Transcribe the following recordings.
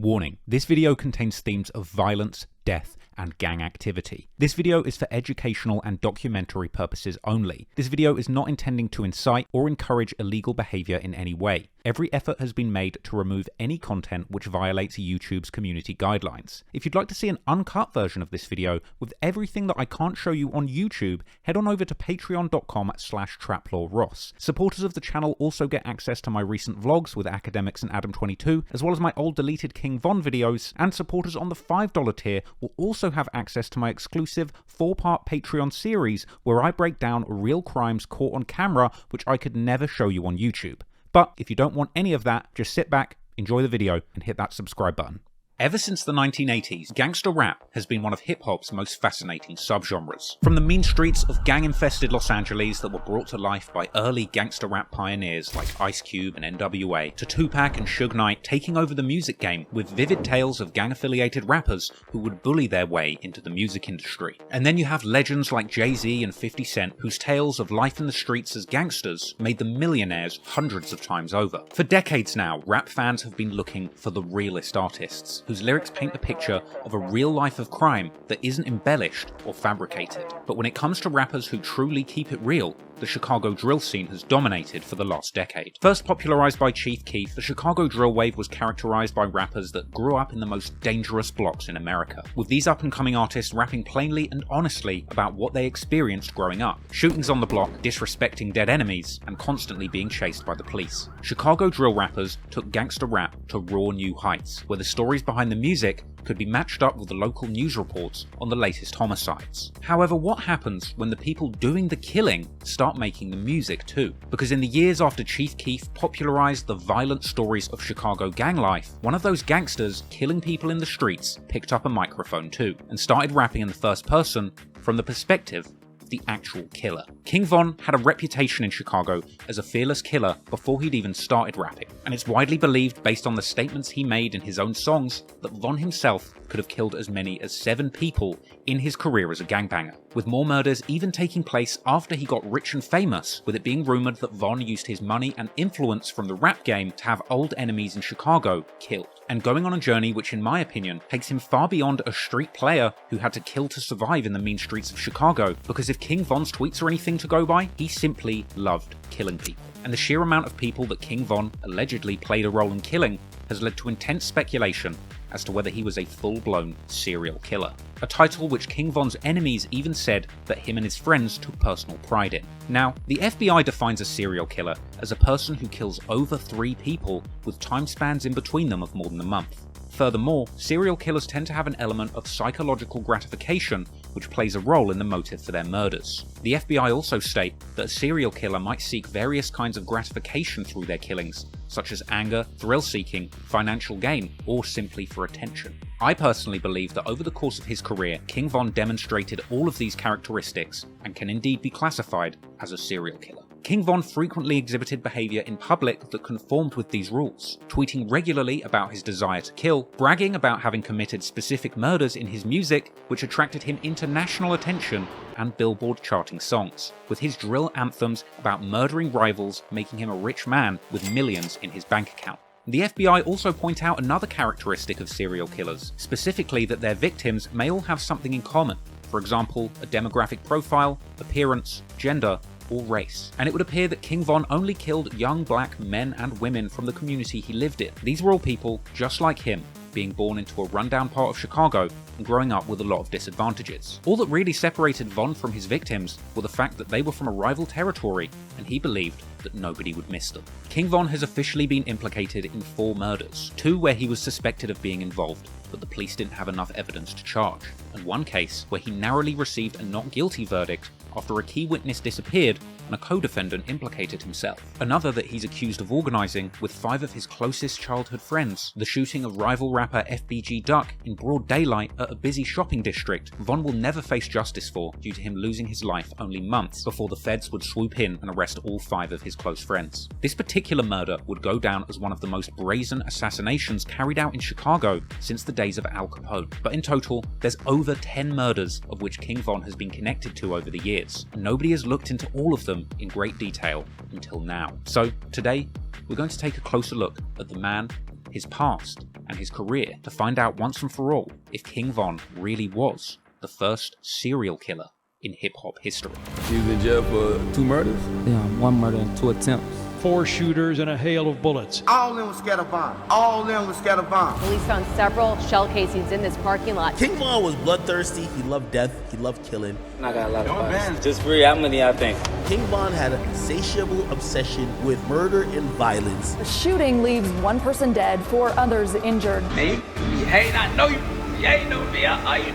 Warning, this video contains themes of violence, death, and gang activity. This video is for educational and documentary purposes only. This video is not intending to incite or encourage illegal behavior in any way. Every effort has been made to remove any content which violates YouTube's community guidelines. If you'd like to see an uncut version of this video with everything that I can't show you on YouTube, head on over to patreon.com/traplawross. Supporters of the channel also get access to my recent vlogs with Academics and Adam22, as well as my old deleted King Von videos, and supporters on the $5 tier will also have access to my exclusive 4-part Patreon series where I break down real crimes caught on camera which I could never show you on YouTube. But if you don't want any of that, just sit back, enjoy the video, and hit that subscribe button. Ever since the 1980s, gangster rap has been one of hip-hop's most fascinating subgenres. From the mean streets of gang-infested Los Angeles that were brought to life by early gangster rap pioneers like Ice Cube and NWA, to Tupac and Suge Knight taking over the music game with vivid tales of gang-affiliated rappers who would bully their way into the music industry. And then you have legends like Jay-Z and 50 Cent, whose tales of life in the streets as gangsters made them millionaires hundreds of times over. For decades now, rap fans have been looking for the realest artists, whose lyrics paint a picture of a real life of crime that isn't embellished or fabricated. But when it comes to rappers who truly keep it real, the Chicago drill scene has dominated for the last decade. First popularized by Chief Keef, the Chicago drill wave was characterized by rappers that grew up in the most dangerous blocks in America, with these up-and-coming artists rapping plainly and honestly about what they experienced growing up. Shootings on the block, disrespecting dead enemies, and constantly being chased by the police. Chicago drill rappers took gangster rap to raw new heights, where the stories behind the music could be matched up with the local news reports on the latest homicides. However, what happens when the people doing the killing start making the music too? Because in the years after Chief Keef popularized the violent stories of Chicago gang life, one of those gangsters killing people in the streets picked up a microphone too, and started rapping in the first person from the perspective the actual killer. King Von had a reputation in Chicago as a fearless killer before he'd even started rapping, and it's widely believed, based on the statements he made in his own songs, that Von himself could have killed as many as 7 people in his career as a gangbanger, with more murders even taking place after he got rich and famous, with it being rumoured that Von used his money and influence from the rap game to have old enemies in Chicago killed, and going on a journey which, in my opinion, takes him far beyond a street player who had to kill to survive in the mean streets of Chicago, because if King Von's tweets are anything to go by, he simply loved killing people. And the sheer amount of people that King Von allegedly played a role in killing has led to intense speculation as to whether he was a full-blown serial killer. A title which King Von's enemies even said that him and his friends took personal pride in. Now, the FBI defines a serial killer as a person who kills over 3 people with time spans in between them of more than a month. Furthermore, serial killers tend to have an element of psychological gratification which plays a role in the motive for their murders. The FBI also state that a serial killer might seek various kinds of gratification through their killings, such as anger, thrill-seeking, financial gain, or simply for attention. I personally believe that over the course of his career, King Von demonstrated all of these characteristics and can indeed be classified as a serial killer. King Von frequently exhibited behaviour in public that conformed with these rules, tweeting regularly about his desire to kill, bragging about having committed specific murders in his music, which attracted him international attention and Billboard charting songs, with his drill anthems about murdering rivals making him a rich man with millions in his bank account. The FBI also point out another characteristic of serial killers, specifically that their victims may all have something in common, for example, a demographic profile, appearance, gender, or race. And it would appear that King Von only killed young black men and women from the community he lived in. These were all people just like him, being born into a rundown part of Chicago and growing up with a lot of disadvantages. All that really separated Von from his victims were the fact that they were from a rival territory, and he believed that nobody would miss them. King Von has officially been implicated in 4 murders, 2 where he was suspected of being involved, but the police didn't have enough evidence to charge, and 1 case where he narrowly received a not guilty verdict after a key witness disappeared and a co-defendant implicated himself. Another that he's accused of organising with 5 of his closest childhood friends, the shooting of rival rapper FBG Duck in broad daylight at a busy shopping district. Von will never face justice for, due to him losing his life only months before the feds would swoop in and arrest all 5 of his close friends. This particular murder would go down as one of the most brazen assassinations carried out in Chicago since the days of Al Capone. But in total, there's over 10 murders of which King Von has been connected to over the years, and nobody has looked into all of them in great detail until now. So today, we're going to take a closer look at the man, his past, and his career to find out once and for all if King Von really was the first serial killer in hip-hop history. He was in jail for 2 murders? Yeah, 1 murder and 2 attempts. 4 shooters and a hail of bullets. All of them was scatter bomb. All of them was scatter bomb. Police found several shell casings in this parking lot. King Von was bloodthirsty. He loved death. He loved killing. I got a lot of fights. Just free, how many I think? King Von had an insatiable obsession with murder and violence. The shooting leaves 1 person dead, 4 others injured. Me? Hey, I know you. You ain't know me. I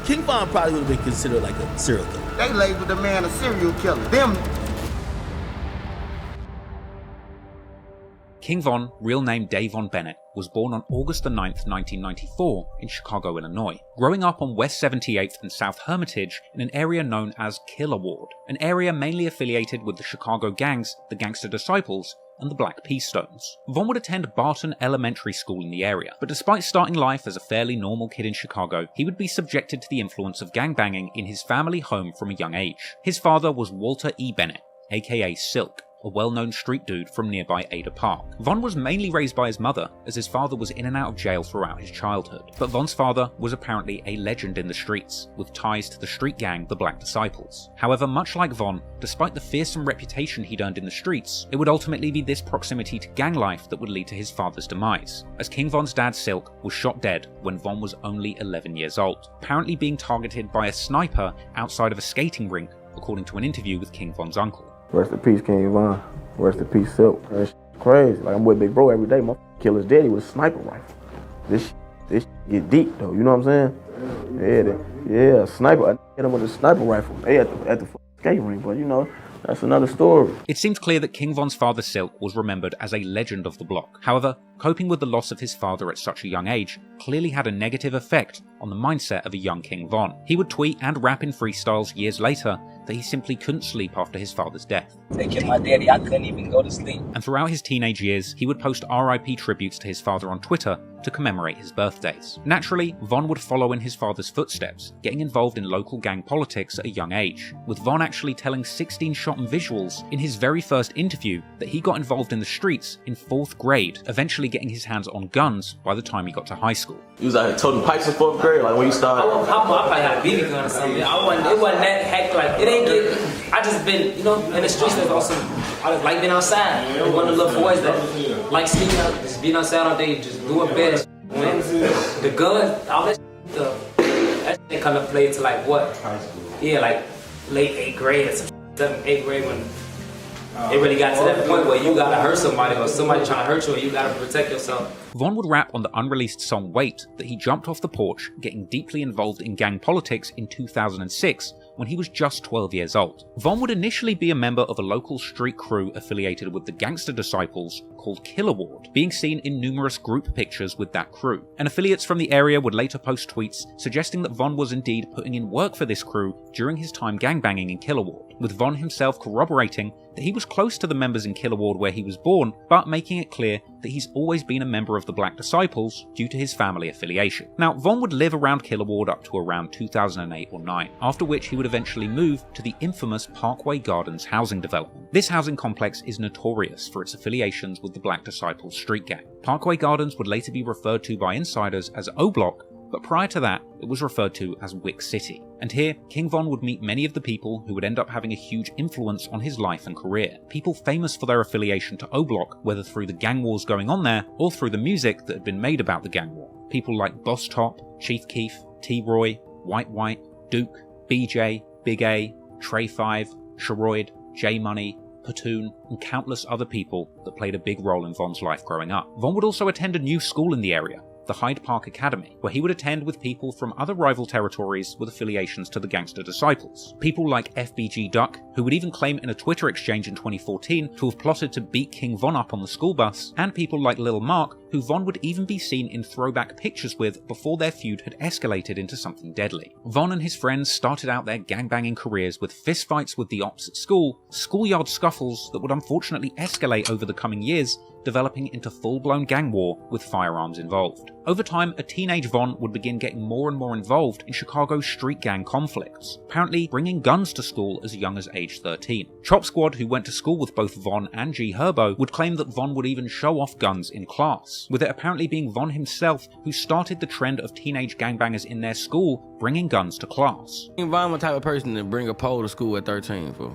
King Von probably would have been considered like a serial killer. They labeled the man a serial killer. Them. King Von, real name Davon Bennett, was born on August 9, 1994 in Chicago, Illinois, growing up on West 78th and South Hermitage in an area known as Killer Ward, an area mainly affiliated with the Chicago gangs, the Gangster Disciples, and the Black Peace Stones. Von would attend Barton Elementary School in the area, but despite starting life as a fairly normal kid in Chicago, he would be subjected to the influence of gangbanging in his family home from a young age. His father was Walter E. Bennett, aka Silk, a well-known street dude from nearby Ada Park. Von was mainly raised by his mother, as his father was in and out of jail throughout his childhood. But Von's father was apparently a legend in the streets, with ties to the street gang, the Black Disciples. However, much like Von, despite the fearsome reputation he'd earned in the streets, it would ultimately be this proximity to gang life that would lead to his father's demise, as King Von's dad Silk was shot dead when Von was only 11 years old, apparently being targeted by a sniper outside of a skating rink, according to an interview with King Von's uncle. Rest in peace, King Von. Rest in peace, Silk. That's crazy. Like, I'm with Big Bro every day. My killer's daddy with a sniper rifle. This get deep, though. You know what I'm saying? Yeah, sniper. I hit him with a sniper rifle. They at the skating rink, but you know, that's another story. It seemed clear that King Von's father Silk was remembered as a legend of the block. However, coping with the loss of his father at such a young age clearly had a negative effect on the mindset of a young King Von. He would tweet and rap in freestyles years later that he simply couldn't sleep after his father's death. They killed my daddy, I couldn't even go to sleep. And throughout his teenage years, he would post RIP tributes to his father on Twitter to commemorate his birthdays. Naturally, Von would follow in his father's footsteps, getting involved in local gang politics at a young age, with Von actually telling 16-shot and visuals in his very first interview that he got involved in the streets in 4th grade, eventually getting his hands on guns by the time he got to high school. You was out here toting pipes in 4th grade, like when you started? I probably had a BB gun or something. It wasn't that heck, like, it ain't get, I just been, you know, in the streets with awesome. I just like being outside. I'm one of the little boys that like sneaking out, just being outside all day, just doing bad. When the gun, all that shit come to play to like what? High school. Yeah, like late 8th grade or some 7th, 8th grade when it really got to that point where you gotta hurt somebody or somebody trying to hurt you and you gotta protect yourself. Von would rap on the unreleased song Wait that he jumped off the porch, getting deeply involved in gang politics in 2006 when he was just 12 years old. Von would initially be a member of a local street crew affiliated with the Gangster Disciples called Killer Ward, being seen in numerous group pictures with that crew. And affiliates from the area would later post tweets suggesting that Von was indeed putting in work for this crew during his time gangbanging in Killer Ward, with Von himself corroborating that he was close to the members in Killer Ward where he was born, but making it clear that he's always been a member of the Black Disciples due to his family affiliation. Now, Von would live around Killer Ward up to around 2008 or 9, after which he would eventually move to the infamous Parkway Gardens housing development. This housing complex is notorious for its affiliations with the Black Disciples street gang. Parkway Gardens would later be referred to by insiders as O Block, but prior to that, it was referred to as Wick City. And here, King Von would meet many of the people who would end up having a huge influence on his life and career. People famous for their affiliation to O Block, whether through the gang wars going on there, or through the music that had been made about the gang war. People like Boss Top, Chief Keef, T-Roy, White, Duke, BJ, Big A, Trey 5, Sharoid, J Money, Platoon, and countless other people that played a big role in Von's life growing up. Von would also attend a new school in the area, the Hyde Park Academy, where he would attend with people from other rival territories with affiliations to the Gangster Disciples. People like FBG Duck, who would even claim in a Twitter exchange in 2014 to have plotted to beat King Von up on the school bus, and people like Lil Mark, who Von would even be seen in throwback pictures with before their feud had escalated into something deadly. Von and his friends started out their gangbanging careers with fistfights with the ops at school, schoolyard scuffles that would unfortunately escalate over the coming years, developing into full-blown gang war with firearms involved. Over time, a teenage Von would begin getting more and more involved in Chicago's street gang conflicts, apparently bringing guns to school as young as age 13. Chop Squad, who went to school with both Von and G Herbo, would claim that Von would even show off guns in class. Jails, with it apparently being Von himself who started the trend of teenage gangbangers in their school bringing guns to class. Von was the type of person to bring a pole to school at 13 for.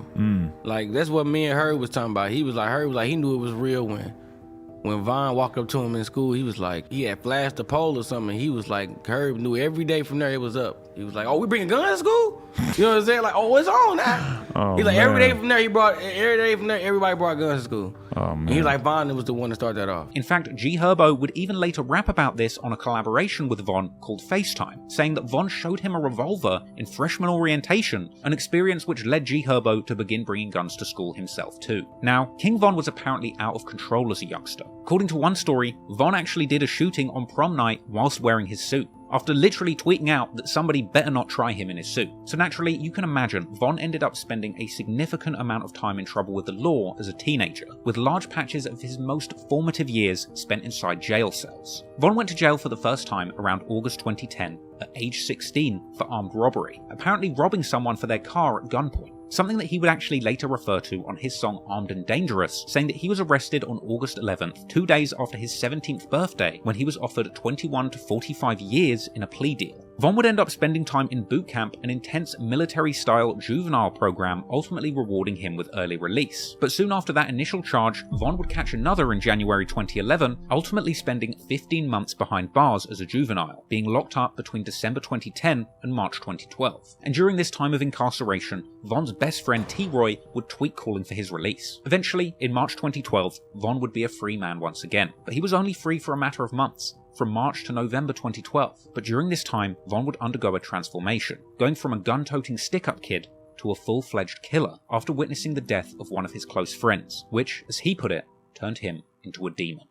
Like, that's what me and Herb was talking about. He knew it was real when Von walked up to him in school. He was like, he had flashed the pole or something. He was like, Herb knew every day from there it was up. He was like, oh, we bringing guns to school? You know what I'm saying? Like, oh, it's on now. He's like, every day from there, everybody brought guns to school. And he's like, Von was the one to start that off. In fact, G Herbo would even later rap about this on a collaboration with Von called FaceTime, saying that Von showed him a revolver in freshman orientation, an experience which led G Herbo to begin bringing guns to school himself too. Now, King Von was apparently out of control as a youngster. According to one story, Von actually did a shooting on prom night whilst wearing his suit, after literally tweeting out that somebody better not try him in his suit. So naturally, you can imagine Von ended up spending a significant amount of time in trouble with the law as a teenager, with large patches of his most formative years spent inside jail cells. Von went to jail for the first time around August 2010 at age 16 for armed robbery, apparently robbing someone for their car at gunpoint. Something that he would actually later refer to on his song Armed and Dangerous, saying that he was arrested on August 11th, 2 days after his 17th birthday, when he was offered 21 to 45 years in a plea deal. Von would end up spending time in boot camp, an intense military-style juvenile program, ultimately rewarding him with early release. But soon after that initial charge, Von would catch another in January 2011, ultimately spending 15 months behind bars as a juvenile, being locked up between December 2010 and March 2012. And during this time of incarceration, Von's best friend T-Roy would tweet calling for his release. Eventually, in March 2012, Von would be a free man once again, but he was only free for a matter of months, from March to November 2012. But during this time, Von would undergo a transformation, going from a gun-toting stick-up kid to a full-fledged killer after witnessing the death of one of his close friends, which, as he put it, turned him into a demon.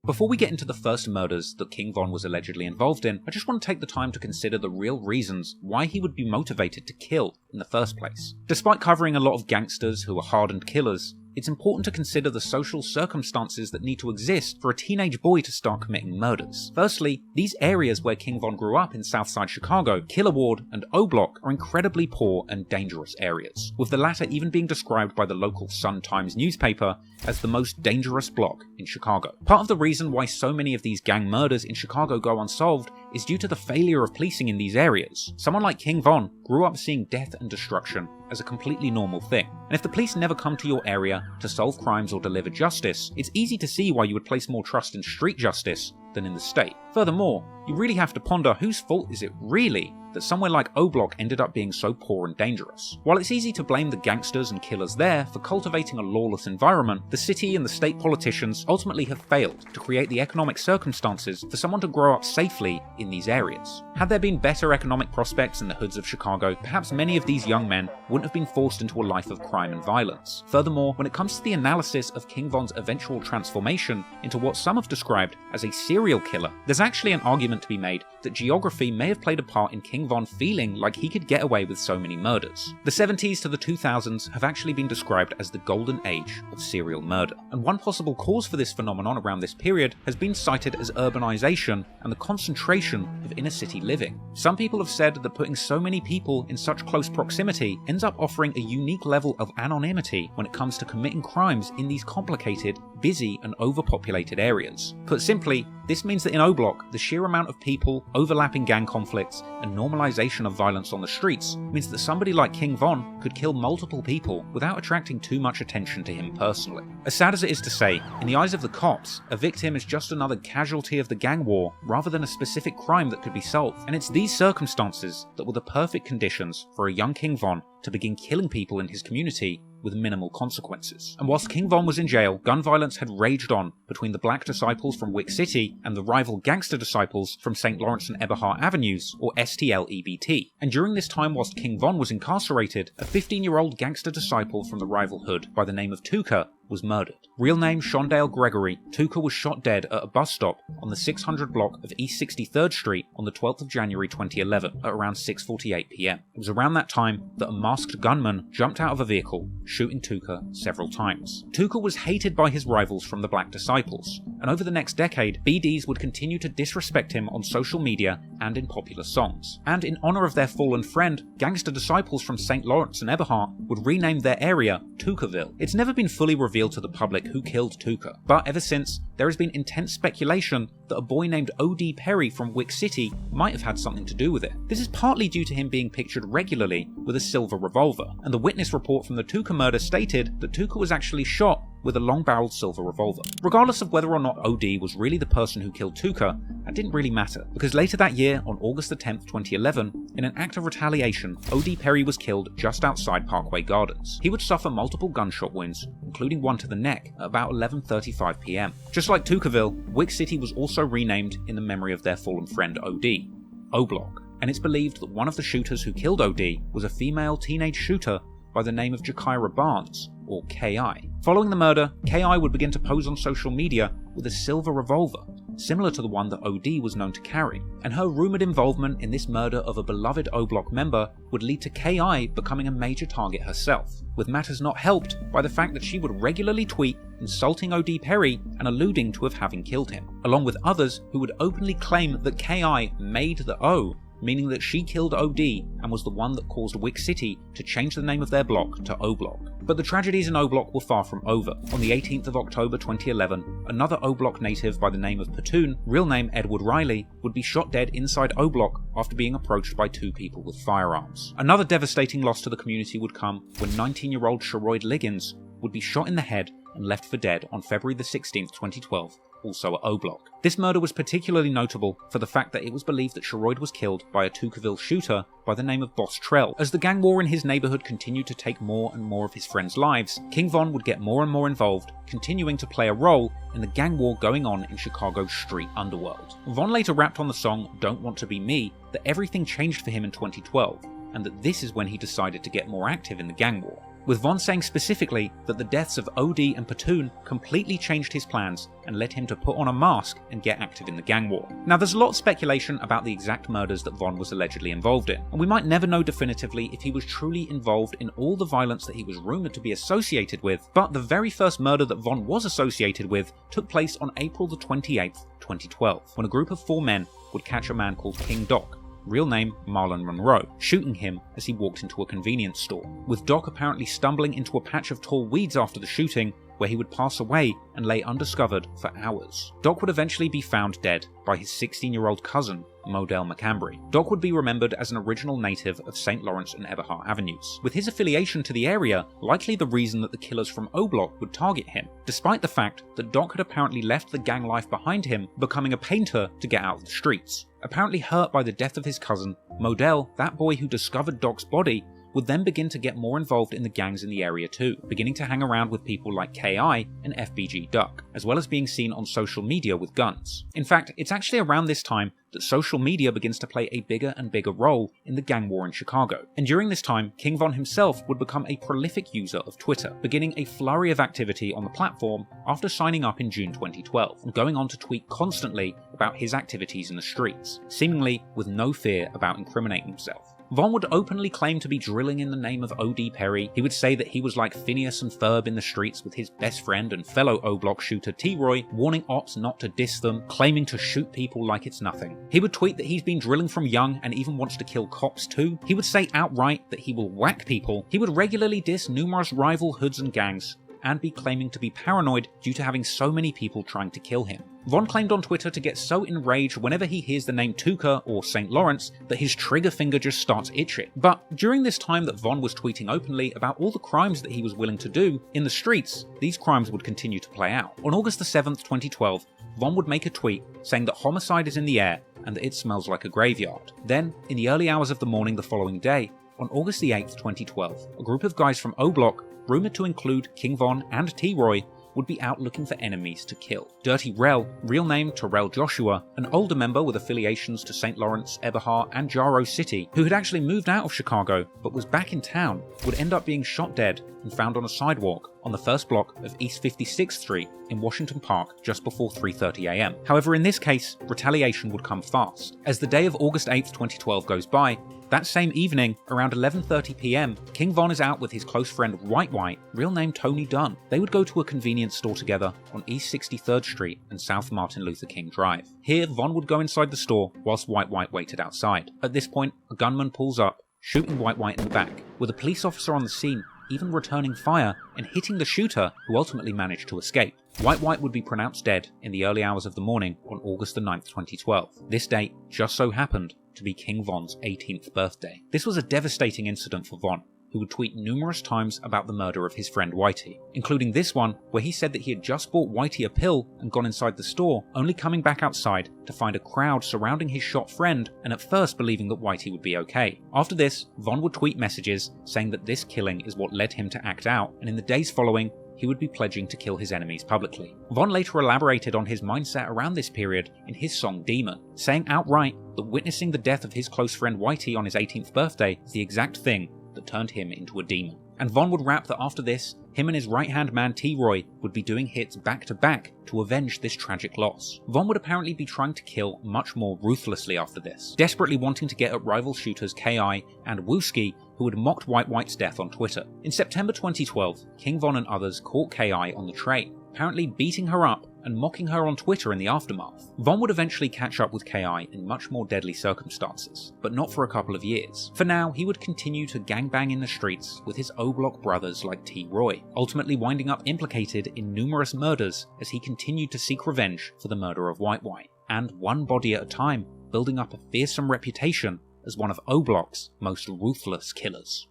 Before we get into the first murders that King Von was allegedly involved in, I just want to take the time to consider the real reasons why he would be motivated to kill in the first place. Despite covering a lot of gangsters who are hardened killers, it's important to consider the social circumstances that need to exist for a teenage boy to start committing murders. Firstly, these areas where King Von grew up in Southside Chicago, Killer Ward and O Block, are incredibly poor and dangerous areas, with the latter even being described by the local Sun-Times newspaper as the most dangerous block in Chicago. Part of the reason why so many of these gang murders in Chicago go unsolved is due to the failure of policing in these areas. Someone like King Von grew up seeing death and destruction as a completely normal thing. And if the police never come to your area to solve crimes or deliver justice, it's easy to see why you would place more trust in street justice than in the state. Furthermore, you really have to ponder whose fault is it really that somewhere like O Block ended up being so poor and dangerous. While it's easy to blame the gangsters and killers there for cultivating a lawless environment, the city and the state politicians ultimately have failed to create the economic circumstances for someone to grow up safely in these areas. Had there been better economic prospects in the hoods of Chicago, perhaps many of these young men wouldn't have been forced into a life of crime and violence. Furthermore, when it comes to the analysis of King Von's eventual transformation into what some have described as a serial killer, there's actually an argument to be made that geography may have played a part in King Von feeling like he could get away with so many murders. The 70s to the 2000s have actually been described as the golden age of serial murder, and one possible cause for this phenomenon around this period has been cited as urbanization and the concentration of inner city living. Some people have said that putting so many people in such close proximity ends up offering a unique level of anonymity when it comes to committing crimes in these complicated, busy and overpopulated areas. Put simply, this means that in O Block, the sheer amount of people, overlapping gang conflicts, and normalization of violence on the streets means that somebody like King Von could kill multiple people without attracting too much attention to him personally. As sad as it is to say, in the eyes of the cops, a victim is just another casualty of the gang war rather than a specific crime that could be solved. And it's these circumstances that were the perfect conditions for a young King Von to begin killing people in his community with minimal consequences. And whilst King Von was in jail, gun violence had raged on between the Black Disciples from Wick City and the rival Gangster Disciples from St. Lawrence and Eberhard Avenues, or STL-EBT. And during this time whilst King Von was incarcerated, a 15-year-old gangster disciple from the rival hood by the name of Tuka was murdered. Real name Shondale Gregory, Tuka was shot dead at a bus stop on the 600 block of East 63rd Street on the 12th of January 2011 at around 6:48 PM. It was around that time that a masked gunman jumped out of a vehicle, shooting Tuka several times. Tuka was hated by his rivals from the Black Disciples, and over the next decade, BDs would continue to disrespect him on social media and in popular songs. And in honor of their fallen friend, gangster disciples from St. Lawrence and Eberhard would rename their area Tuckerville. It's never been fully revealed to the public who killed Tucker, but ever since, there has been intense speculation that a boy named O.D. Perry from Wick City might have had something to do with it. This is partly due to him being pictured regularly with a silver revolver, and the witness report from the Tucker murder stated that Tucker was actually shot with a long-barreled silver revolver. Regardless of whether or not O.D. was really the person who killed Tucker, that didn't really matter, because later that year, on August the 10th, 2011, in an act of retaliation, O.D. Perry was killed just outside Parkway Gardens. He would suffer multiple gunshot wounds, including one to the neck, at about 11:35 p.m. Just like Tuckerville, Wick City was also renamed in the memory of their fallen friend O.D., O-Block, and it's believed that one of the shooters who killed O.D. was a female teenage shooter by the name of Jakira Barnes, or K.I. Following the murder, K.I. would begin to pose on social media with a silver revolver, similar to the one that O.D. was known to carry, and her rumoured involvement in this murder of a beloved O-Block member would lead to K.I. becoming a major target herself, with matters not helped by the fact that she would regularly tweet insulting O.D. Perry and alluding to having killed him, along with others who would openly claim that K.I. made the O, meaning that she killed O.D. and was the one that caused Wick City to change the name of their block to O-Block. But the tragedies in O-Block were far from over. On the 18th of October 2011, another O-Block native by the name of Patoon, real name Edward Riley, would be shot dead inside O-Block after being approached by two people with firearms. Another devastating loss to the community would come when 19-year-old Sherroyd Liggins would be shot in the head and left for dead on February the 16th, 2012, also at O-Block. This murder was particularly notable for the fact that it was believed that Sherroyd was killed by a Tuckerville shooter by the name of Boss Trell. As the gang war in his neighbourhood continued to take more and more of his friends' lives, King Von would get more and more involved, continuing to play a role in the gang war going on in Chicago's street underworld. Von later rapped on the song Don't Want to Be Me that everything changed for him in 2012, and that this is when he decided to get more active in the gang war, with Von saying specifically that the deaths of O.D. and Patoon completely changed his plans and led him to put on a mask and get active in the gang war. Now, there's a lot of speculation about the exact murders that Von was allegedly involved in, and we might never know definitively if he was truly involved in all the violence that he was rumoured to be associated with, but the very first murder that Von was associated with took place on April the 28th, 2012, when a group of 4 men would catch a man called King Doc, real name Marlon Monroe, shooting him as he walked into a convenience store, with Doc apparently stumbling into a patch of tall weeds after the shooting, where he would pass away and lay undiscovered for hours. Doc would eventually be found dead by his 16-year-old cousin, Modell McCambry. Doc would be remembered as an original native of St. Lawrence and Eberhard Avenues, with his affiliation to the area likely the reason that the killers from O-Block would target him, despite the fact that Doc had apparently left the gang life behind him, becoming a painter to get out of the streets. Apparently hurt by the death of his cousin, Modell, that boy who discovered Doc's body, would then begin to get more involved in the gangs in the area too, beginning to hang around with people like K.I. and FBG Duck, as well as being seen on social media with guns. In fact, it's actually around this time that social media begins to play a bigger and bigger role in the gang war in Chicago. And during this time, King Von himself would become a prolific user of Twitter, beginning a flurry of activity on the platform after signing up in June 2012, and going on to tweet constantly about his activities in the streets, seemingly with no fear about incriminating himself. Von would openly claim to be drilling in the name of O.D. Perry. He would say that he was like Phineas and Ferb in the streets with his best friend and fellow O-Block shooter T-Roy, warning ops not to diss them, claiming to shoot people like it's nothing. He would tweet that he's been drilling from young and even wants to kill cops too. He would say outright that he will whack people. He would regularly diss numerous rival hoods and gangs, and be claiming to be paranoid due to having so many people trying to kill him. Von claimed on Twitter to get so enraged whenever he hears the name Tucker or St. Lawrence that his trigger finger just starts itching. But during this time that Von was tweeting openly about all the crimes that he was willing to do in the streets, these crimes would continue to play out. On August the 7th, 2012, Von would make a tweet saying that homicide is in the air and that it smells like a graveyard. Then, in the early hours of the morning the following day, on August the 8th, 2012, a group of guys from O-Block, rumoured to include King Von and T-Roy, would be out looking for enemies to kill. Dirty Rel, real name Terrell Joshua, an older member with affiliations to St. Lawrence, Eberhard, and Jarrow City, who had actually moved out of Chicago but was back in town, would end up being shot dead and found on a sidewalk on the first block of East 56th Street in Washington Park just before 3:30 a.m. However, in this case, retaliation would come fast. As the day of August 8th, 2012 goes by, That same evening, around 11:30 p.m, King Von is out with his close friend White White, real name Tony Dunn. They would go to a convenience store together on East 63rd Street and South Martin Luther King Drive. Here, Von would go inside the store whilst White White waited outside. At this point, a gunman pulls up, shooting White White in the back, with a police officer on the scene even returning fire and hitting the shooter, who ultimately managed to escape. White White would be pronounced dead in the early hours of the morning on August 9, 2012. This date just so happened to be King Von's 18th birthday. This was a devastating incident for Von, who would tweet numerous times about the murder of his friend Whitey, including this one where he said that he had just bought Whitey a pill and gone inside the store, only coming back outside to find a crowd surrounding his shot friend and at first believing that Whitey would be okay. After this, Von would tweet messages saying that this killing is what led him to act out, and in the days following, he would be pledging to kill his enemies publicly. Von later elaborated on his mindset around this period in his song Demon, saying outright that witnessing the death of his close friend Whitey on his 18th birthday is the exact thing that turned him into a demon. And Von would rap that after this, him and his right-hand man T-Roy would be doing hits back-to-back to avenge this tragic loss. Von would apparently be trying to kill much more ruthlessly after this, desperately wanting to get at rival shooters K.I. and Wooski, who had mocked White White's death on Twitter. In September 2012, King Von and others caught K.I. on the train, apparently beating her up and mocking her on Twitter in the aftermath. Von would eventually catch up with K.I. in much more deadly circumstances, but not for a couple of years. For now, he would continue to gangbang in the streets with his O-Block brothers like T-Roy, ultimately winding up implicated in numerous murders as he continued to seek revenge for the murder of White White, and one body at a time, building up a fearsome reputation as one of O-Block's most ruthless killers.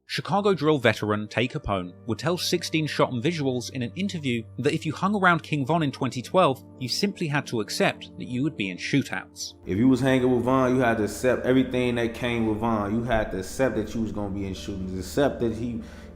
Chicago drill veteran Tay Capone would tell 16 Shot and Visuals in an interview that if you hung around King Von in 2012, you simply had to accept that you would be in shootouts. If you was hanging with Von, you had to accept everything that came with Von. You had to accept that you was going to be in shootings, accept that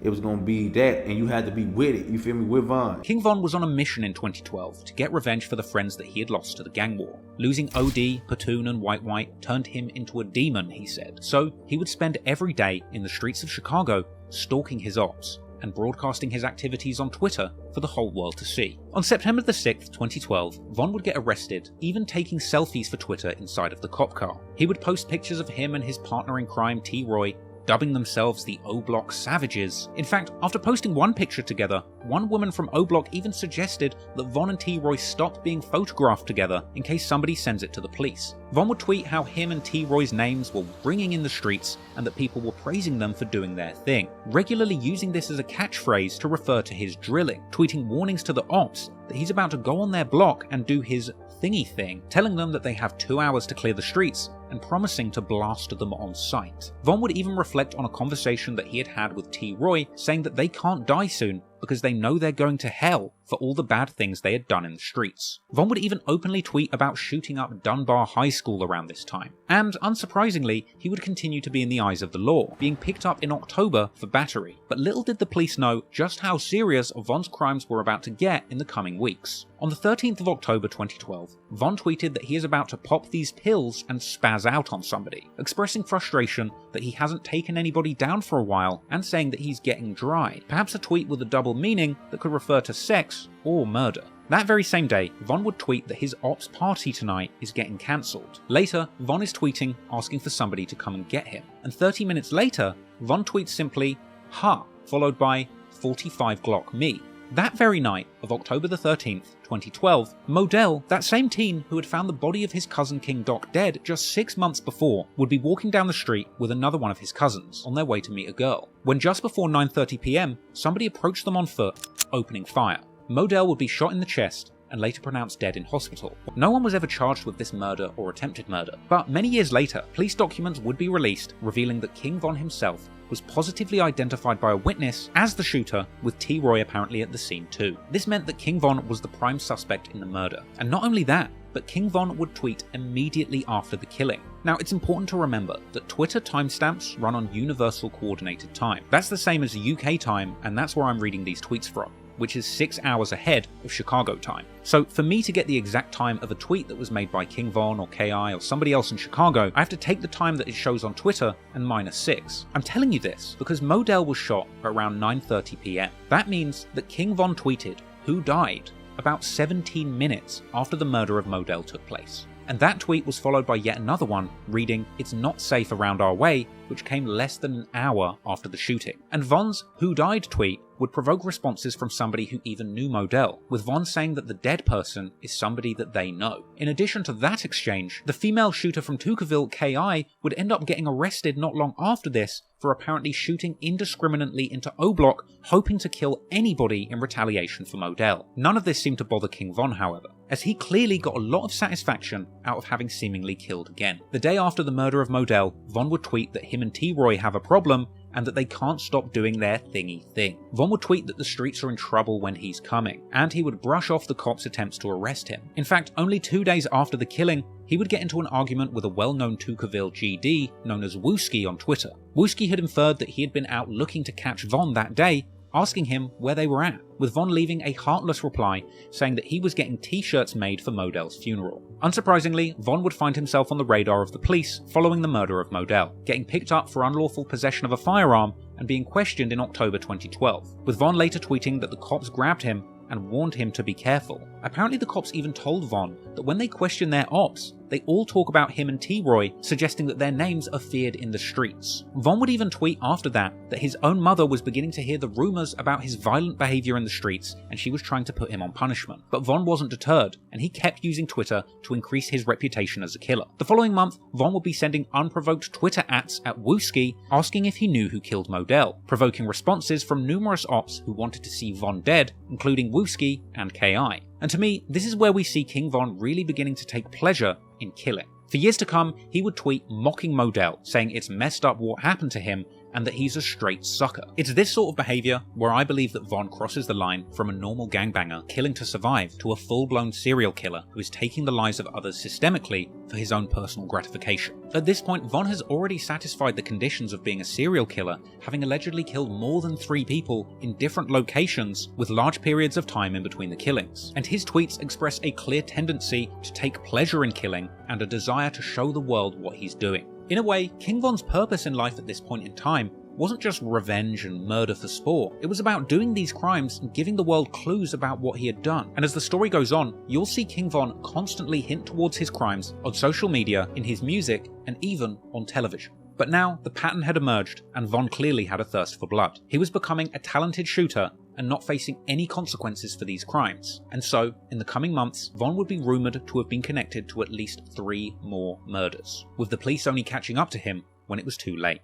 it was going to be that, and you had to be with it, you feel me, with Von. King Von was on a mission in 2012 to get revenge for the friends that he had lost to the gang war. Losing OD, Platoon and White White turned him into a demon, he said. So he would spend every day in the streets of Chicago stalking his ops and broadcasting his activities on Twitter for the whole world to see. On September the 6th, 2012, Von would get arrested, even taking selfies for Twitter inside of the cop car. He would post pictures of him and his partner in crime, T-Roy, dubbing themselves the O-Block Savages. In fact, after posting one picture together, one woman from O-Block even suggested that Von and T-Roy stop being photographed together in case somebody sends it to the police. Von would tweet how him and T-Roy's names were ringing in the streets and that people were praising them for doing their thing, regularly using this as a catchphrase to refer to his drilling, tweeting warnings to the ops that he's about to go on their block and do his thingy thing, telling them that they have 2 hours to clear the streets and promising to blast them on sight. Von would even reflect on a conversation that he had had with T-Roy, saying that they can't die soon because they know they're going to hell for all the bad things they had done in the streets. Von would even openly tweet about shooting up Dunbar High School around this time. And unsurprisingly, he would continue to be in the eyes of the law, being picked up in October for battery. But little did the police know just how serious Von's crimes were about to get in the coming weeks. On the 13th of October 2012, Von tweeted that he is about to pop these pills and spaz out on somebody, expressing frustration that he hasn't taken anybody down for a while and saying that he's getting dry, perhaps a tweet with a double meaning that could refer to sex or murder. That very same day, Von would tweet that his ops party tonight is getting cancelled. Later, Von is tweeting asking for somebody to come and get him. And 30 minutes later, Von tweets simply, "Ha," followed by 45 Glock me. That very night of October the 13th, 2012, Modell, that same teen who had found the body of his cousin King Doc dead just 6 months before, would be walking down the street with another one of his cousins on their way to meet a girl, when just before 9:30 p.m, somebody approached them on foot, opening fire. Modell would be shot in the chest and later pronounced dead in hospital. No one was ever charged with this murder or attempted murder, but many years later, police documents would be released revealing that King Von himself was positively identified by a witness as the shooter, with T-Roy apparently at the scene too. This meant that King Von was the prime suspect in the murder. And not only that, but King Von would tweet immediately after the killing. Now, it's important to remember that Twitter timestamps run on Universal Coordinated Time. That's the same as UK time, and that's where I'm reading these tweets from, which is 6 hours ahead of Chicago time. So for me to get the exact time of a tweet that was made by King Von or KI or somebody else in Chicago, I have to take the time that it shows on Twitter and -6. I'm telling you this because Modell was shot at around 9:30 p.m. That means that King Von tweeted who died about 17 minutes after the murder of Modell took place. And that tweet was followed by yet another one reading, "It's not safe around our way," which came less than an hour after the shooting. And Von's "Who died?" tweet would provoke responses from somebody who even knew Modell, with Von saying that the dead person is somebody that they know. In addition to that exchange, the female shooter from Tuckerville, K.I., would end up getting arrested not long after this for apparently shooting indiscriminately into O-Block, hoping to kill anybody in retaliation for Modell. None of this seemed to bother King Von, however, as he clearly got a lot of satisfaction out of having seemingly killed again. The day after the murder of Modell, Von would tweet that him and T-Roy have a problem, and that they can't stop doing their thingy thing. Von would tweet that the streets are in trouble when he's coming, and he would brush off the cops' attempts to arrest him. In fact, only 2 days after the killing, he would get into an argument with a well-known Tuckerville GD known as Wooski on Twitter. Wooski had inferred that he had been out looking to catch Von that day, asking him where they were at, with Von leaving a heartless reply saying that he was getting t-shirts made for Modell's funeral. Unsurprisingly, Von would find himself on the radar of the police following the murder of Modell, getting picked up for unlawful possession of a firearm and being questioned in October 2012, with Von later tweeting that the cops grabbed him and warned him to be careful. Apparently the cops even told Von that when they question their ops, they all talk about him and T-Roy, suggesting that their names are feared in the streets. Von would even tweet after that his own mother was beginning to hear the rumours about his violent behaviour in the streets and she was trying to put him on punishment. But Von wasn't deterred, and he kept using Twitter to increase his reputation as a killer. The following month, Von would be sending unprovoked Twitter ats at Wooski asking if he knew who killed Modell, provoking responses from numerous ops who wanted to see Von dead, including Wooski and K.I. And to me, this is where we see King Von really beginning to take pleasure in killing. For years to come, he would tweet mocking Modell, saying it's messed up what happened to him and that he's a straight sucker. It's this sort of behaviour where I believe that Von crosses the line from a normal gangbanger killing to survive to a full-blown serial killer who is taking the lives of others systemically for his own personal gratification. At this point, Von has already satisfied the conditions of being a serial killer, having allegedly killed more than 3 people in different locations with large periods of time in between the killings. And his tweets express a clear tendency to take pleasure in killing and a desire to show the world what he's doing. In a way, King Von's purpose in life at this point in time wasn't just revenge and murder for sport. It was about doing these crimes and giving the world clues about what he had done. And as the story goes on, you'll see King Von constantly hint towards his crimes on social media, in his music, and even on television. But now, the pattern had emerged, and Von clearly had a thirst for blood. He was becoming a talented shooter and not facing any consequences for these crimes. And so, in the coming months, Von would be rumoured to have been connected to at least 3 more murders, with the police only catching up to him when it was too late.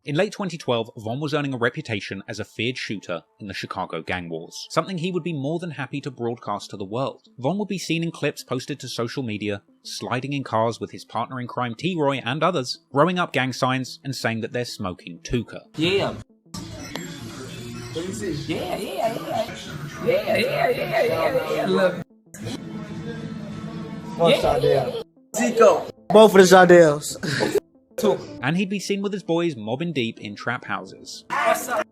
In late 2012, Von was earning a reputation as a feared shooter in the Chicago gang wars, something he would be more than happy to broadcast to the world. Von would be seen in clips posted to social media, sliding in cars with his partner in crime T-Roy and others, throwing up gang signs and saying that they're smoking Tuka. Yeah. Yeah. Look. Zico. Both of the Zardells. And he'd be seen with his boys mobbing deep in trap houses. What's up?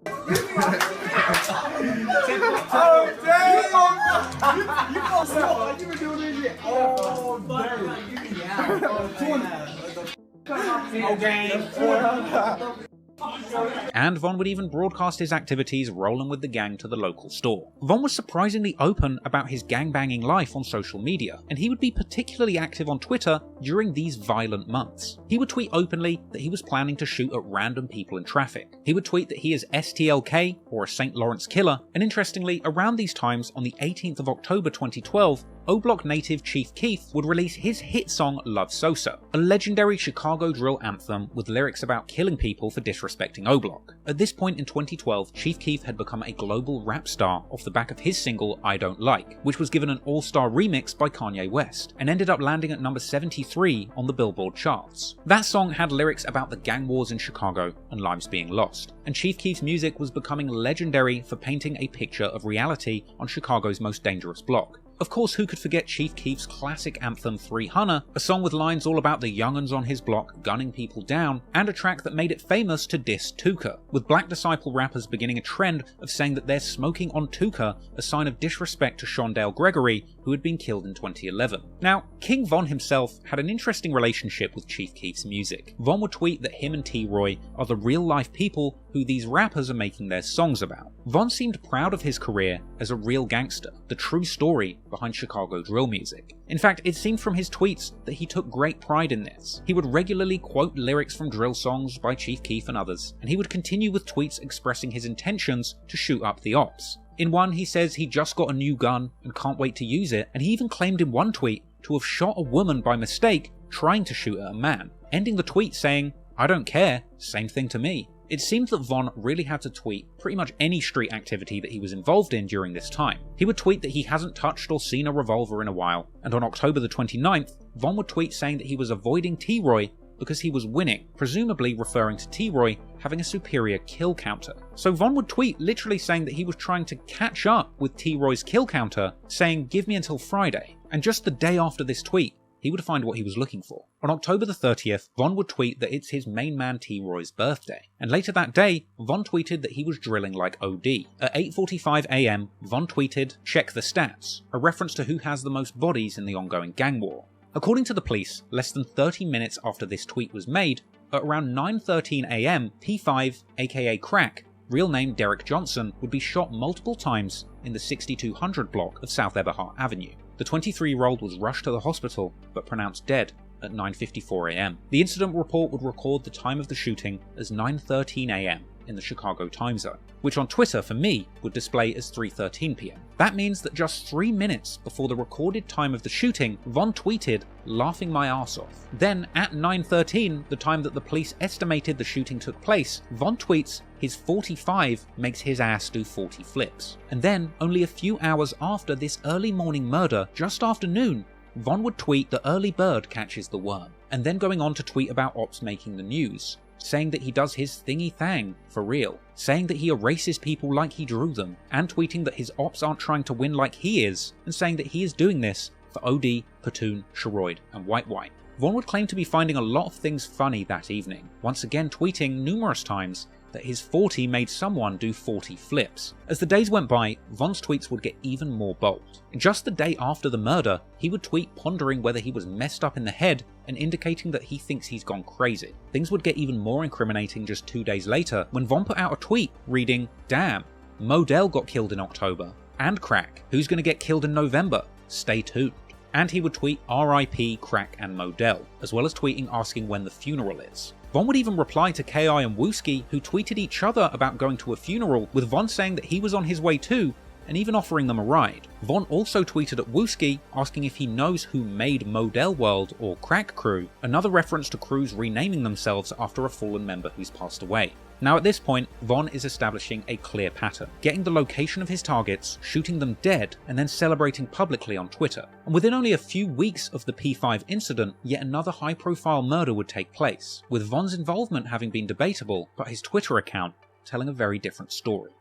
And Von would even broadcast his activities rolling with the gang to the local store. Von was surprisingly open about his gangbanging life on social media, and he would be particularly active on Twitter during these violent months. He would tweet openly that he was planning to shoot at random people in traffic. He would tweet that he is STLK, or a St. Lawrence Killer, and interestingly, around these times on the 18th of October 2012, O-Block native Chief Keef would release his hit song Love So-So, a legendary Chicago drill anthem with lyrics about killing people for disrespecting O-Block. At this point in 2012, Chief Keef had become a global rap star off the back of his single I Don't Like, which was given an all-star remix by Kanye West, and ended up landing at number 73 on the Billboard charts. That song had lyrics about the gang wars in Chicago and lives being lost, and Chief Keef's music was becoming legendary for painting a picture of reality on Chicago's most dangerous block. Of course, who could forget Chief Keef's classic anthem 300, a song with lines all about the young'uns on his block gunning people down, and a track that made it famous to diss Tuka, with Black Disciple rappers beginning a trend of saying that they're smoking on Tuka, a sign of disrespect to Shondale Gregory, who had been killed in 2011. Now, King Von himself had an interesting relationship with Chief Keef's music. Von would tweet that him and T-Roy are the real-life people who these rappers are making their songs about. Von seemed proud of his career as a real gangster, the true story behind Chicago drill music. In fact, it seemed from his tweets that he took great pride in this. He would regularly quote lyrics from drill songs by Chief Keef and others, and he would continue with tweets expressing his intentions to shoot up the ops. In one, he says he just got a new gun and can't wait to use it, and he even claimed in one tweet to have shot a woman by mistake trying to shoot at a man, ending the tweet saying, "I don't care, same thing to me." It seemed that Von really had to tweet pretty much any street activity that he was involved in during this time. He would tweet that he hasn't touched or seen a revolver in a while, and on October the 29th, Von would tweet saying that he was avoiding T-Roy because he was winning, presumably referring to T-Roy having a superior kill counter. So Von would tweet literally saying that he was trying to catch up with T-Roy's kill counter, saying "give me until Friday." And just the day after this tweet, he would find what he was looking for. On October the 30th, Von would tweet that it's his main man T-Roy's birthday. And later that day, Von tweeted that he was drilling like OD. At 8:45 AM, Von tweeted, "check the stats," a reference to who has the most bodies in the ongoing gang war. According to the police, less than 30 minutes after this tweet was made, at around 9:13 AM, P5, aka Crack, real name Derek Johnson, would be shot multiple times in the 6200 block of South Eberhart Avenue. The 23-year-old was rushed to the hospital, but pronounced dead at 9:54 AM. The incident report would record the time of the shooting as 9:13 AM in the Chicago time zone, which on Twitter for me would display as 3:13 PM. That means that just 3 minutes before the recorded time of the shooting, Von tweeted, "laughing my ass off." Then at 9:13, the time that the police estimated the shooting took place, Von tweets, "his 45 makes his ass do 40 flips." And then, only a few hours after this early morning murder, just after noon, Von would tweet "the early bird catches the worm," and then going on to tweet about ops making the news, saying that he does his thingy thang for real, saying that he erases people like he drew them, and tweeting that his ops aren't trying to win like he is, and saying that he is doing this for OD, Platoon, Sherroid, and White White. Von would claim to be finding a lot of things funny that evening, once again tweeting numerous times that his 40 made someone do 40 flips. As the days went by, Von's tweets would get even more bold. Just the day after the murder, he would tweet pondering whether he was messed up in the head and indicating that he thinks he's gone crazy. Things would get even more incriminating just 2 days later when Von put out a tweet reading, "Damn, Modell got killed in October, and Crack, who's gonna get killed in November? Stay tuned." And he would tweet RIP Crack and Modell, as well as tweeting asking when the funeral is. Von would even reply to KI and Wooski, who tweeted each other about going to a funeral, with Von saying that he was on his way too, and even offering them a ride. Von also tweeted at Wooski asking if he knows who made Modell World or Crack Crew, another reference to crews renaming themselves after a fallen member who's passed away. Now at this point, Von is establishing a clear pattern, getting the location of his targets, shooting them dead, and then celebrating publicly on Twitter. And within only a few weeks of the P5 incident, yet another high-profile murder would take place, with Von's involvement having been debatable, but his Twitter account telling a very different story.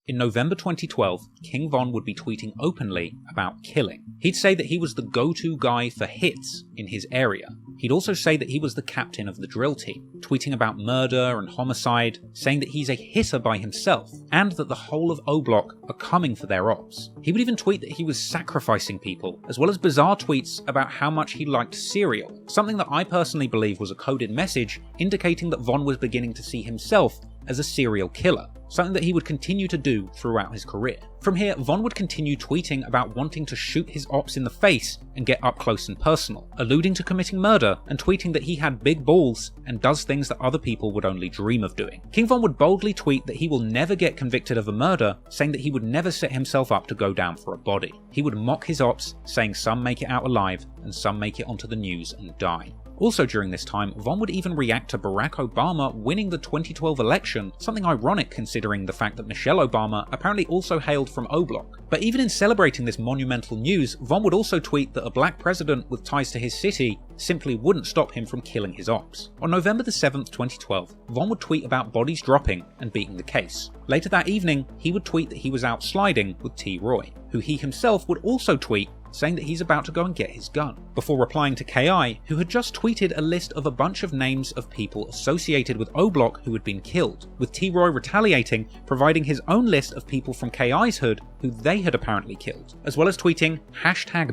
In November 2012, King Von would be tweeting openly about killing. He'd say that he was the go-to guy for hits in his area. He'd also say that he was the captain of the drill team, tweeting about murder and homicide, saying that he's a hitter by himself, and that the whole of O-Block are coming for their ops. He would even tweet that he was sacrificing people, as well as bizarre tweets about how much he liked cereal, something that I personally believe was a coded message indicating that Von was beginning to see himself as a serial killer, something that he would continue to do throughout his career. From here, Von would continue tweeting about wanting to shoot his ops in the face and get up close and personal, alluding to committing murder and tweeting that he had big balls and does things that other people would only dream of doing. King Von would boldly tweet that he will never get convicted of a murder, saying that he would never set himself up to go down for a body. He would mock his ops, saying some make it out alive and some make it onto the news and die. Also during this time, Von would even react to Barack Obama winning the 2012 election, something ironic considering the fact that Michelle Obama apparently also hailed from O-Block. But even in celebrating this monumental news, Von would also tweet that a black president with ties to his city simply wouldn't stop him from killing his ops. On November the 7th, 2012, Von would tweet about bodies dropping and beating the case. Later that evening, he would tweet that he was out sliding with T. Roy, who he himself would also tweet saying that he's about to go and get his gun, before replying to KI, who had just tweeted a list of a bunch of names of people associated with O-Block who had been killed, with T-Roy retaliating, providing his own list of people from KI's hood who they had apparently killed, as well as tweeting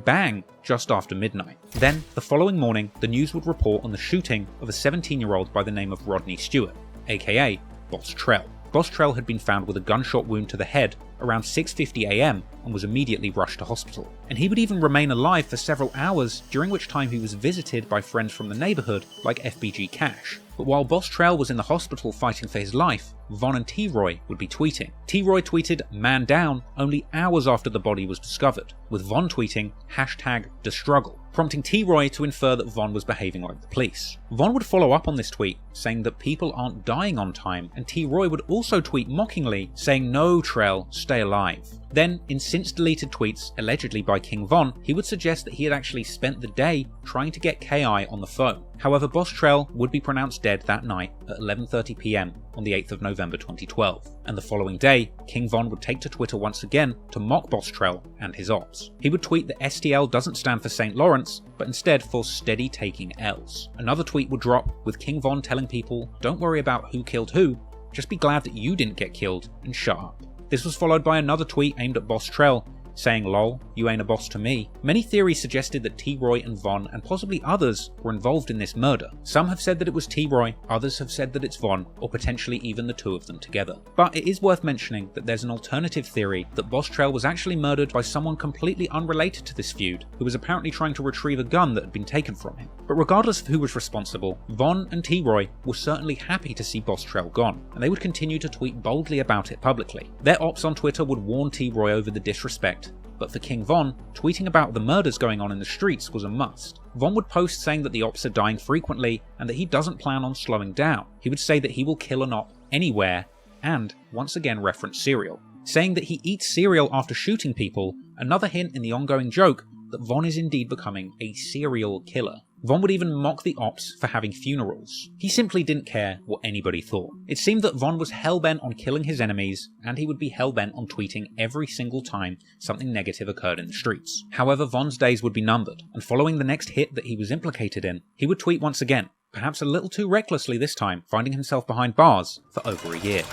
#bang just after midnight. Then, the following morning, the news would report on the shooting of a 17-year-old by the name of Rodney Stewart, aka Boss Trell. Boss Trell had been found with a gunshot wound to the head around 6:50 AM and was immediately rushed to hospital. And he would even remain alive for several hours, during which time he was visited by friends from the neighborhood like FBG Cash. But while Boss Trell was in the hospital fighting for his life, Von and T-Roy would be tweeting. T-Roy tweeted "man down" only hours after the body was discovered, with Von tweeting #thestruggle, prompting T-Roy to infer that Von was behaving like the police. Von would follow up on this tweet, saying that people aren't dying on time, and T-Roy would also tweet mockingly, saying "no, Trell, stay alive." Then, in since-deleted tweets, allegedly by King Von, he would suggest that he had actually spent the day trying to get KI on the phone. However, Boss Trell would be pronounced dead that night at 11:30 PM on the 8th of November 2012, and the following day, King Von would take to Twitter once again to mock Boss Trell and his ops. He would tweet that STL doesn't stand for St. Lawrence, but instead for steady taking L's. Another tweet would drop, with King Von telling people, "Don't worry about who killed who, just be glad that you didn't get killed and shut up." This was followed by another tweet aimed at Boss Trell, saying "lol, you ain't a boss to me." Many theories suggested that T-Roy and Von, and possibly others, were involved in this murder. Some have said that it was T-Roy, others have said that it's Von, or potentially even the two of them together. But it is worth mentioning that there's an alternative theory that Boss Trell was actually murdered by someone completely unrelated to this feud, who was apparently trying to retrieve a gun that had been taken from him. But regardless of who was responsible, Von and T-Roy were certainly happy to see Boss Trell gone, and they would continue to tweet boldly about it publicly. Their ops on Twitter would warn T-Roy over the disrespect, but for King Von, tweeting about the murders going on in the streets was a must. Von would post saying that the ops are dying frequently and that he doesn't plan on slowing down. He would say that he will kill an op anywhere, and once again reference cereal, saying that he eats cereal after shooting people, another hint in the ongoing joke that Von is indeed becoming a serial killer. Von would even mock the ops for having funerals. He simply didn't care what anybody thought. It seemed that Von was hellbent on killing his enemies, and he would be hellbent on tweeting every single time something negative occurred in the streets. However, Von's days would be numbered, and following the next hit that he was implicated in, he would tweet once again, perhaps a little too recklessly this time, finding himself behind bars for over a year.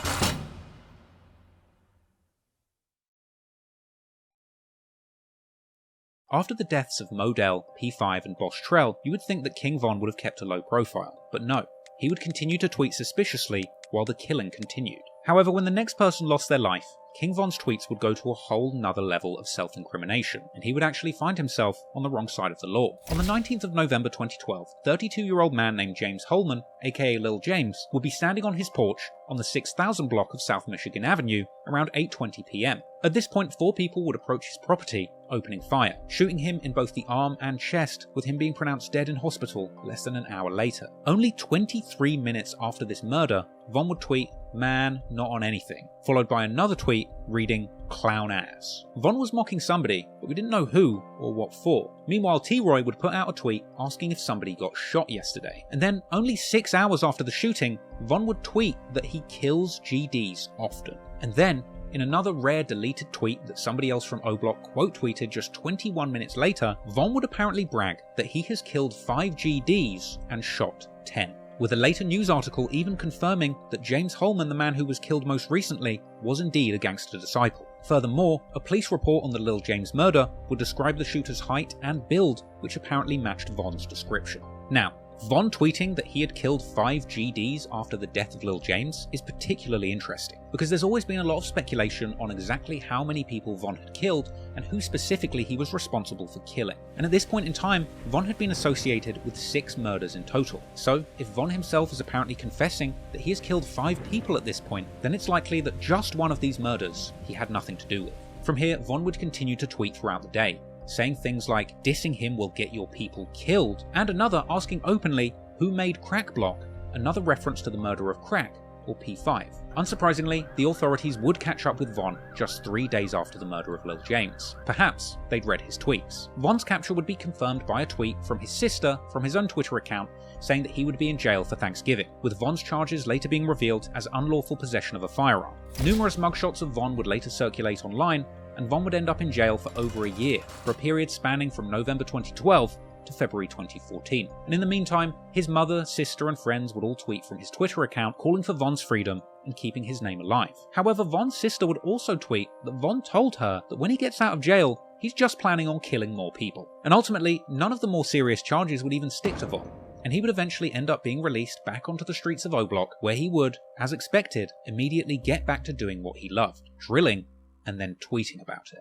After the deaths of Modell, P5 and Boss Trell, you would think that King Von would have kept a low profile, but no, he would continue to tweet suspiciously while the killing continued. However, when the next person lost their life, King Von's tweets would go to a whole nother level of self-incrimination, and he would actually find himself on the wrong side of the law. On the 19th of November 2012, 32-year-old man named James Holman, aka Lil James, would be standing on his porch on the 6000 block of South Michigan Avenue around 8:20 PM. At this point, 4 people would approach his property, opening fire, shooting him in both the arm and chest, with him being pronounced dead in hospital less than an hour later. Only 23 minutes after this murder, Von would tweet, "Man, not on anything," followed by another tweet reading, "clown ass." Von was mocking somebody, but we didn't know who or what for. Meanwhile, T-Roy would put out a tweet asking if somebody got shot yesterday. And then, only 6 hours after the shooting, Von would tweet that he kills GDs often. And then, in another rare deleted tweet that somebody else from O-Block quote tweeted just 21 minutes later, Von would apparently brag that he has killed 5 GDs and shot 10. With a later news article even confirming that James Holman, the man who was killed most recently, was indeed a gangster disciple. Furthermore, a police report on the Lil James murder would describe the shooter's height and build, which apparently matched Von's description. Now, Von tweeting that he had killed 5 GDs after the death of Lil James is particularly interesting, because there's always been a lot of speculation on exactly how many people Von had killed and who specifically he was responsible for killing. And at this point in time, Von had been associated with 6 murders in total. So, if Von himself is apparently confessing that he has killed 5 people at this point, then it's likely that just one of these murders he had nothing to do with. From here, Von would continue to tweet throughout the day, saying things like, "Dissing him will get your people killed," and another asking openly who made Crack Block, another reference to the murder of Crack, or P5. Unsurprisingly, the authorities would catch up with Von just 3 days after the murder of Lil James. Perhaps they'd read his tweets. Von's capture would be confirmed by a tweet from his sister from his own Twitter account saying that he would be in jail for Thanksgiving, with Von's charges later being revealed as unlawful possession of a firearm. Numerous mugshots of Von would later circulate online, and Von would end up in jail for over a year, for a period spanning from November 2012 to February 2014. And in the meantime, his mother, sister, and friends would all tweet from his Twitter account calling for Von's freedom and keeping his name alive. However, Von's sister would also tweet that Von told her that when he gets out of jail, he's just planning on killing more people. And ultimately, none of the more serious charges would even stick to Von, and he would eventually end up being released back onto the streets of O-Block, where he would, as expected, immediately get back to doing what he loved, drilling and then tweeting about it.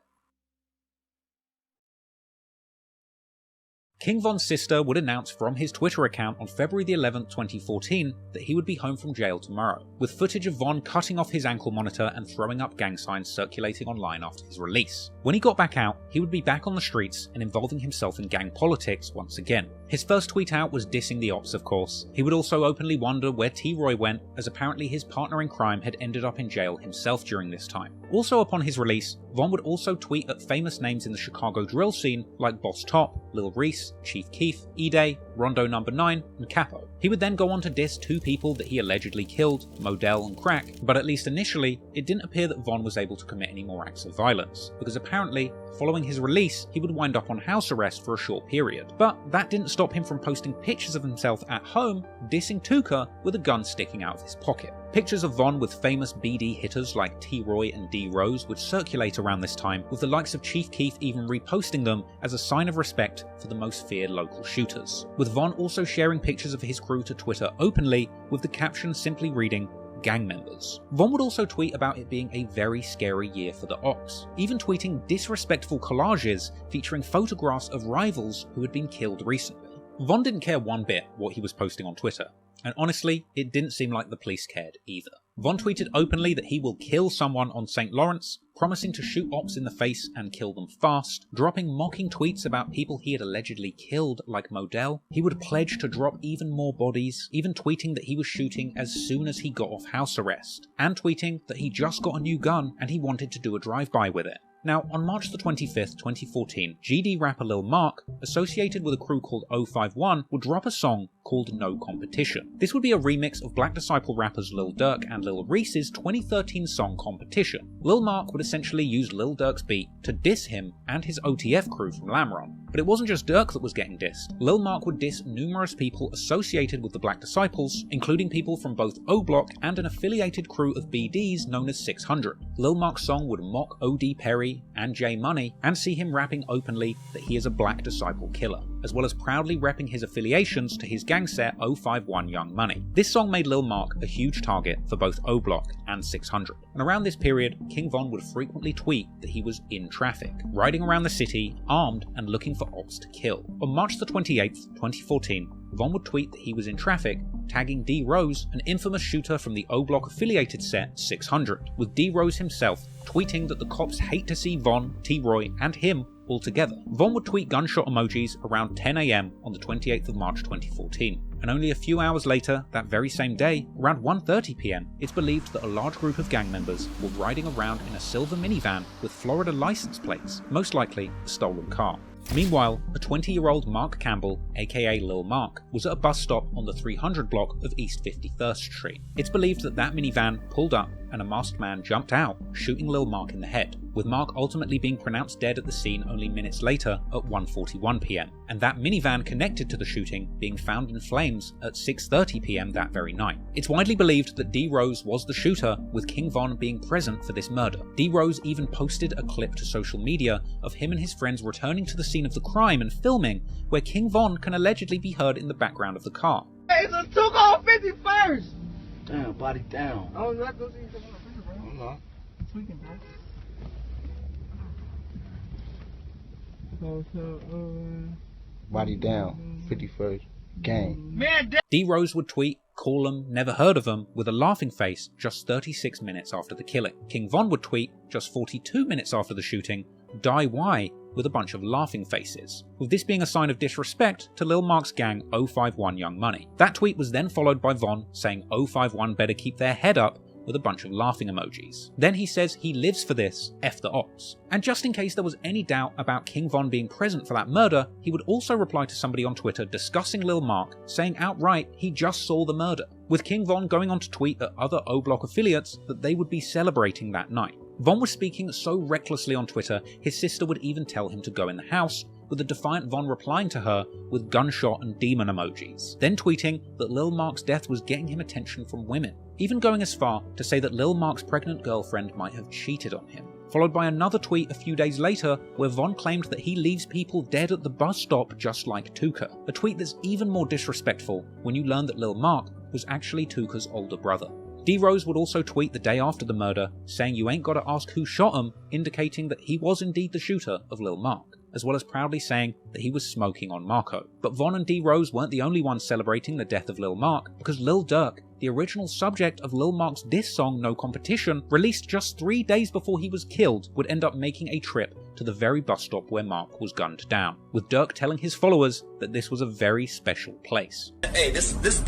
King Von's sister would announce from his Twitter account on February the 11th, 2014 that he would be home from jail tomorrow, with footage of Von cutting off his ankle monitor and throwing up gang signs circulating online after his release. When he got back out, he would be back on the streets and involving himself in gang politics once again. His first tweet out was dissing the ops, of course. He would also openly wonder where T-Roy went, as apparently his partner in crime had ended up in jail himself during this time. Also upon his release, Von would also tweet at famous names in the Chicago drill scene like Boss Top, Lil Reese, Chief Keef, E-Day, Rondo No. 9, and Capo. He would then go on to diss two people that he allegedly killed, Modell and Crack, but at least initially, it didn't appear that Von was able to commit any more acts of violence, because apparently, following his release, he would wind up on house arrest for a short period. But that didn't stop him from posting pictures of himself at home, dissing Tuka with a gun sticking out of his pocket. Pictures of Von with famous BD hitters like T-Roy and D-Rose would circulate around this time, with the likes of Chief Keef even reposting them as a sign of respect for the most feared local shooters, with Von also sharing pictures of his crew to Twitter openly, with the caption simply reading, "gang members." Von would also tweet about it being a very scary year for the ops, even tweeting disrespectful collages featuring photographs of rivals who had been killed recently. Von didn't care one bit what he was posting on Twitter, and honestly, it didn't seem like the police cared either. Von tweeted openly that he will kill someone on St. Lawrence, promising to shoot ops in the face and kill them fast, dropping mocking tweets about people he had allegedly killed like Modell. He would pledge to drop even more bodies, even tweeting that he was shooting as soon as he got off house arrest, and tweeting that he just got a new gun and he wanted to do a drive-by with it. Now, on March the 25th, 2014, GD rapper Lil Mark, associated with a crew called 051, would drop a song called No Competition. This would be a remix of Black Disciple rappers Lil Durk and Lil Reese's 2013 song Competition. Lil Mark would essentially use Lil Durk's beat to diss him and his OTF crew from Lamron. But it wasn't just Durk that was getting dissed. Lil Mark would diss numerous people associated with the Black Disciples, including people from both O-Block and an affiliated crew of BDs known as 600. Lil Mark's song would mock OD Perry and J Money and see him rapping openly that he is a Black Disciple killer, as well as proudly repping his affiliations to his gang set 051 Young Money. This song made Lil Mark a huge target for both O-Block and 600. And around this period, King Von would frequently tweet that he was in traffic, riding around the city, armed and looking for ops to kill. On March the 28th, 2014, Von would tweet that he was in traffic, tagging D-Rose, an infamous shooter from the O-Block affiliated set 600, with D-Rose himself tweeting that the cops hate to see Von, T-Roy, and him all together. Von would tweet gunshot emojis around 10 AM on the 28th of March 2014, and only a few hours later, that very same day, around 1:30 PM, it's believed that a large group of gang members were riding around in a silver minivan with Florida license plates, most likely a stolen car. Meanwhile, a 20-year-old Mark Campbell, aka Lil Mark, was at a bus stop on the 300 block of East 51st Street. It's believed that that minivan pulled up and a masked man jumped out, shooting Lil Mark in the head, with Mark ultimately being pronounced dead at the scene only minutes later at 1:41 PM, and that minivan connected to the shooting being found in flames at 6:30 PM that very night. It's widely believed that D-Rose was the shooter, with King Von being present for this murder. D-Rose even posted a clip to social media of him and his friends returning to the scene of the crime and filming, where King Von can allegedly be heard in the background of the car. Hey, so took off 51st! Damn, body down. I was not going to see you on the bro. Tweaking, bro. Body down, 51st, gang. Man, D-Rose would tweet, "Call 'em, never heard of 'em," with a laughing face just 36 minutes after the killing. King Von would tweet, just 42 minutes after the shooting, "Die why?" with a bunch of laughing faces, with this being a sign of disrespect to Lil Mark's gang 051 Young Money. That tweet was then followed by Von saying 051 better keep their head up, with a bunch of laughing emojis. Then he says he lives for this, F the ops. And just in case there was any doubt about King Von being present for that murder, he would also reply to somebody on Twitter discussing Lil Mark, saying outright he just saw the murder, with King Von going on to tweet at other O-Block affiliates that they would be celebrating that night. Von was speaking so recklessly on Twitter, his sister would even tell him to go in the house, with the defiant Von replying to her with gunshot and demon emojis, then tweeting that Lil Mark's death was getting him attention from women, even going as far to say that Lil Mark's pregnant girlfriend might have cheated on him. Followed by another tweet a few days later where Von claimed that he leaves people dead at the bus stop just like Tuka, a tweet that's even more disrespectful when you learn that Lil Mark was actually Tuka's older brother. D Rose would also tweet the day after the murder saying you ain't gotta ask who shot him, indicating that he was indeed the shooter of Lil Mark, as well as proudly saying that he was smoking on Marco. But Von and D Rose weren't the only ones celebrating the death of Lil Mark, because Lil Durk, the original subject of Lil Mark's diss song No Competition, released just 3 days before he was killed, would end up making a trip to the very bus stop where Mark was gunned down, with Durk telling his followers that this was a very special place. Hey, this bus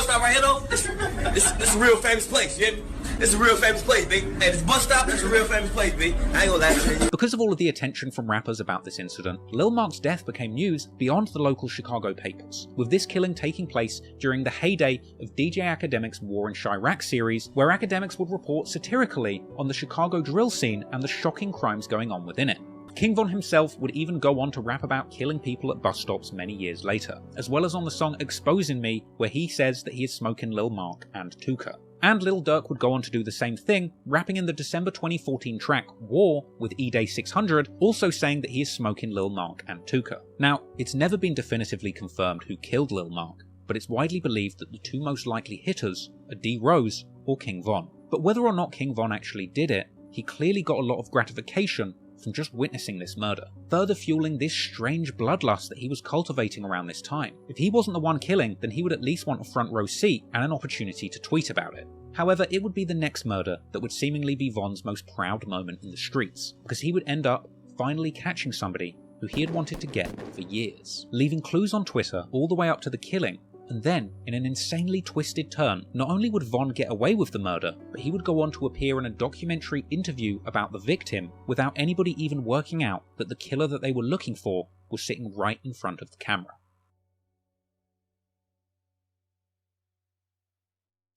stop right here though, this is a real famous place, you hear me? This is a real famous place, B. Hey, this bus stop is a real famous place, B. I ain't gonna lie to you. Because of all of the attention from rappers about this incident, Lil Mark's death became news beyond the local Chicago papers, with this killing taking place during the heyday of DJ Akademiks' War in Chiraq series, where Akademiks would report satirically on the Chicago drill scene and the shocking crimes going on within it. King Von himself would even go on to rap about killing people at bus stops many years later, as well as on the song Exposing Me, where he says that he is smoking Lil Mark and Tuka. And Lil Durk would go on to do the same thing, rapping in the December 2014 track War with E-Day 600, also saying that he is smoking Lil Mark and Tuka. Now, it's never been definitively confirmed who killed Lil Mark, but it's widely believed that the two most likely hitters are D Rose or King Von. But whether or not King Von actually did it, he clearly got a lot of gratification from just witnessing this murder, further fueling this strange bloodlust that he was cultivating around this time. If he wasn't the one killing, then he would at least want a front row seat and an opportunity to tweet about it. However, it would be the next murder that would seemingly be Von's most proud moment in the streets, because he would end up finally catching somebody who he had wanted to get for years, leaving clues on Twitter all the way up to the killing. And then, in an insanely twisted turn, not only would Von get away with the murder, but he would go on to appear in a documentary interview about the victim without anybody even working out that the killer that they were looking for was sitting right in front of the camera.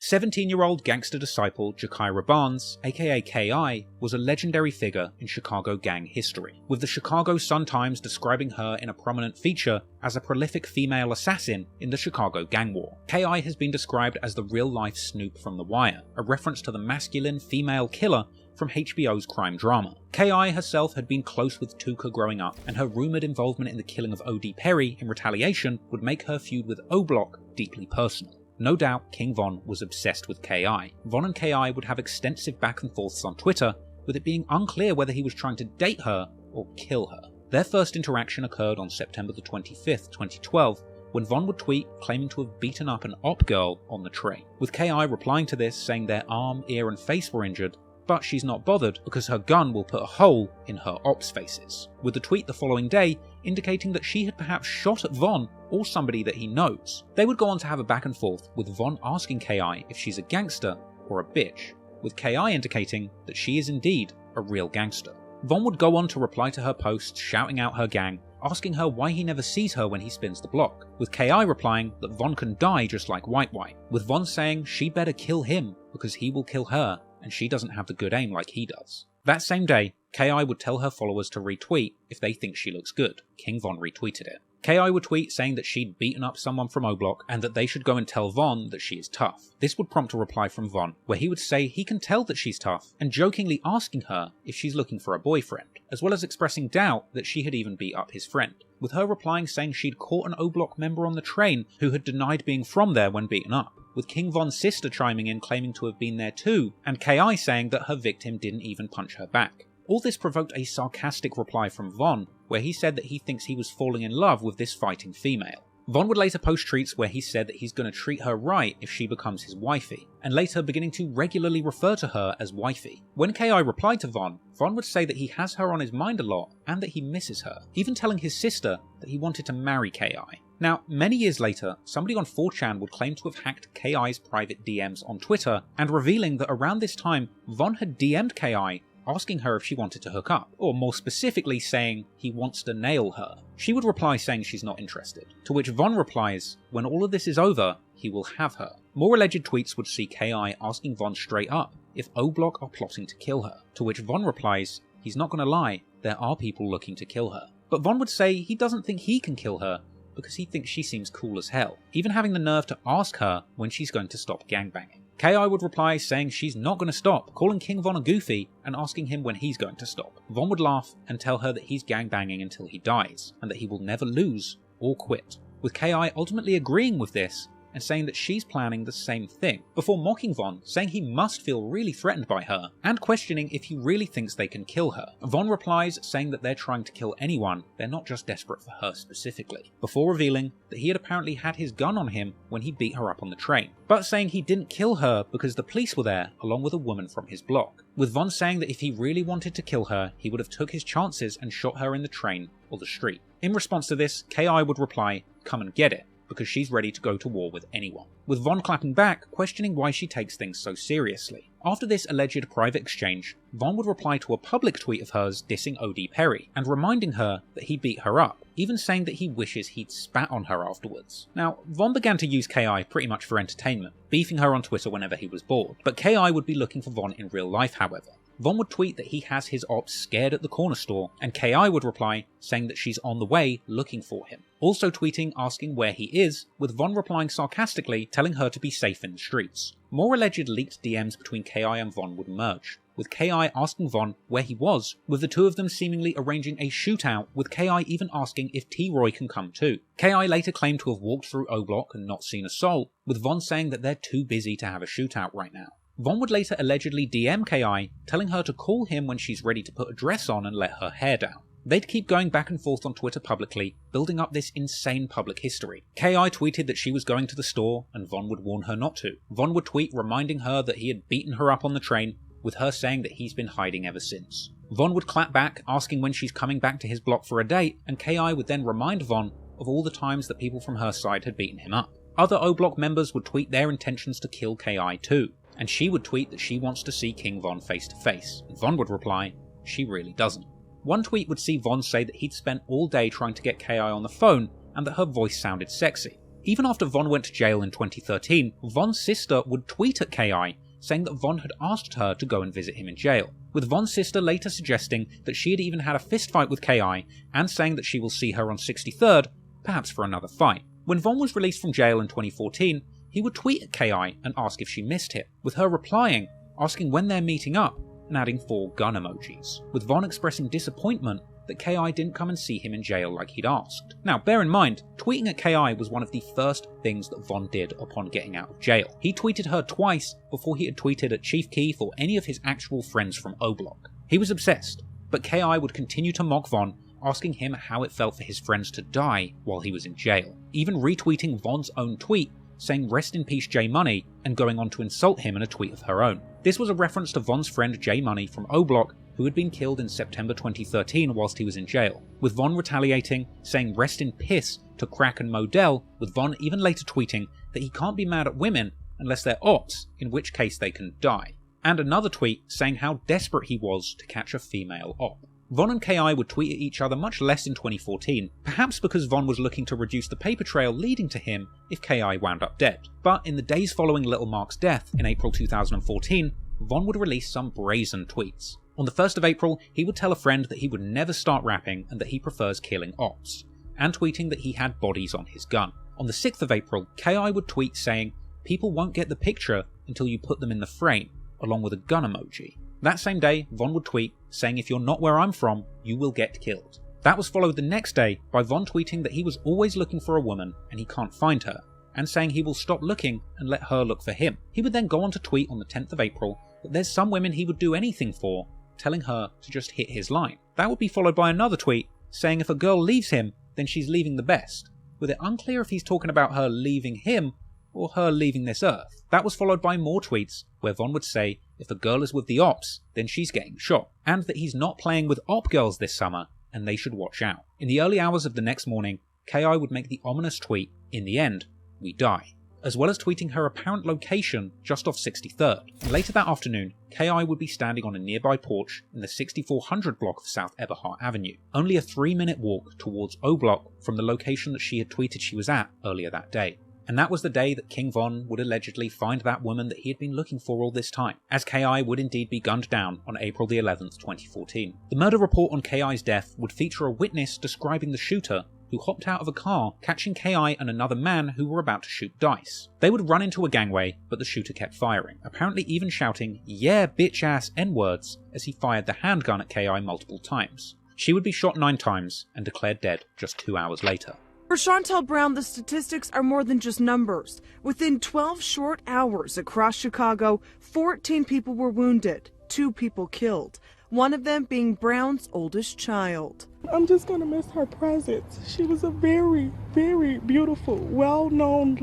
17-year-old gangster disciple Jakira Barnes, aka K.I., was a legendary figure in Chicago gang history, with the Chicago Sun-Times describing her in a prominent feature as a prolific female assassin in the Chicago gang war. K.I. has been described as the real-life Snoop from The Wire, a reference to the masculine female killer from HBO's crime drama. K.I. herself had been close with Tuka growing up, and her rumoured involvement in the killing of O.D. Perry in retaliation would make her feud with O-Block deeply personal. No doubt King Von was obsessed with K.I. Von and K.I. would have extensive back and forths on Twitter, with it being unclear whether he was trying to date her or kill her. Their first interaction occurred on September the 25th, 2012, when Von would tweet claiming to have beaten up an op girl on the train, with K.I. replying to this saying their arm, ear and face were injured, but she's not bothered because her gun will put a hole in her ops' faces, with the tweet the following day indicating that she had perhaps shot at Von or somebody that he knows. They would go on to have a back and forth, with Von asking K.I. if she's a gangster or a bitch, with K.I. indicating that she is indeed a real gangster. Von would go on to reply to her posts shouting out her gang, asking her why he never sees her when he spins the block, with K.I. replying that Von can die just like White White, with Von saying she better kill him because he will kill her and she doesn't have the good aim like he does. That same day, K.I. would tell her followers to retweet if they think she looks good. King Von retweeted it. K.I. would tweet saying that she'd beaten up someone from O-Block and that they should go and tell Von that she is tough. This would prompt a reply from Von, where he would say he can tell that she's tough, and jokingly asking her if she's looking for a boyfriend, as well as expressing doubt that she had even beat up his friend, with her replying saying she'd caught an O-Block member on the train who had denied being from there when beaten up, with King Von's sister chiming in claiming to have been there too, and K.I. saying that her victim didn't even punch her back. All this provoked a sarcastic reply from Von, where he said that he thinks he was falling in love with this fighting female. Von would later post tweets where he said that he's going to treat her right if she becomes his wifey, and later beginning to regularly refer to her as wifey. When K.I. replied to Von, Von would say that he has her on his mind a lot and that he misses her, even telling his sister that he wanted to marry K.I. Now, many years later, somebody on 4chan would claim to have hacked K.I.'s private DMs on Twitter, and revealing that around this time, Von had DM'd K.I. asking her if she wanted to hook up, or more specifically saying he wants to nail her. She would reply saying she's not interested, to which Von replies, when all of this is over, he will have her. More alleged tweets would see K.I. asking Von straight up if O Block are plotting to kill her, to which Von replies, he's not gonna lie, there are people looking to kill her. But Von would say he doesn't think he can kill her because he thinks she seems cool as hell, even having the nerve to ask her when she's going to stop gangbanging. Ki would reply saying she's not going to stop, calling King Von a goofy and asking him when he's going to stop. Von would laugh and tell her that he's gangbanging until he dies, and that he will never lose or quit, with Ki ultimately agreeing with this and saying that she's planning the same thing, before mocking Von, saying he must feel really threatened by her, and questioning if he really thinks they can kill her. Von replies saying that they're trying to kill anyone, they're not just desperate for her specifically, before revealing that he had apparently had his gun on him when he beat her up on the train, but saying he didn't kill her because the police were there along with a woman from his block, with Von saying that if he really wanted to kill her, he would have took his chances and shot her in the train or the street. In response to this, Ki would reply, come and get it, because she's ready to go to war with anyone, with Von clapping back, questioning why she takes things so seriously. After this alleged private exchange, Von would reply to a public tweet of hers dissing O.D. Perry, and reminding her that he beat her up, even saying that he wishes he'd spat on her afterwards. Now, Von began to use Ki pretty much for entertainment, beefing her on Twitter whenever he was bored, but Ki would be looking for Von in real life, however. Von would tweet that he has his ops scared at the corner store, and Ki would reply saying that she's on the way looking for him, also tweeting asking where he is, with Von replying sarcastically telling her to be safe in the streets. More alleged leaked DMs between Ki and Von would emerge, with Ki asking Von where he was, with the two of them seemingly arranging a shootout, with Ki even asking if T-Roy can come too. Ki later claimed to have walked through O Block and not seen a soul, with Von saying that they're too busy to have a shootout right now. Von would later allegedly DM Ki, telling her to call him when she's ready to put a dress on and let her hair down. They'd keep going back and forth on Twitter publicly, building up this insane public history. Ki tweeted that she was going to the store, and Von would warn her not to. Von would tweet reminding her that he had beaten her up on the train, with her saying that he's been hiding ever since. Von would clap back, asking when she's coming back to his block for a date, and Ki would then remind Von of all the times that people from her side had beaten him up. Other O Block members would tweet their intentions to kill Ki too, and she would tweet that she wants to see King Von face to face, and Von would reply, she really doesn't. One tweet would see Von say that he'd spent all day trying to get Ki on the phone, and that her voice sounded sexy. Even after Von went to jail in 2013, Von's sister would tweet at Ki, saying that Von had asked her to go and visit him in jail, with Von's sister later suggesting that she had even had a fistfight with Ki, and saying that she will see her on 63rd, perhaps for another fight. When Von was released from jail in 2014, he would tweet at Ki and ask if she missed him, with her replying, asking when they're meeting up, and adding 4 gun emojis, with Von expressing disappointment that Ki didn't come and see him in jail like he'd asked. Now, bear in mind, tweeting at Ki was one of the first things that Von did upon getting out of jail. He tweeted her twice before he had tweeted at Chief Keef or any of his actual friends from O Block. He was obsessed, but Ki would continue to mock Von, asking him how it felt for his friends to die while he was in jail, even retweeting Von's own tweet saying rest in peace J Money, and going on to insult him in a tweet of her own. This was a reference to Von's friend J Money from O Block, who had been killed in September 2013 whilst he was in jail, with Von retaliating, saying rest in piss to Crack and Modell, with Von even later tweeting that he can't be mad at women unless they're ops, in which case they can die, and another tweet saying how desperate he was to catch a female op. Von and Ki would tweet at each other much less in 2014, perhaps because Von was looking to reduce the paper trail leading to him if Ki wound up dead. But in the days following Little Mark's death in April 2014, Von would release some brazen tweets. On the 1st of April, he would tell a friend that he would never start rapping and that he prefers killing ops, and tweeting that he had bodies on his gun. On the 6th of April, Ki would tweet saying, people won't get the picture until you put them in the frame, along with a gun emoji. That same day, Von would tweet, saying if you're not where I'm from, you will get killed. That was followed the next day by Von tweeting that he was always looking for a woman and he can't find her, and saying he will stop looking and let her look for him. He would then go on to tweet on the 10th of April that there's some women he would do anything for, telling her to just hit his line. That would be followed by another tweet saying if a girl leaves him, then she's leaving the best, with it unclear if he's talking about her leaving him or her leaving this earth. That was followed by more tweets where Von would say if a girl is with the ops, then she's getting shot, and that he's not playing with op girls this summer and they should watch out. In the early hours of the next morning, Ki would make the ominous tweet, in the end, we die, as well as tweeting her apparent location just off 63rd. And later that afternoon, Ki would be standing on a nearby porch in the 6400 block of South Eberhart Avenue, only a 3-minute walk towards O Block from the location that she had tweeted she was at earlier that day. And that was the day that King Von would allegedly find that woman that he had been looking for all this time, as K.I. would indeed be gunned down on April the 11th, 2014. The murder report on K.I.'s death would feature a witness describing the shooter who hopped out of a car, catching K.I. and another man who were about to shoot dice. They would run into a gangway, but the shooter kept firing, apparently even shouting, "Yeah, bitch-ass N-words," as he fired the handgun at K.I. multiple times. She would be shot 9 times and declared dead just 2 hours later. For Chantel Brown, the statistics are more than just numbers. Within 12 short hours across Chicago, 14 people were wounded, 2 people killed, one of them being Brown's oldest child. I'm just going to miss her presence. She was a very, very beautiful, well-known,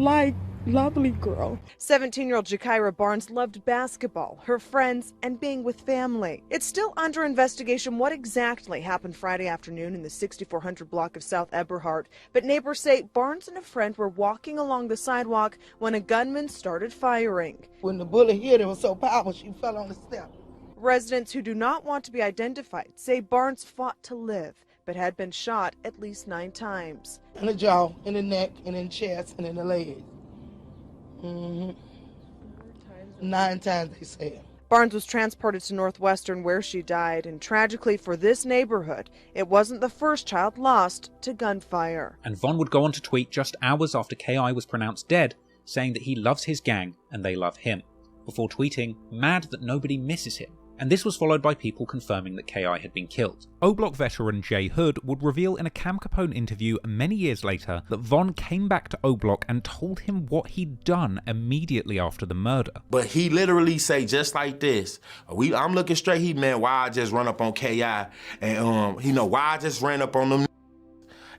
lovely girl. 17-year-old Jakira Barnes loved basketball, her friends, and being with family. It's still under investigation what exactly happened Friday afternoon in the 6400 block of South Eberhard, but neighbors say Barnes and a friend were walking along the sidewalk when a gunman started firing. When the bullet hit, it was so powerful, she fell on the step. Residents who do not want to be identified say Barnes fought to live, but had been shot at least 9 times. In the jaw, in the neck, and in the chest, and in the legs. 9 times, they said. Barnes was transported to Northwestern where she died, and tragically for this neighborhood, it wasn't the first child lost to gunfire. And Von would go on to tweet just hours after K.I. was pronounced dead, saying that he loves his gang and they love him, before tweeting, "Mad that nobody misses him." And this was followed by people confirming that K.I. had been killed. O-Block veteran Jay Hood would reveal in a Cam Capone interview many years later that Von came back to O-Block and told him what he'd done immediately after the murder. But he literally say just like this, I'm looking straight, he meant why I just run up on K.I. and why I just ran up on them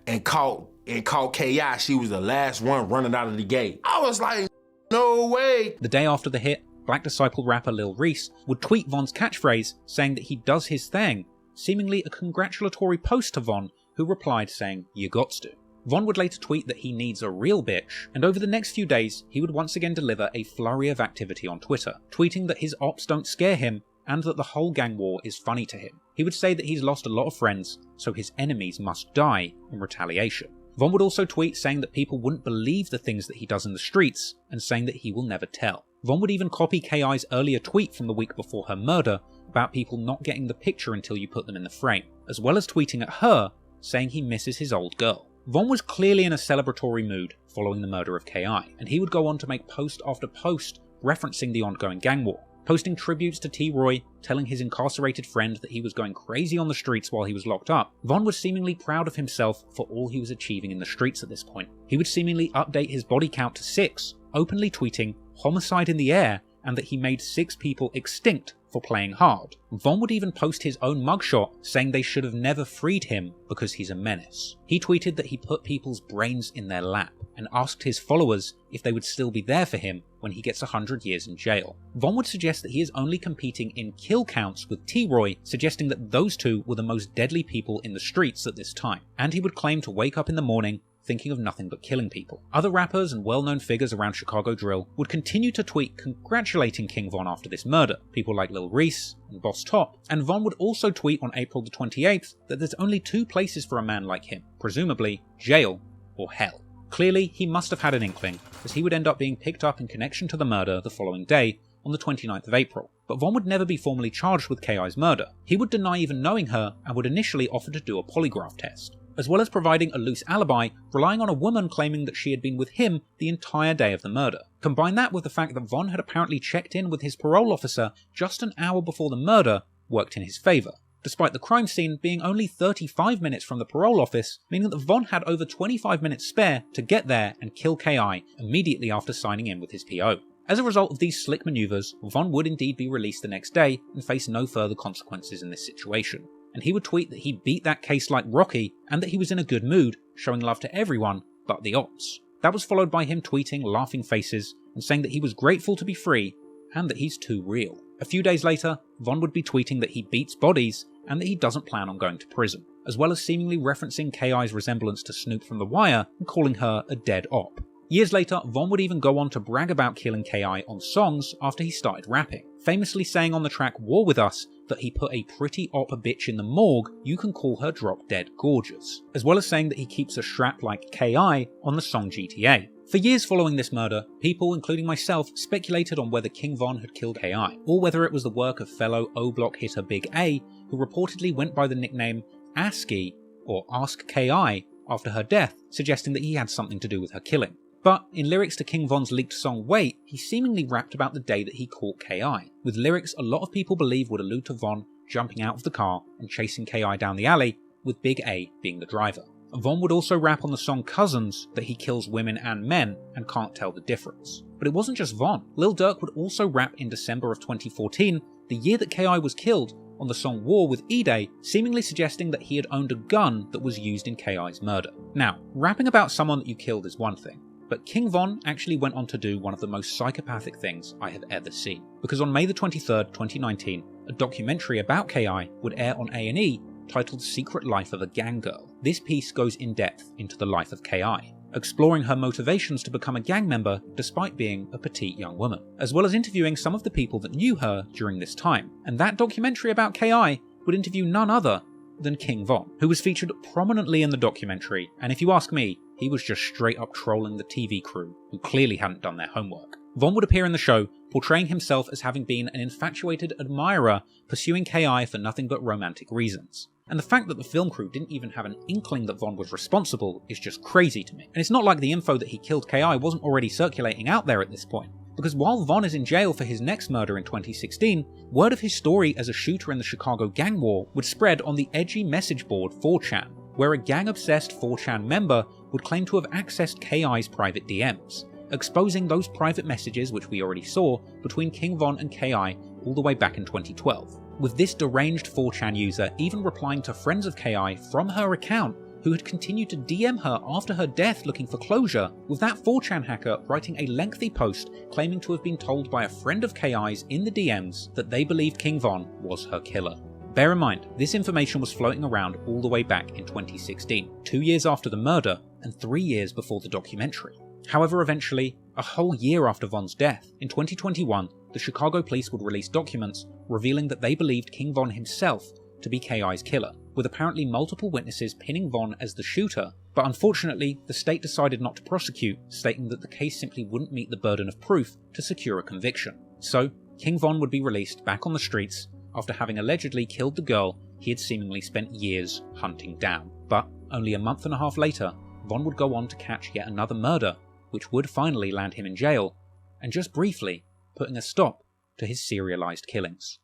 and caught K.I. She was the last one running out of the gate. I was like, no way. The day after the hit, Black Disciple rapper Lil Reese would tweet Von's catchphrase saying that he does his thing, seemingly a congratulatory post to Von, who replied saying, "You gots to." Von would later tweet that he needs a real bitch, and over the next few days he would once again deliver a flurry of activity on Twitter, tweeting that his ops don't scare him and that the whole gang war is funny to him. He would say that he's lost a lot of friends, so his enemies must die in retaliation. Von would also tweet saying that people wouldn't believe the things that he does in the streets, and saying that he will never tell. Von would even copy K.I.'s earlier tweet from the week before her murder about people not getting the picture until you put them in the frame, as well as tweeting at her, saying he misses his old girl. Von was clearly in a celebratory mood following the murder of K.I., and he would go on to make post after post referencing the ongoing gang war, posting tributes to T. Roy, telling his incarcerated friend that he was going crazy on the streets while he was locked up. Von was seemingly proud of himself for all he was achieving in the streets at this point. He would seemingly update his body count to 6, openly tweeting "homicide in the air" and that he made 6 people extinct for playing hard. Von would even post his own mugshot saying they should have never freed him because he's a menace. He tweeted that he put people's brains in their lap and asked his followers if they would still be there for him when he gets 100 years in jail. Von would suggest that he is only competing in kill counts with T-Roy, suggesting that those two were the most deadly people in the streets at this time, and he would claim to wake up in the morning thinking of nothing but killing people. Other rappers and well-known figures around Chicago drill would continue to tweet congratulating King Von after this murder, people like Lil Reese and Boss Top, and Von would also tweet on April the 28th that there's only 2 places for a man like him, presumably jail or hell. Clearly, he must have had an inkling, as he would end up being picked up in connection to the murder the following day, on the 29th of April. But Von would never be formally charged with K.I.'s murder. He would deny even knowing her and would initially offer to do a polygraph test, as well as providing a loose alibi, relying on a woman claiming that she had been with him the entire day of the murder. Combine that with the fact that Von had apparently checked in with his parole officer just an hour before the murder worked in his favour, despite the crime scene being only 35 minutes from the parole office, meaning that Von had over 25 minutes spare to get there and kill K.I. immediately after signing in with his PO. As a result of these slick manoeuvres, Von would indeed be released the next day and face no further consequences in this situation. And he would tweet that he beat that case like Rocky and that he was in a good mood, showing love to everyone but the ops. That was followed by him tweeting laughing faces and saying that he was grateful to be free and that he's too real. A few days later, Von would be tweeting that he beats bodies and that he doesn't plan on going to prison, as well as seemingly referencing K.I.'s resemblance to Snoop from The Wire and calling her a dead op. Years later, Von would even go on to brag about killing K.I. on songs after he started rapping, famously saying on the track War With Us that he put a pretty op bitch in the morgue, you can call her drop dead gorgeous, as well as saying that he keeps a strap like K.I. on the song GTA. For years following this murder, people, including myself, speculated on whether King Von had killed KI, or whether it was the work of fellow O-Block hitter Big A, who reportedly went by the nickname ASKI, or Ask KI, after her death, suggesting that he had something to do with her killing. But in lyrics to King Von's leaked song Wait, he seemingly rapped about the day that he caught KI, with lyrics a lot of people believe would allude to Von jumping out of the car and chasing KI down the alley, with Big A being the driver. Von would also rap on the song Cousins that he kills women and men and can't tell the difference. But it wasn't just Von. Lil Durk would also rap in December of 2014, the year that KI was killed, on the song War with E-Day, seemingly suggesting that he had owned a gun that was used in KI's murder. Now, rapping about someone that you killed is one thing, but King Von actually went on to do one of the most psychopathic things I have ever seen. Because on May the 23rd, 2019, a documentary about KI would air on A&E titled Secret Life of a Gang Girl. This piece goes in depth into the life of KI, exploring her motivations to become a gang member despite being a petite young woman, as well as interviewing some of the people that knew her during this time. And that documentary about KI would interview none other than King Von, who was featured prominently in the documentary, and if you ask me, he was just straight up trolling the TV crew, who clearly hadn't done their homework. Von would appear in the show, portraying himself as having been an infatuated admirer pursuing KI for nothing but romantic reasons. And the fact that the film crew didn't even have an inkling that Von was responsible is just crazy to me. And it's not like the info that he killed KI wasn't already circulating out there at this point. Because while Von is in jail for his next murder in 2016, word of his story as a shooter in the Chicago gang war would spread on the edgy message board 4chan, where a gang-obsessed 4chan member would claim to have accessed KI's private DMs, exposing those private messages which we already saw between King Von and KI all the way back in 2012. With this deranged 4chan user even replying to friends of KI from her account who had continued to DM her after her death looking for closure, with that 4chan hacker writing a lengthy post claiming to have been told by a friend of KI's in the DMs that they believed King Von was her killer. Bear in mind, this information was floating around all the way back in 2016, 2 years after the murder and 3 years before the documentary. However, eventually, a whole year after Von's death, in 2021, the Chicago police would release documents revealing that they believed King Von himself to be KI's killer, with apparently multiple witnesses pinning Von as the shooter, but unfortunately, the state decided not to prosecute, stating that the case simply wouldn't meet the burden of proof to secure a conviction. So, King Von would be released back on the streets after having allegedly killed the girl he had seemingly spent years hunting down. But only a month and a half later, Von would go on to catch yet another murder, which would finally land him in jail, and just briefly putting a stop to his serialized killings.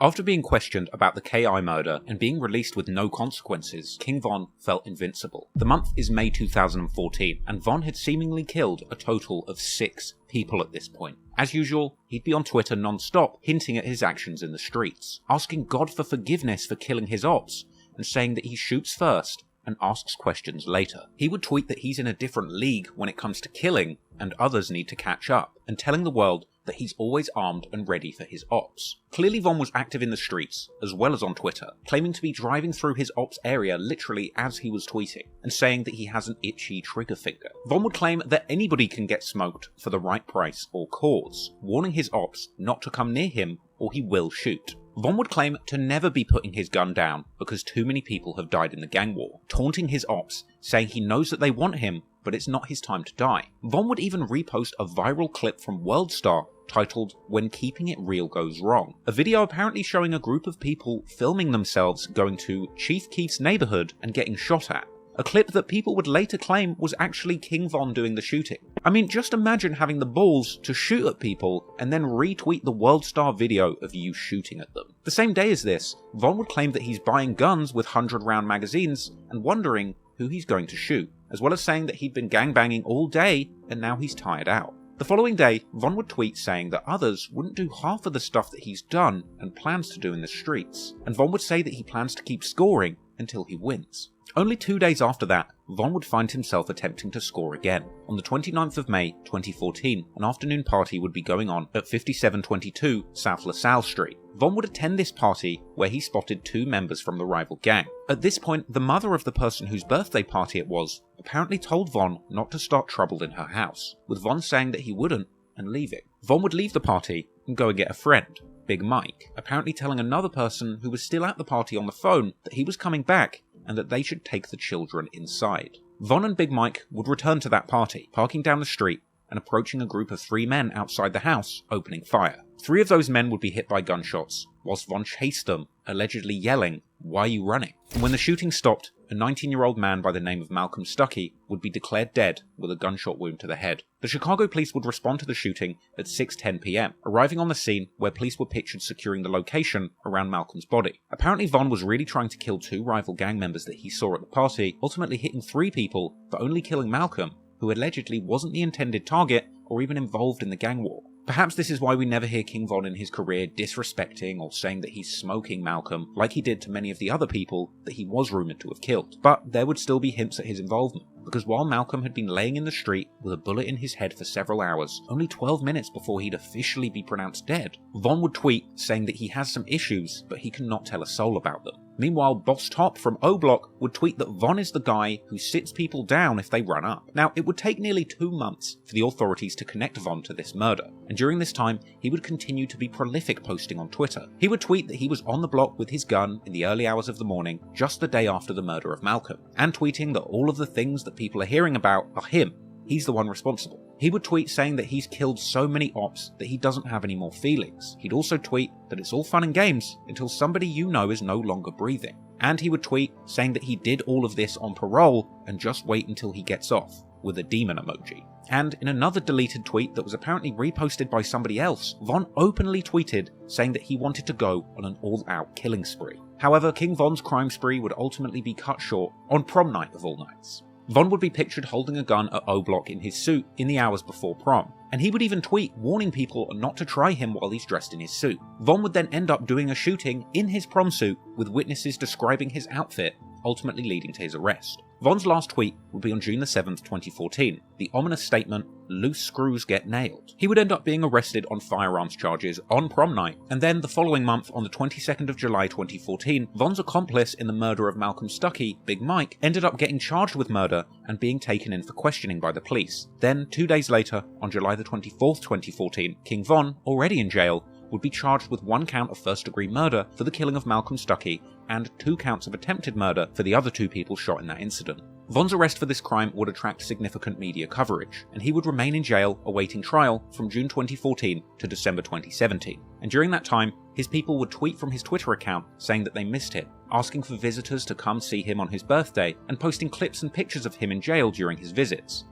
After being questioned about the KI murder and being released with no consequences, King Von felt invincible. The month is May 2014, and Von had seemingly killed a total of 6 people at this point. As usual, he'd be on Twitter non-stop, hinting at his actions in the streets, asking God for forgiveness for killing his ops, and saying that he shoots first and asks questions later. He would tweet that he's in a different league when it comes to killing, and others need to catch up, and telling the world that he's always armed and ready for his ops. Clearly Von was active in the streets, as well as on Twitter, claiming to be driving through his ops area literally as he was tweeting, and saying that he has an itchy trigger finger. Von would claim that anybody can get smoked for the right price or cause, warning his ops not to come near him or he will shoot. Von would claim to never be putting his gun down because too many people have died in the gang war, taunting his ops, saying he knows that they want him, but it's not his time to die. Von would even repost a viral clip from Worldstar titled When Keeping It Real Goes Wrong, a video apparently showing a group of people filming themselves going to Chief Keef's neighborhood and getting shot at. A clip that people would later claim was actually King Von doing the shooting. I mean, just imagine having the balls to shoot at people and then retweet the Worldstar video of you shooting at them. The same day as this, Von would claim that he's buying guns with 100-round magazines and wondering who he's going to shoot, as well as saying that he'd been gangbanging all day and now he's tired out. The following day, Von would tweet saying that others wouldn't do half of the stuff that he's done and plans to do in the streets, and Von would say that he plans to keep scoring until he wins. Only 2 days after that, Von would find himself attempting to score again. On the 29th of May 2014, an afternoon party would be going on at 5722 South LaSalle Street. Von would attend this party where he spotted 2 members from the rival gang. At this point, the mother of the person whose birthday party it was apparently told Von not to start trouble in her house, with Von saying that he wouldn't and leaving. Von would leave the party and go and get a friend, Big Mike, apparently telling another person who was still at the party on the phone that he was coming back and that they should take the children inside. Von and Big Mike would return to that party, parking down the street and approaching a group of 3 men outside the house, opening fire. 3 of those men would be hit by gunshots, whilst Von chased them, allegedly yelling, "Why are you running?" And when the shooting stopped, a 19-year-old man by the name of Malcolm Stuckey would be declared dead with a gunshot wound to the head. The Chicago police would respond to the shooting at 6:10 p.m, arriving on the scene where police were pictured securing the location around Malcolm's body. Apparently Von was really trying to kill 2 rival gang members that he saw at the party, ultimately hitting 3 people for only killing Malcolm, who allegedly wasn't the intended target or even involved in the gang war. Perhaps this is why we never hear King Von in his career disrespecting or saying that he's smoking Malcolm like he did to many of the other people that he was rumoured to have killed. But there would still be hints at his involvement, because while Malcolm had been laying in the street with a bullet in his head for several hours, only 12 minutes before he'd officially be pronounced dead, Von would tweet saying that he has some issues but he cannot tell a soul about them. Meanwhile, Boss Top from O-Block would tweet that Von is the guy who sits people down if they run up. Now, it would take nearly 2 months for the authorities to connect Von to this murder, and during this time, he would continue to be prolific posting on Twitter. He would tweet that he was on the block with his gun in the early hours of the morning, just the day after the murder of Malcolm, and tweeting that all of the things that people are hearing about are him. He's the one responsible. He would tweet saying that he's killed so many ops that he doesn't have any more feelings. He'd also tweet that it's all fun and games until somebody you know is no longer breathing. And he would tweet saying that he did all of this on parole and just wait until he gets off, with a demon emoji. And in another deleted tweet that was apparently reposted by somebody else, Von openly tweeted saying that he wanted to go on an all-out killing spree. However, King Von's crime spree would ultimately be cut short on prom night of all nights. Von would be pictured holding a gun at O-Block in his suit in the hours before prom, and he would even tweet warning people not to try him while he's dressed in his suit. Von would then end up doing a shooting in his prom suit with witnesses describing his outfit, ultimately leading to his arrest. Von's last tweet would be on June the 7th, 2014, the ominous statement, "Loose screws get nailed." He would end up being arrested on firearms charges on prom night, and then the following month, on the 22nd of July 2014, Von's accomplice in the murder of Malcolm Stuckey, Big Mike, ended up getting charged with murder and being taken in for questioning by the police. Then, 2 days later, on July the 24th, 2014, King Von, already in jail, would be charged with 1 count of first-degree murder for the killing of Malcolm Stuckey and 2 counts of attempted murder for the other 2 people shot in that incident. Von's arrest for this crime would attract significant media coverage, and he would remain in jail awaiting trial from June 2014 to December 2017. And during that time, his people would tweet from his Twitter account saying that they missed him, asking for visitors to come see him on his birthday, and posting clips and pictures of him in jail during his visits.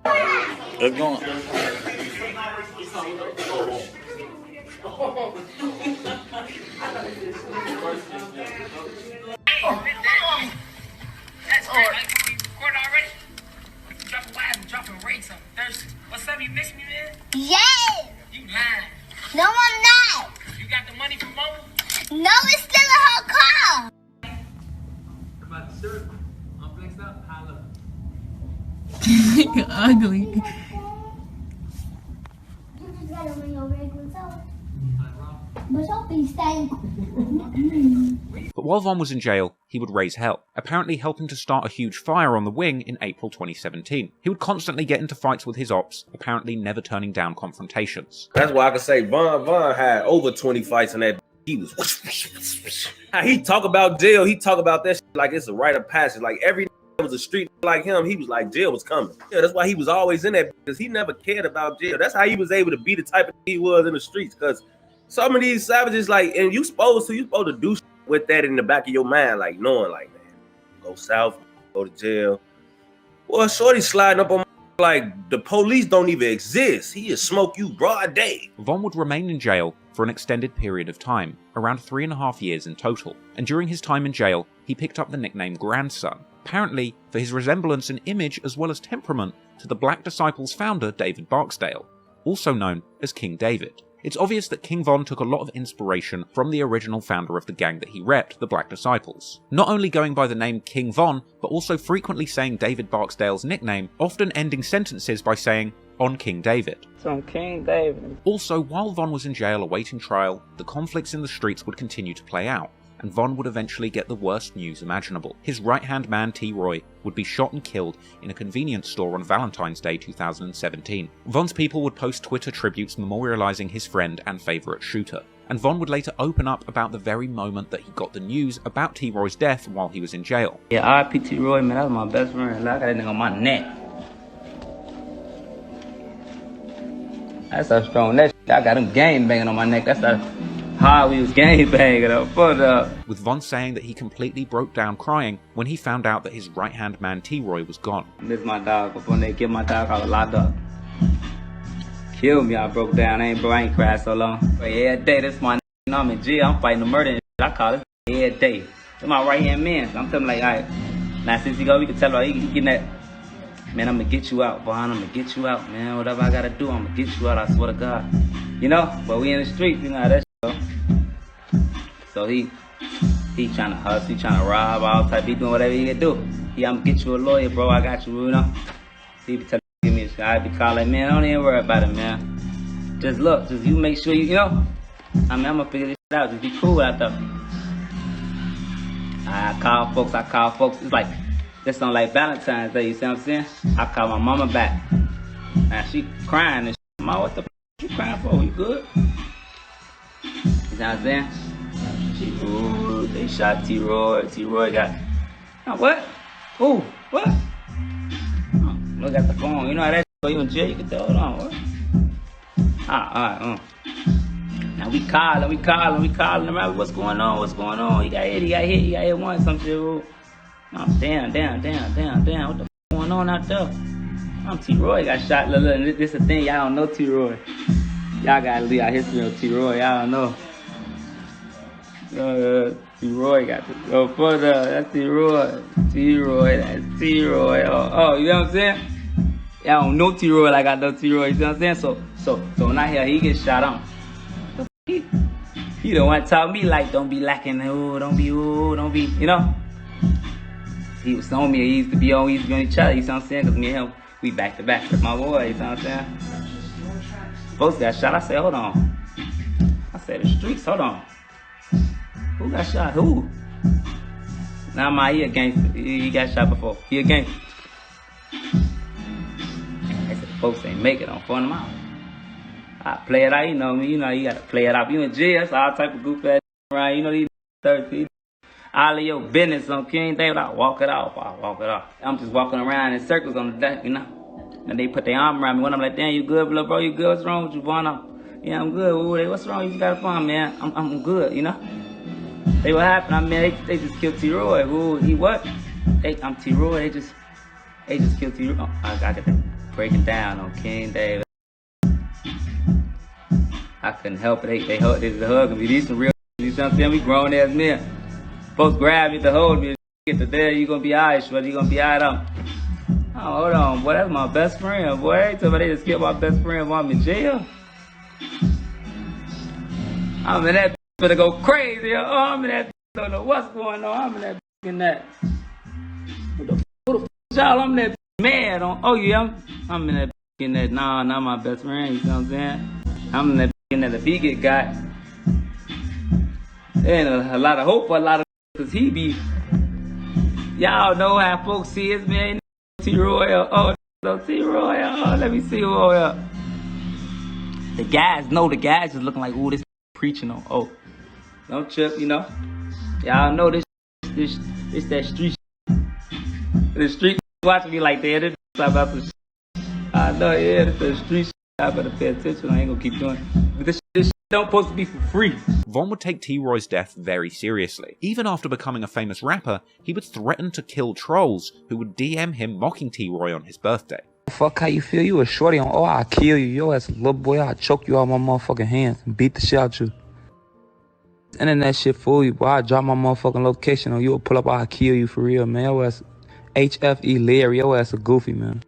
Let's go. That's great. Recording already? Dropping wives and dropping rates. I'm thirsty. What's up? You miss me, man? Yes! You lying. No, I'm not. You got the money from Mama? No, it's still in her car. About the syrup. I'm flexed up. Holla. You're ugly. You just gotta bring your regular soda. But don't be stank. But while Von was in jail, he would raise hell, apparently helping to start a huge fire on the wing in April 2017. He would constantly get into fights with his ops, apparently never turning down confrontations. That's why I can say Von had over 20 fights in that. He was. He talk about jail. He talk about that shit like it's a rite of passage. Like every that was a street like him, he was like jail was coming. Yeah, that's why he was always in that, because he never cared about jail. That's how he was able to be the type of he was in the streets. Because some of these savages, like, and you supposed to do shit with that in the back of your mind, like knowing, like, man, go south, go to jail. Well, shorty sliding up on like the police don't even exist. He is smoke you broad day. Von would remain in jail for an extended period of time, around 3.5 years in total. And during his time in jail, he picked up the nickname Grandson, apparently for his resemblance in image as well as temperament to the Black Disciples founder David Barksdale, also known as King David. It's obvious that King Von took a lot of inspiration from the original founder of the gang that he repped, the Black Disciples. Not only going by the name King Von, but also frequently saying David Barksdale's nickname, often ending sentences by saying, "on King David." On King David. Also, while Von was in jail awaiting trial, the conflicts in the streets would continue to play out, and Von would eventually get the worst news imaginable. His right-hand man, T. Roy, would be shot and killed in a convenience store on Valentine's Day 2017. Von's people would post Twitter tributes memorializing his friend and favorite shooter. and Von would later open up about the very moment that he got the news about T-Roy's death while he was in jail. Yeah, R.I.P. T-Roy, man, that was my best friend. I got that nigga on my neck. That's how strong that shit. I got him gang banging on my neck. That's how hard we was gang banging up. With Von saying that he completely broke down crying when he found out that his right-hand man T-Roy was gone. This my dog. Before they kill my dog, I was locked up. Killed me, I broke down. I ain't cried so long. But every day, this my you know, I'm in jail. I'm fighting the murder and shit. I call it every day. This my right-hand man. So I'm telling him like, all right. Now since he go, we can tell him he getting that. Man, I'm gonna get you out, Von. I'm gonna get you out, man. Whatever I gotta do, I'm gonna get you out. I swear to God. You know, but we in the streets, you know how that shit go. So he trying to hustle, he trying to rob, all type. He doing whatever he can do. I'm gonna get you a lawyer, bro. I got you, you know. He be telling me, give me a shot. I be calling, man. Don't even worry about it, man. Just look, just you make sure you know. I mean, I'm gonna figure this shit out. Just be cool out there. I call folks. It's like. This on like Valentine's Day, you see what I'm saying? I call my mama back. And she crying and shit. Ma, what the f you crying for? You good? You see what I'm saying? She, ooh, they shot T-Roy. T-Roy got, oh, what? Ooh, what? Oh, look at the phone. You know how that shit, you in jail, you can tell, hold on, what? Alright. Now we calling around. What's going on? He got hit once, some shit, ooh. Oh, damn. What the f going on out there? I'm T-Roy got shot. Look, this is the thing. Y'all don't know T-Roy. Y'all gotta leave our history of T-Roy. Y'all don't know. T-Roy got to go further. That's T-Roy. That's T-Roy. Oh, you know what I'm saying? Y'all don't know T-Roy like I know T-Roy. You know what I'm saying? So when I hear he gets shot on, he don't want to talk me like, don't be lacking. Don't be, you know? He was on me, he used to be on each other, you know what I'm saying? Because me and him, we back to back with my boy, you know what I'm saying? Folks got shot, I said, hold on. I said, the streets, hold on. Who got shot? Who? Nah, he a gangster. He got shot before. He a gangster. I said, folks ain't make it, don't phone them out. I play it out, you know me, you gotta play it out. You in jail, so all type of goof ass around, you know, these 13. All of your business on King David, I walk it off. I'm just walking around in circles on the deck, you know. And they put their arm around me. When I'm like, damn, you good, bro? You good? What's wrong with you, Von? Yeah, I'm good. Ooh, what's wrong? You got a phone, man? I'm good, you know. They what happened? I mean, they just killed T-Roy. Ooh, he what? I'm T-Roy. They just killed T-Roy. Oh, I got to break it down on King David. I couldn't help it. They hugging me. These some real, you know what I'm saying? We grown ass men. Folks grab me to hold me. Get to there, you gonna be alright, shorty. You gonna be alright. Oh, hold on, boy. That's my best friend, boy. Somebody just killed my best friend while I'm in jail. I'm in that gonna go crazy. Oh, I'm in that don't know what's going on. I'm in that in that. Who the y'all? I'm that mad on. Oh yeah, I'm in that in that. Nah, not my best friend. You know what I'm saying? I'm in that in that. If he get got, there ain't a lot of hope for a lot of. Cause he be, y'all know how folks see his man, T-Roy, T-Roy, let me see who up. The guys just looking like, ooh, this preaching on, oh, don't trip, you know. Y'all know this that street, the street watching me like that, this about the I know, yeah, this the street I better pay attention, I ain't gonna keep doing it. This don't supposed to be for free. Von would take T-Roy's death very seriously. Even after becoming a famous rapper, he would threaten to kill trolls who would DM him mocking T-Roy on his birthday. Fuck how you feel? You a shorty on, oh, I'll kill you. Yo, as a little boy, I'll choke you out my motherfucking hands and beat the shit out you. Internet shit fool you, boy. I'll drop my motherfucking location on you. Will pull up, I'll kill you for real, man. Yo, ass HFE Larry. Yo, ass a goofy, man.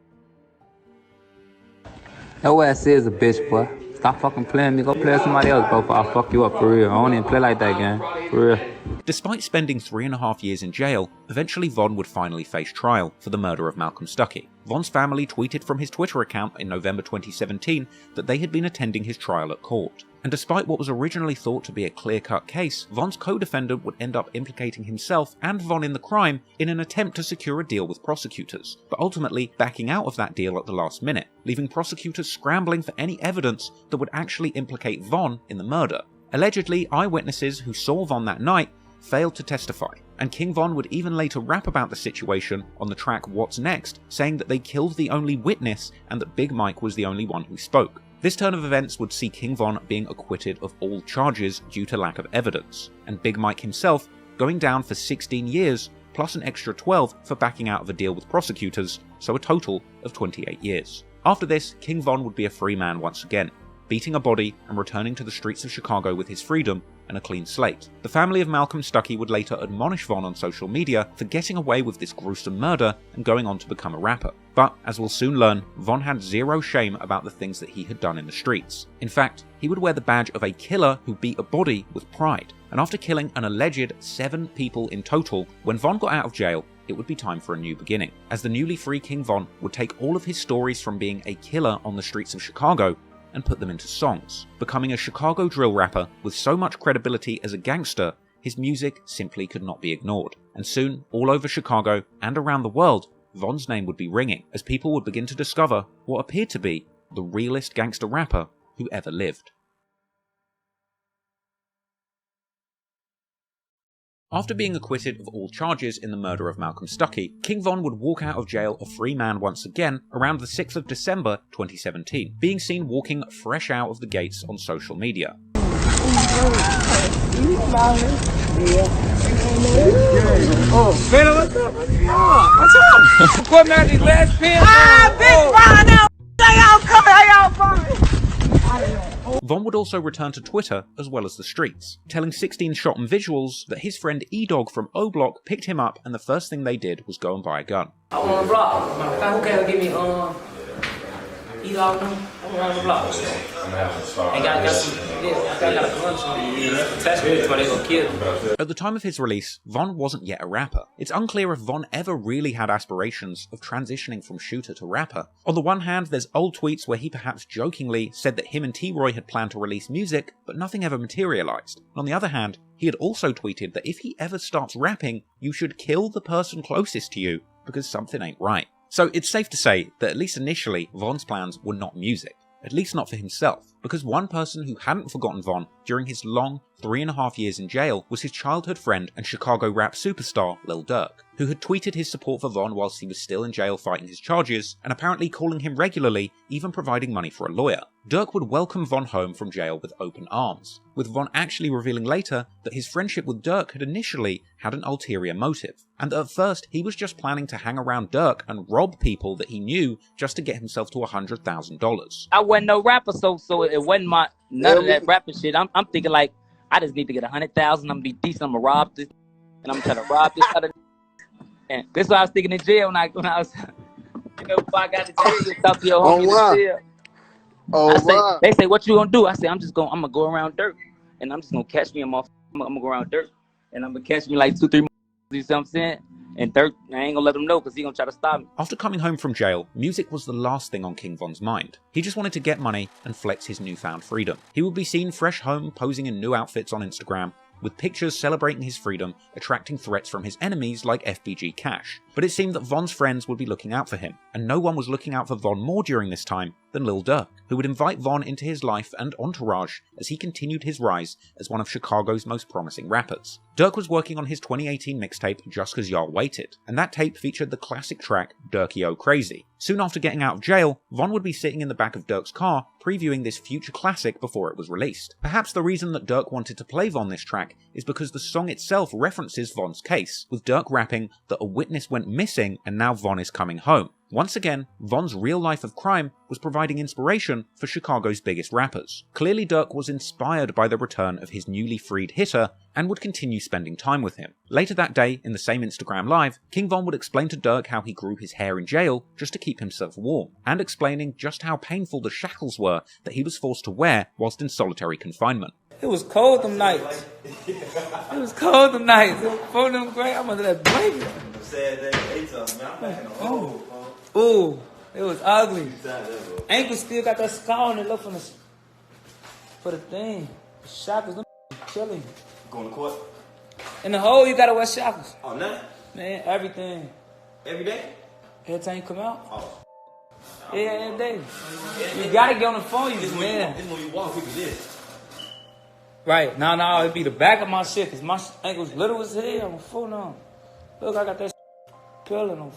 Yo, ass is a bitch, boy. Stop fucking playing me. Go play with somebody else, bro. I'll fuck you up for real. I don't even play like that, gang. For real. Despite spending 3.5 years in jail, eventually Von would finally face trial for the murder of Malcolm Stuckey. Von's family tweeted from his Twitter account in November 2017 that they had been attending his trial at court. And despite what was originally thought to be a clear-cut case, Von's co-defendant would end up implicating himself and Von in the crime in an attempt to secure a deal with prosecutors, but ultimately backing out of that deal at the last minute, leaving prosecutors scrambling for any evidence that would actually implicate Von in the murder. Allegedly, eyewitnesses who saw Von that night failed to testify, and King Von would even later rap about the situation on the track What's Next, saying that they killed the only witness and that Big Mike was the only one who spoke. This turn of events would see King Von being acquitted of all charges due to lack of evidence, and Big Mike himself going down for 16 years, plus an extra 12 for backing out of a deal with prosecutors, so a total of 28 years. After this, King Von would be a free man once again, beating a body and returning to the streets of Chicago with his freedom and a clean slate. The family of Malcolm Stuckey would later admonish Von on social media for getting away with this gruesome murder and going on to become a rapper. But, as we'll soon learn, Von had zero shame about the things that he had done in the streets. In fact, he would wear the badge of a killer who beat a body with pride. And after killing an alleged 7 people in total, when Von got out of jail, it would be time for a new beginning, as the newly free King Von would take all of his stories from being a killer on the streets of Chicago and put them into songs. Becoming a Chicago drill rapper with so much credibility as a gangster, his music simply could not be ignored. And soon, all over Chicago and around the world, Von's name would be ringing, as people would begin to discover what appeared to be the realest gangster rapper who ever lived. After being acquitted of all charges in the murder of Malcolm Stuckey, King Von would walk out of jail a free man once again around the 6th of December 2017, being seen walking fresh out of the gates on social media. Oh, Fela, what's up? What's up? What man, these last pins? Ah, Big Ron now. How y'all coming? How y'all coming? Von would also return to Twitter as well as the streets, telling 16 Shot and Visuals that his friend E-Dog from O-Block picked him up and the first thing they did was go and buy a gun. I want on the block. Who can't give me E-Dog? I'm on the block. And got a gun so they gonna kill me. At the time of his release, Von wasn't yet a rapper. It's unclear if Von ever really had aspirations of transitioning from shooter to rapper. On the one hand, there's old tweets where he perhaps jokingly said that him and T-Roy had planned to release music, but nothing ever materialized. And on the other hand, he had also tweeted that if he ever starts rapping, you should kill the person closest to you, because something ain't right. So it's safe to say that at least initially, Von's plans were not music. At least not for himself, because one person who hadn't forgotten Von during his long 3.5 years in jail was his childhood friend and Chicago rap superstar Lil Durk, who had tweeted his support for Von whilst he was still in jail fighting his charges, and apparently calling him regularly, even providing money for a lawyer. Durk would welcome Von home from jail with open arms, with Von actually revealing later that his friendship with Durk had initially had an ulterior motive, and that at first he was just planning to hang around Durk and rob people that he knew just to get himself to $100,000. I wasn't no rapper, so it wasn't none of that rapping shit. I'm thinking like, I just need to get 100,000. I'm gonna be decent. I'm gonna rob this, and I'm trying to rob this other. And this is what I was thinking in jail when I was, you know, before I got to jail, you talk to your homie in jail. They say, what you gonna do? I say, I'm gonna go around Dirt, and I'm just gonna catch me a motherfucker. I'm gonna go around Dirt, and I'm gonna catch me like 2-3. You see what I'm saying? And Dirt, I ain't gonna let him know because he gonna try to stop me. After coming home from jail, music was the last thing on King Von's mind. He just wanted to get money and flex his newfound freedom. He would be seen fresh home posing in new outfits on Instagram, with pictures celebrating his freedom, attracting threats from his enemies like FBG Cash. But it seemed that Von's friends would be looking out for him, and no one was looking out for Von more during this time than Lil Durk, who would invite Von into his life and entourage as he continued his rise as one of Chicago's most promising rappers. Durk was working on his 2018 mixtape Just Cause Y'all Waited, and that tape featured the classic track Durky-O Crazy. Soon after getting out of jail, Von would be sitting in the back of Durk's car previewing this future classic before it was released. Perhaps the reason that Durk wanted to play Von this track is because the song itself references Von's case, with Durk rapping that a witness went missing and now Von is coming home. Once again, Von's real life of crime was providing inspiration for Chicago's biggest rappers. Clearly Durk was inspired by the return of his newly freed hitter and would continue spending time with him. Later that day, in the same Instagram Live, King Von would explain to Durk how he grew his hair in jail just to keep himself warm, and explaining just how painful the shackles were that he was forced to wear whilst in solitary confinement. It was cold them nights. It was cold them nights. For them great, I'm under that blanket. Ooh, it was ugly. Ankle still got that scar on it. Look for the thing. The shackles, them killing. Going to court? In the hole, you gotta wear shackles. Oh, no? Man, everything. Every day? Every time you come out. Oh. Yeah, every day. You gotta get on the phone, you man. This when you walk, people did. Right. Now it'd be the back of my shit, because my ankle's little as hell. I'm full now. Look, I got that peeling on.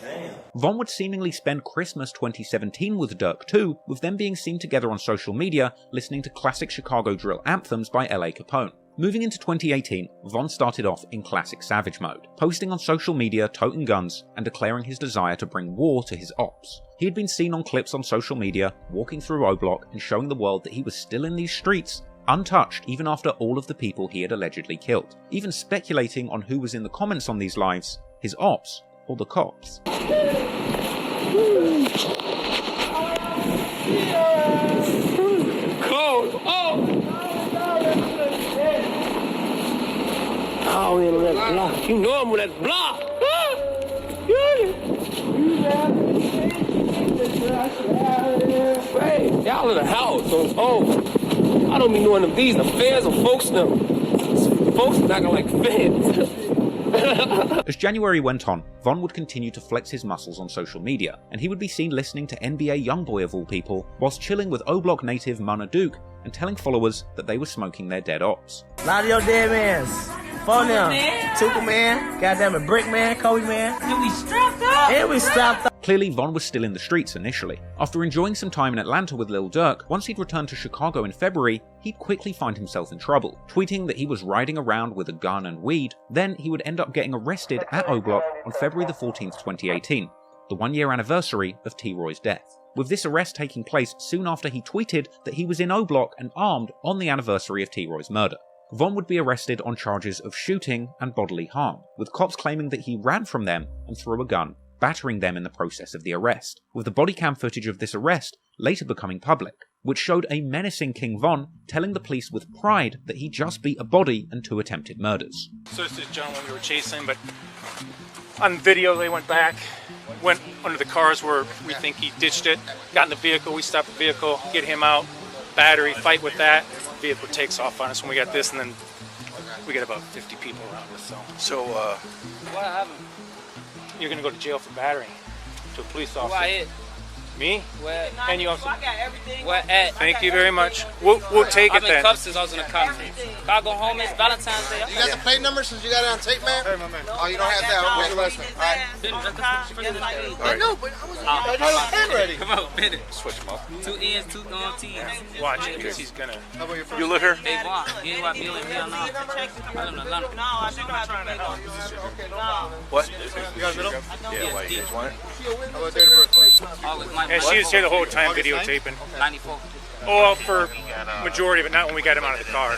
Von would seemingly spend Christmas 2017 with Dirk too, with them being seen together on social media, listening to classic Chicago drill anthems by L.A. Capone. Moving into 2018, Von started off in classic savage mode, posting on social media, toting guns, and declaring his desire to bring war to his ops. He had been seen on clips on social media, walking through O-Block and showing the world that he was still in these streets, untouched even after all of the people he had allegedly killed, even speculating on who was in the comments on these lives, his ops or the cops. Oh, yeah, that block. You know I'm with that block. Hey, y'all in the house. So, I don't be knowing if these are fans or folks now. Folks acting like fans. As January went on, Von would continue to flex his muscles on social media, and he would be seen listening to NBA Youngboy of all people, whilst chilling with O-Block native Munna Duke and telling followers that they were smoking their dead ops. A lot of your dead mans. Phone them. Tuka man, goddamn it, Brick man, Kobe man. And we strapped up. Clearly, Von was still in the streets initially. After enjoying some time in Atlanta with Lil Durk, once he'd returned to Chicago in February, he'd quickly find himself in trouble, tweeting that he was riding around with a gun and weed. Then he would end up getting arrested at O-Block on February the 14th, 2018, the 1-year anniversary of T-Roy's death. With this arrest taking place soon after he tweeted that he was in O-Block and armed on the anniversary of T-Roy's murder. Von would be arrested on charges of shooting and bodily harm, with cops claiming that he ran from them and threw a gun, battering them in the process of the arrest, with the body cam footage of this arrest later becoming public, which showed a menacing King Von telling the police with pride that he just beat a body and 2 attempted murders. So it's this gentleman we were chasing, but on video they went back, went under the cars where we think he ditched it, got in the vehicle, we stopped the vehicle, get him out, battery, fight with that. Vehicle takes off on us when we got this, and then we got about 50 people around us. So What happened? You're gonna go to jail for battery to a police officer. Who I hit? Me? Where? And you also. I got everything. Where at? Thank you very much. We'll take it then. I've been cuffed since I was in the conference. If I go home, it's Valentine's Day. You got the plate number since you got it on tape, man? Hey, my man. Oh, you don't have that. What's your last name? All right. I know, but I was pen ready. Come on, Bennett. Switch them up. 2 N's, 2 T's. Watch it, because he's gonna. How about your first? You look her? They want. You ain't want Bill in here now. I don't know. No, I think I'm trying to go. What? You got a middle? Yeah, why? You guys want it? How about date of birth? And she was here the whole time videotaping. 94. Oh, well, for majority, but not when we got him out of the car.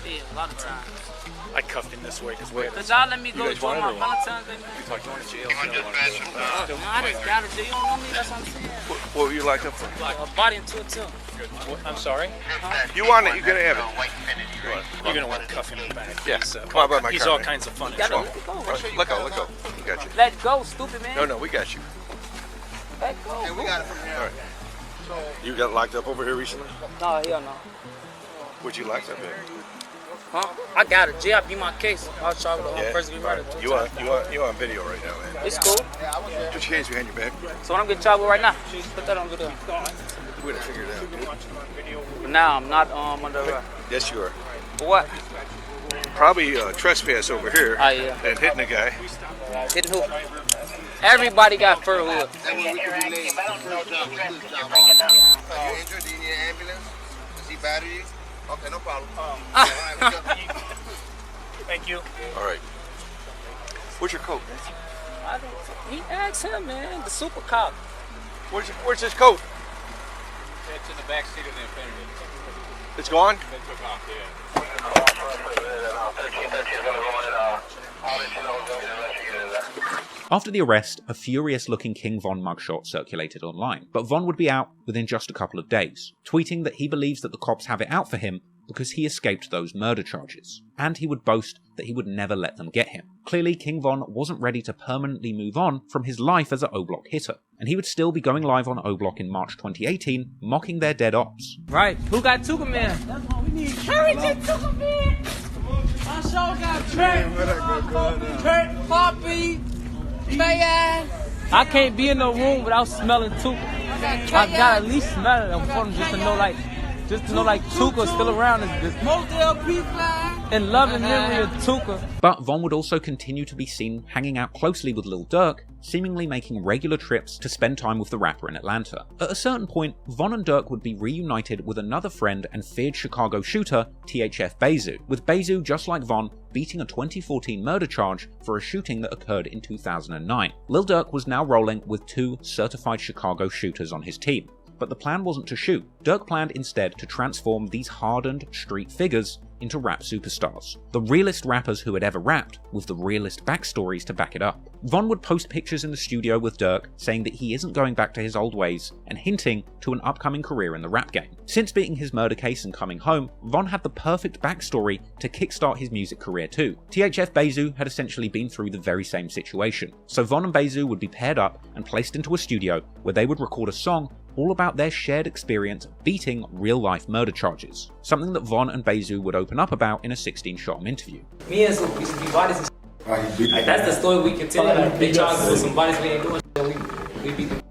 Yeah, a lot of times. I cuffed him this way because we had. Cause y'all let me go to my Valentine's Day. You talked going to jail. I just got to do. You don't know me. That's what I'm saying. What were you locked up for? A body and 2 attempts. I'm sorry? You want it, you're gonna have it. You're going to want to cuff him in the back. Yeah. He's, Come on, by my he's car, all man. kinds of fun. Let go. Let go. We got you. Let go, stupid man. No, we got you. Let go. Hey, we got it from here. All right. You got locked up over here recently? No, hell no. Where'd you locked up at? Huh? I got it. J, I beat my case. I was charged with first degree murder. You on video right now, man. It's cool. Put your hands behind your back. So what I'm getting charged with right now? Put that on video. We're gonna figure it out, dude. But now I'm not under arrest. Yes, you are. For what? Probably trespass over here. Oh, yeah. And hitting a guy. Hitting who? Everybody got fur hood. Are you injured? Do you need an ambulance? Does he batter you? Okay, no problem. Thank you. All right. Where's your coat, man? He asked him, man. The super cop. Where's his coat? It's in the back seat of the Infiniti. It's gone? They took off, yeah. After the arrest, a furious-looking King Von mugshot circulated online, but Von would be out within just a couple of days, tweeting that he believes that the cops have it out for him because he escaped those murder charges, and he would boast that he would never let them get him. Clearly, King Von wasn't ready to permanently move on from his life as a O-Block hitter, and he would still be going live on O-Block in March 2018, mocking their dead ops. Right. Who got Tuka Man? That's what we need. Hurry, Tuka Man! My show got Trent, Poppy, Mayan. I can't be in no room without smelling Tuka. I got at least smell them for them just to know like Tuka's still around and love and memory of Tuka. But Von would also continue to be seen hanging out closely with Lil Durk, seemingly making regular trips to spend time with the rapper in Atlanta. At a certain point, Von and Durk would be reunited with another friend and feared Chicago shooter, THF Bezu, with Bezu, just like Von, beating a 2014 murder charge for a shooting that occurred in 2009. Lil Durk was now rolling with 2 certified Chicago shooters on his team. But the plan wasn't to shoot. Durk planned instead to transform these hardened street figures into rap superstars. The realest rappers who had ever rapped, with the realest backstories to back it up. Von would post pictures in the studio with Durk, saying that he isn't going back to his old ways, and hinting to an upcoming career in the rap game. Since beating his murder case and coming home, Von had the perfect backstory to kickstart his music career too. THF Bezu had essentially been through the very same situation. So Von and Bezu would be paired up and placed into a studio where they would record a song all about their shared experience beating real-life murder charges, something that Von and Bezu would open up about in a 16 interview. Me and Zook used to be bodies and like, that's the story we can tell. Like, they tried to put some bodies we ain't doing shit, we beat them.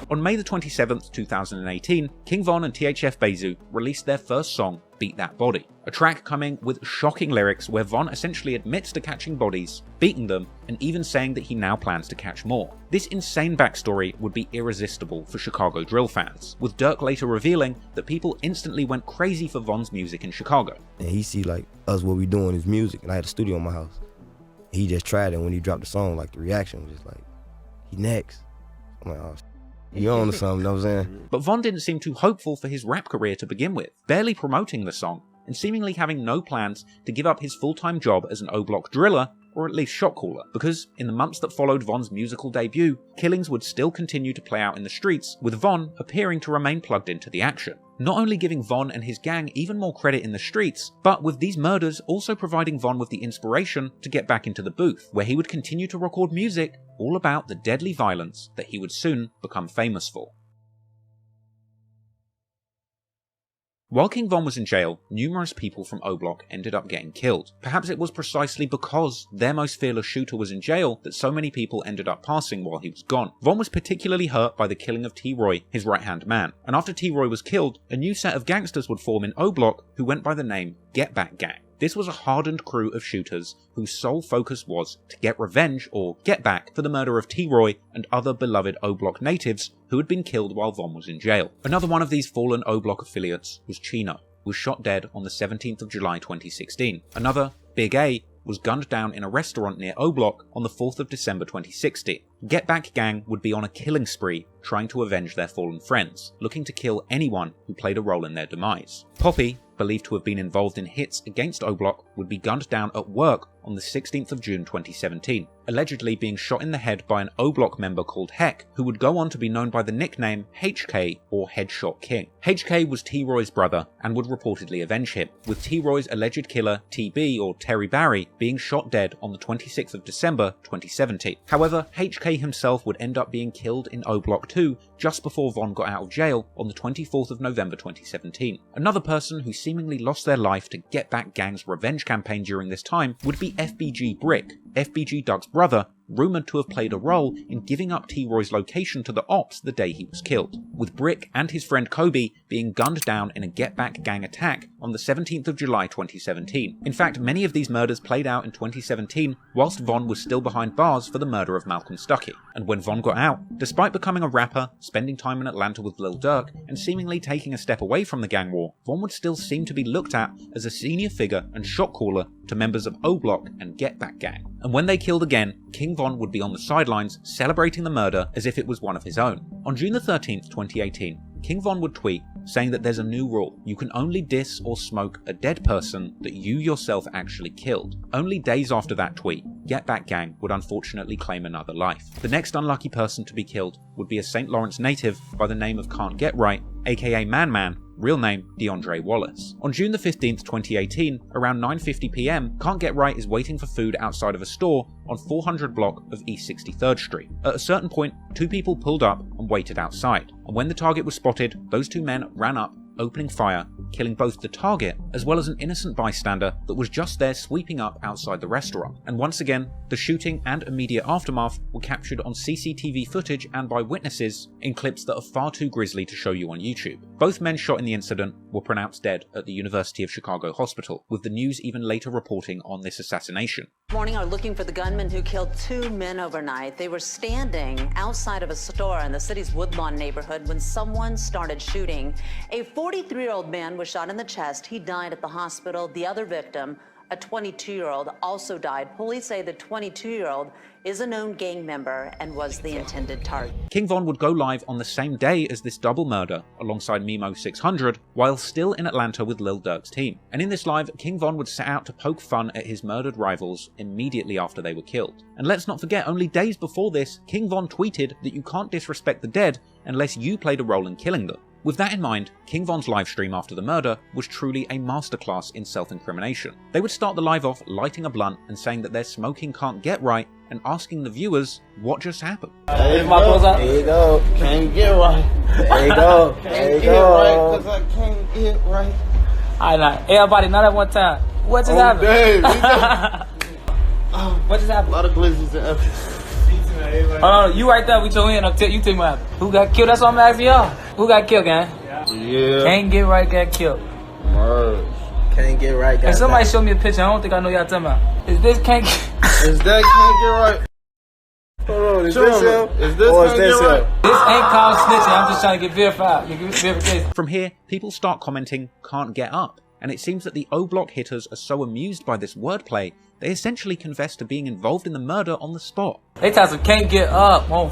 On May the 27th, 2018, King Von and THF Bezu released their first song, Beat That Body, a track coming with shocking lyrics where Von essentially admits to catching bodies, beating them, and even saying that he now plans to catch more. This insane backstory would be irresistible for Chicago drill fans, with Durk later revealing that people instantly went crazy for Von's music in Chicago. And he see like us, what we doing is music, and I had a studio in my house. He just tried it, and when he dropped the song, like the reaction was just like, he next. I'm like, oh, you on to something, you know what I'm saying? But Von didn't seem too hopeful for his rap career to begin with, barely promoting the song, and seemingly having no plans to give up his full-time job as an O-Block driller, or at least shot caller, because in the months that followed Von's musical debut, killings would still continue to play out in the streets, with Von appearing to remain plugged into the action. Not only giving Von and his gang even more credit in the streets, but with these murders also providing Von with the inspiration to get back into the booth, where he would continue to record music all about the deadly violence that he would soon become famous for. While King Von was in jail, numerous people from O-Block ended up getting killed. Perhaps it was precisely because their most fearless shooter was in jail that so many people ended up passing while he was gone. Von was particularly hurt by the killing of T-Roy, his right-hand man, and after T-Roy was killed, a new set of gangsters would form in O-Block who went by the name Get Back Gang. This was a hardened crew of shooters whose sole focus was to get revenge or get back for the murder of T-Roy and other beloved O-Block natives who had been killed while Von was in jail. Another one of these fallen O-Block affiliates was Chino, who was shot dead on the 17th of July 2016. Another, Big A, was gunned down in a restaurant near O-Block on the 4th of December 2016. Get Back Gang would be on a killing spree trying to avenge their fallen friends, looking to kill anyone who played a role in their demise. Poppy, believed to have been involved in hits against O-Block, would be gunned down at work on the 16th of June 2017, allegedly being shot in the head by an O-Block member called Heck, who would go on to be known by the nickname HK or Headshot King. HK was T-Roy's brother and would reportedly avenge him, with T-Roy's alleged killer TB or Terry Barry being shot dead on the 26th of December 2017. However, HK himself would end up being killed in O-Block 2 just before Von got out of jail on the 24th of November 2017. Another person who seemingly lost their life to Get Back Gang's revenge campaign during this time would be FBG Brick, FBG Doug's brother, rumoured to have played a role in giving up T-Roy's location to the ops the day he was killed, with Brick and his friend Kobe being gunned down in a Get Back Gang attack on the 17th of July 2017. In fact, many of these murders played out in 2017 whilst Von was still behind bars for the murder of Malcolm Stuckey. And when Von got out, despite becoming a rapper, spending time in Atlanta with Lil Durk, and seemingly taking a step away from the gang war, Von would still seem to be looked at as a senior figure and shot caller to members of O-Block and Get Back Gang. And when they killed again, King Von would be on the sidelines celebrating the murder as if it was one of his own. On June the 13th, 2018, King Von would tweet saying that there's a new rule. You can only diss or smoke a dead person that you yourself actually killed. Only days after that tweet, Get Back Gang would unfortunately claim another life. The next unlucky person to be killed would be a St. Lawrence native by the name of Can't Get Right, aka Man Man, real name DeAndre Wallace. On June the 15th, 2018, around 9:50 PM, Can't Get Right is waiting for food outside of a store on 400 block of East 63rd Street. At a certain point, two people pulled up and waited outside, and when the target was spotted, those two men ran up, opening fire killing both the target as well as an innocent bystander that was just there sweeping up outside the restaurant. And once again, the shooting and immediate aftermath were captured on CCTV footage and by witnesses in clips that are far too grisly to show you on YouTube. Both men shot in the incident were pronounced dead at the University of Chicago Hospital, with the news even later reporting on this assassination. Morning are looking for the gunman who killed 2 men overnight. They were standing outside of a store in the city's Woodlawn neighborhood when someone started shooting. A 43-year-old man was shot in the chest. He died at the hospital. The other victim, a 22-year-old, also died. Police say the 22-year-old is a known gang member and was the intended target. King Von would go live on the same day as this double murder alongside Mimo 600 while still in Atlanta with Lil Durk's team. And in this live, King Von would set out to poke fun at his murdered rivals immediately after they were killed. And let's not forget, only days before this, King Von tweeted that you can't disrespect the dead unless you played a role in killing them. With that in mind, King Von's livestream after the murder was truly a masterclass in self-incrimination. They would start the live off lighting a blunt and saying that their smoking can't get right and asking the viewers what just happened. There you go. Can't get right. There you go. There you go. Because I can't get right. All right, everybody, not at one time. What just happened? What just happened? A lot of glizzies and efforts. Oh, you right there with your hand up. You tell me what happened. Who got killed? That's what I'm asking y'all. Who got killed, gang? Yeah. Can't get right, got killed. Word. Can't get right, got Hey, somebody show me a picture. I don't think I know y'all talking about. Is this can't get... Is that can't get right? Hold on, is this him? Is this can't get right? This ain't called snitching. I'm just trying to get verified. You get verification. From here, people start commenting, "Can't get up." And it seems that the O-Block hitters are so amused by this wordplay, they essentially confess to being involved in the murder on the spot. They tell us can't get up. Oh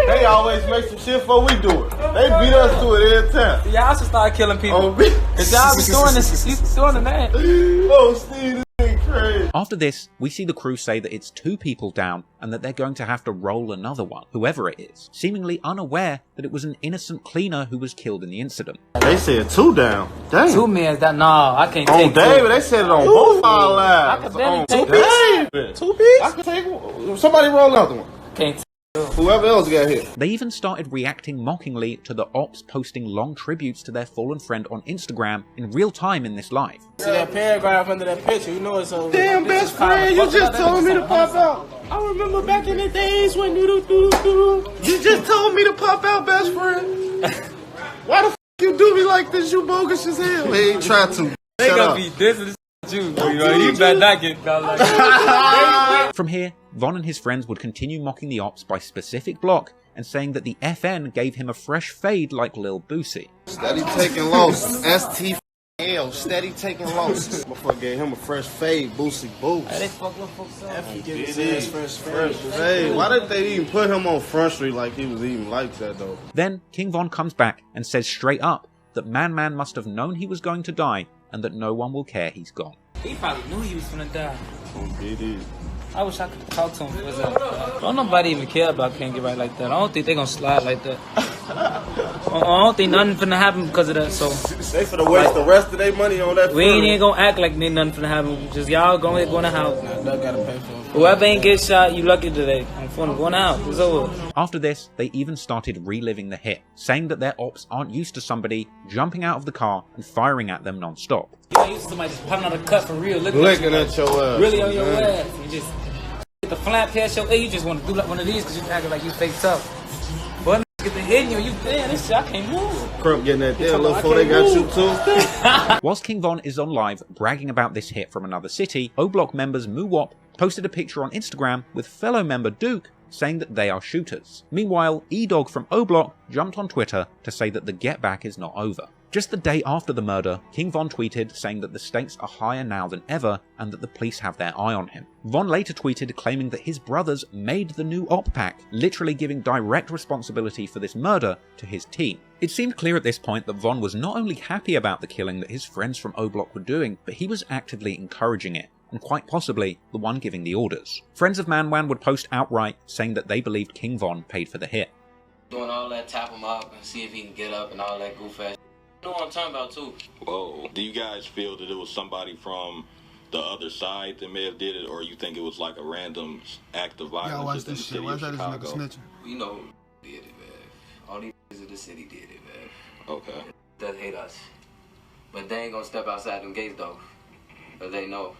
They always make some shit before we do it. They beat us to it every time. Y'all should start killing people. Cause y'all be doing this. You doing the man. Oh, Steve, this ain't crazy. After this, we see the crew say that it's 2 people down and that they're going to have to roll another one, whoever it is, seemingly unaware that it was an innocent cleaner who was killed in the incident. They said 2 down. Dang. 2 men that no, I can't take on David, they said it on both our lives. I can barely take David. 2 pieces? I can take one. Somebody roll another one. Can't. Whoever else got hit. They even started reacting mockingly to the ops posting long tributes to their fallen friend on Instagram in real time in this live. See that paragraph under that picture, you know it's over. Damn, best friend, you just told me to pop out. I remember back in the days when you just told me to pop out, best friend. Why the f you do me like this? You bogus as hell. We ain't try to. They gonna be dissing you. You better not get caught like that. From here, Von and his friends would continue mocking the ops by specific block and saying that the FN gave him a fresh fade like Lil Boosie. Steady taking losses. STL, steady taking losses. Motherfucker gave him a fresh fade, Boosie Boost. Hey, they fuck little folks up. Hey, why did they even put him on Front Street like he was even like that though? Then King Von comes back and says straight up that Man Man must have known he was going to die and that no one will care he's gone. He probably knew he was gonna die. BD. I wish I could talk to him for that. Don't nobody even care about Can't Get Right like that. I don't think they gonna slide like that. I don't think nothing finna happen because of that. So they finna waste the rest of their money on that. We ain't gonna act like nothing finna happen. Just y'all go in the house. Whoever ain't get shot, you lucky today. I'm finna go in the house. It's over. After this, they even started reliving the hit, saying that their ops aren't used to somebody jumping out of the car and firing at them non-stop. You ain't used to somebody just popping out a cut for real, looking at your ass. Really on your ass. You just get the flap past your you just want to do like one of these because you acting like you fake tough. But get the hitting you damn, this shit, I can't move. Crump getting that there little before they got you too. Whilst King Von is on live bragging about this hit from another city, O-Block members Moo Wop posted a picture on Instagram with fellow member Duke saying that they are shooters. Meanwhile, E-Dog from O-Block jumped on Twitter to say that the get back is not over. Just the day after the murder, King Von tweeted saying that the stakes are higher now than ever and that the police have their eye on him. Von later tweeted claiming that his brothers made the new op pack, literally giving direct responsibility for this murder to his team. It seemed clear at this point that Von was not only happy about the killing that his friends from O-Block were doing, but he was actively encouraging it, and quite possibly the one giving the orders. Friends of Man Man would post outright saying that they believed King Von paid for the hit. Doing all that, tap him up and see if he can get up and all that goof ass. You know what I'm talking about too. Whoa. Do you guys feel that it was somebody from the other side that may have did it, or you think it was like a random act of violence? Yeah, watch this shit. Why is that this nigga snitching? You know, did it, man. All these in the city did it, man. Okay. That hate us. But they ain't gonna step outside them gates though. Cause they know.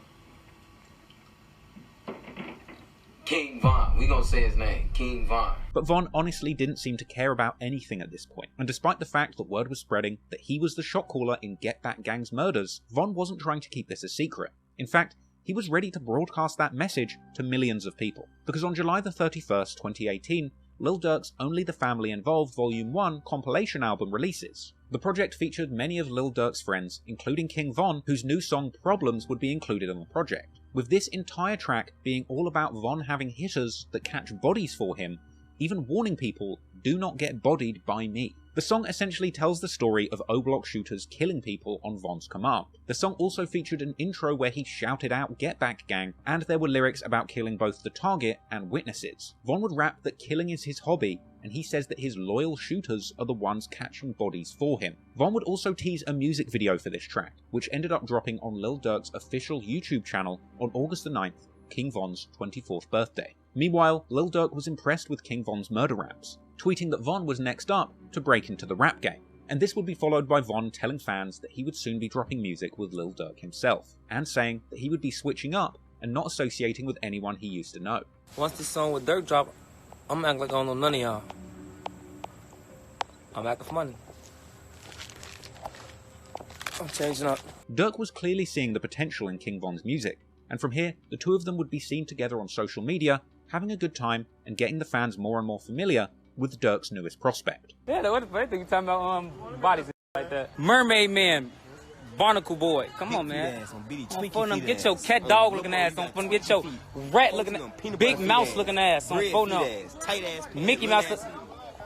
King Von. We gonna say his name. King Von. But Von honestly didn't seem to care about anything at this point, and despite the fact that word was spreading that he was the shot caller in Get That Gang's murders, Von wasn't trying to keep this a secret. In fact, he was ready to broadcast that message to millions of people, because on July the 31st, 2018, Lil Durk's Only the Family Involved Volume 1 compilation album releases. The project featured many of Lil Durk's friends, including King Von, whose new song Problems would be included on the project, with this entire track being all about Von having hitters that catch bodies for him, even warning people, do not get bodied by me. The song essentially tells the story of O-Block shooters killing people on Von's command. The song also featured an intro where he shouted out Get Back Gang, and there were lyrics about killing both the target and witnesses. Von would rap that killing is his hobby, and he says that his loyal shooters are the ones catching bodies for him. Von would also tease a music video for this track, which ended up dropping on Lil Durk's official YouTube channel on August the 9th, King Von's 24th birthday. Meanwhile, Lil Durk was impressed with King Von's murder raps, tweeting that Von was next up to break into the rap game, and this would be followed by Von telling fans that he would soon be dropping music with Lil Durk himself, and saying that he would be switching up and not associating with anyone he used to know. Once this song with Durk drop, I'm acting like I don't know none of y'all. I'm acting for money. I'm changing up. Durk was clearly seeing the potential in King Von's music, and from here, the two of them would be seen together on social media, having a good time and getting the fans more and more familiar with Durk's newest prospect. Yeah, what the thing you talking about bodies and like that. Mermaid Man, Barnacle Boy. Come on, man. Get your cat dog looking ass on. Get your rat looking ass, big mouse looking ass on phone. Mickey Mouse.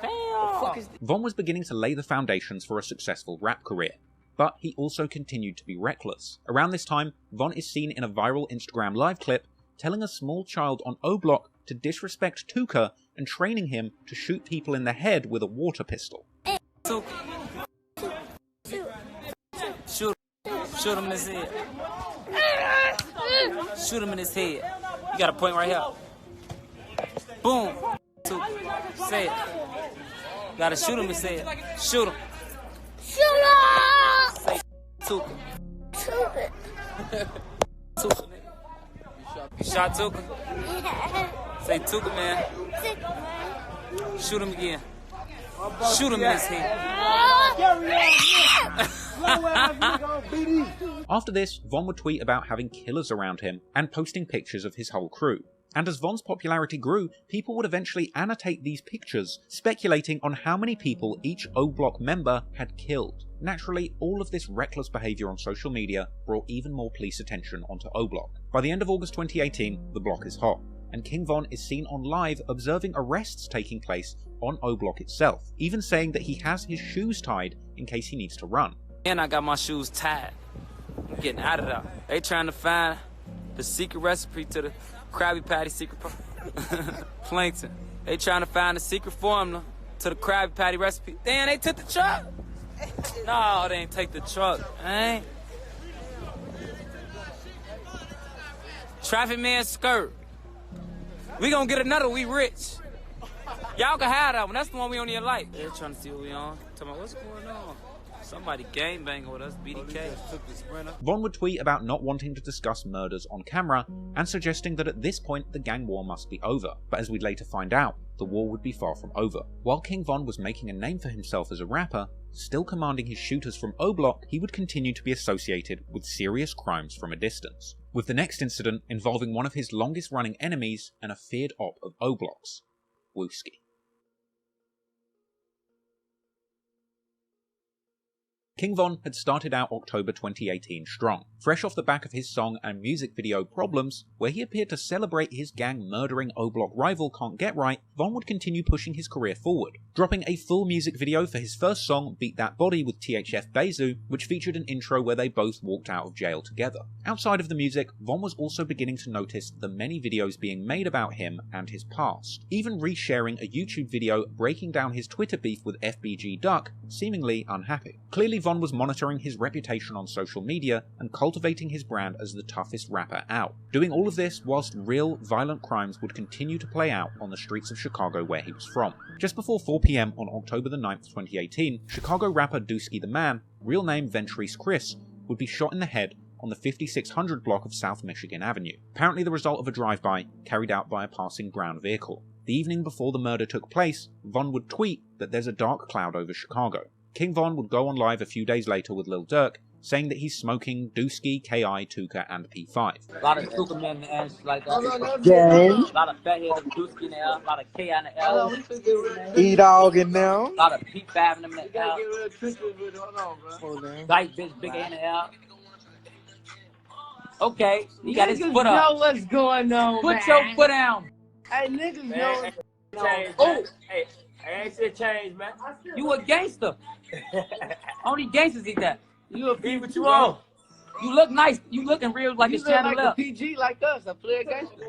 Damn. Von was beginning to lay the foundations for a successful rap career, but he also continued to be reckless. Around this time, Von is seen in a viral Instagram live clip telling a small child on O-Block to disrespect Tuka and training him to shoot people in the head with a water pistol. Shoot him in his head. Shoot him in his head. You got a point right here. Boom. Say it. You gotta shoot him in his head. Shoot him. Shoot him! Say Tuka. Tuka. Tuka. You shot Tuka? Yeah. Say Tuka, man. Shoot him again. Shoot him in his head. After this, Von would tweet about having killers around him and posting pictures of his whole crew. And as Von's popularity grew, people would eventually annotate these pictures, speculating on how many people each O-Block member had killed. Naturally, all of this reckless behaviour on social media brought even more police attention onto O-Block. By the end of August 2018, the block is hot, and King Von is seen on live observing arrests taking place on O-Block itself, even saying that he has his shoes tied in case he needs to run. And I got my shoes tied. I'm getting out of there. They trying to find the secret recipe to the Krabby Patty secret plankton. They trying to find the secret formula to the Krabby Patty recipe. Damn, they took the truck. No, they ain't take the truck. Eh? Traffic man skirt. We gonna get another. We rich. Y'all can have that one. That's the one we don't even like. They're trying to see what we on. Talking about what's going on. Somebody gangbanging with us, BDK. Von would tweet about not wanting to discuss murders on camera and suggesting that at this point the gang war must be over, but as we'd later find out, the war would be far from over. While King Von was making a name for himself as a rapper, still commanding his shooters from O-Block, he would continue to be associated with serious crimes from a distance, with the next incident involving one of his longest running enemies and a feared op of O-Block's, Wooski. King Von had started out October 2018 strong, fresh off the back of his song and music video Problems, where he appeared to celebrate his gang-murdering O-Block rival Can't Get Right. Von would continue pushing his career forward, dropping a full music video for his first song, Beat That Body with THF Bezu, which featured an intro where they both walked out of jail together. Outside of the music, Von was also beginning to notice the many videos being made about him and his past, even resharing a YouTube video breaking down his Twitter beef with FBG Duck, seemingly unhappy. Clearly, Von was monitoring his reputation on social media and cultivating his brand as the toughest rapper out, doing all of this whilst real violent crimes would continue to play out on the streets of Chicago where he was from. Just before 4 PM on October the 9th, 2018, Chicago rapper Dusky the Man, real name Ventrese Chris, would be shot in the head on the 5600 block of South Michigan Avenue, apparently the result of a drive-by carried out by a passing brown vehicle. The evening before the murder took place, Von would tweet that there's a dark cloud over Chicago. King Von would go on live a few days later with Lil Durk, saying that he's smoking Dusky, KI, Tuka, and P5. A lot of Tuka men in the ass like that. Gang. A lot of fatheads of Dusky in the L, a lot of KI in the L. E-Dog in them. A lot of P5 in them in the L. Dyke bitch, big A in the L. Okay, he got his foot up. Know what's going on, Put man. your foot down. Hey, niggas know. Oh, Hey, ain't shit changed, man. you a gangster. Only gangsters eat that. You a beat what you on? You look nice. You looking real like You it's look Channel like L. a PG like us, a player gangster.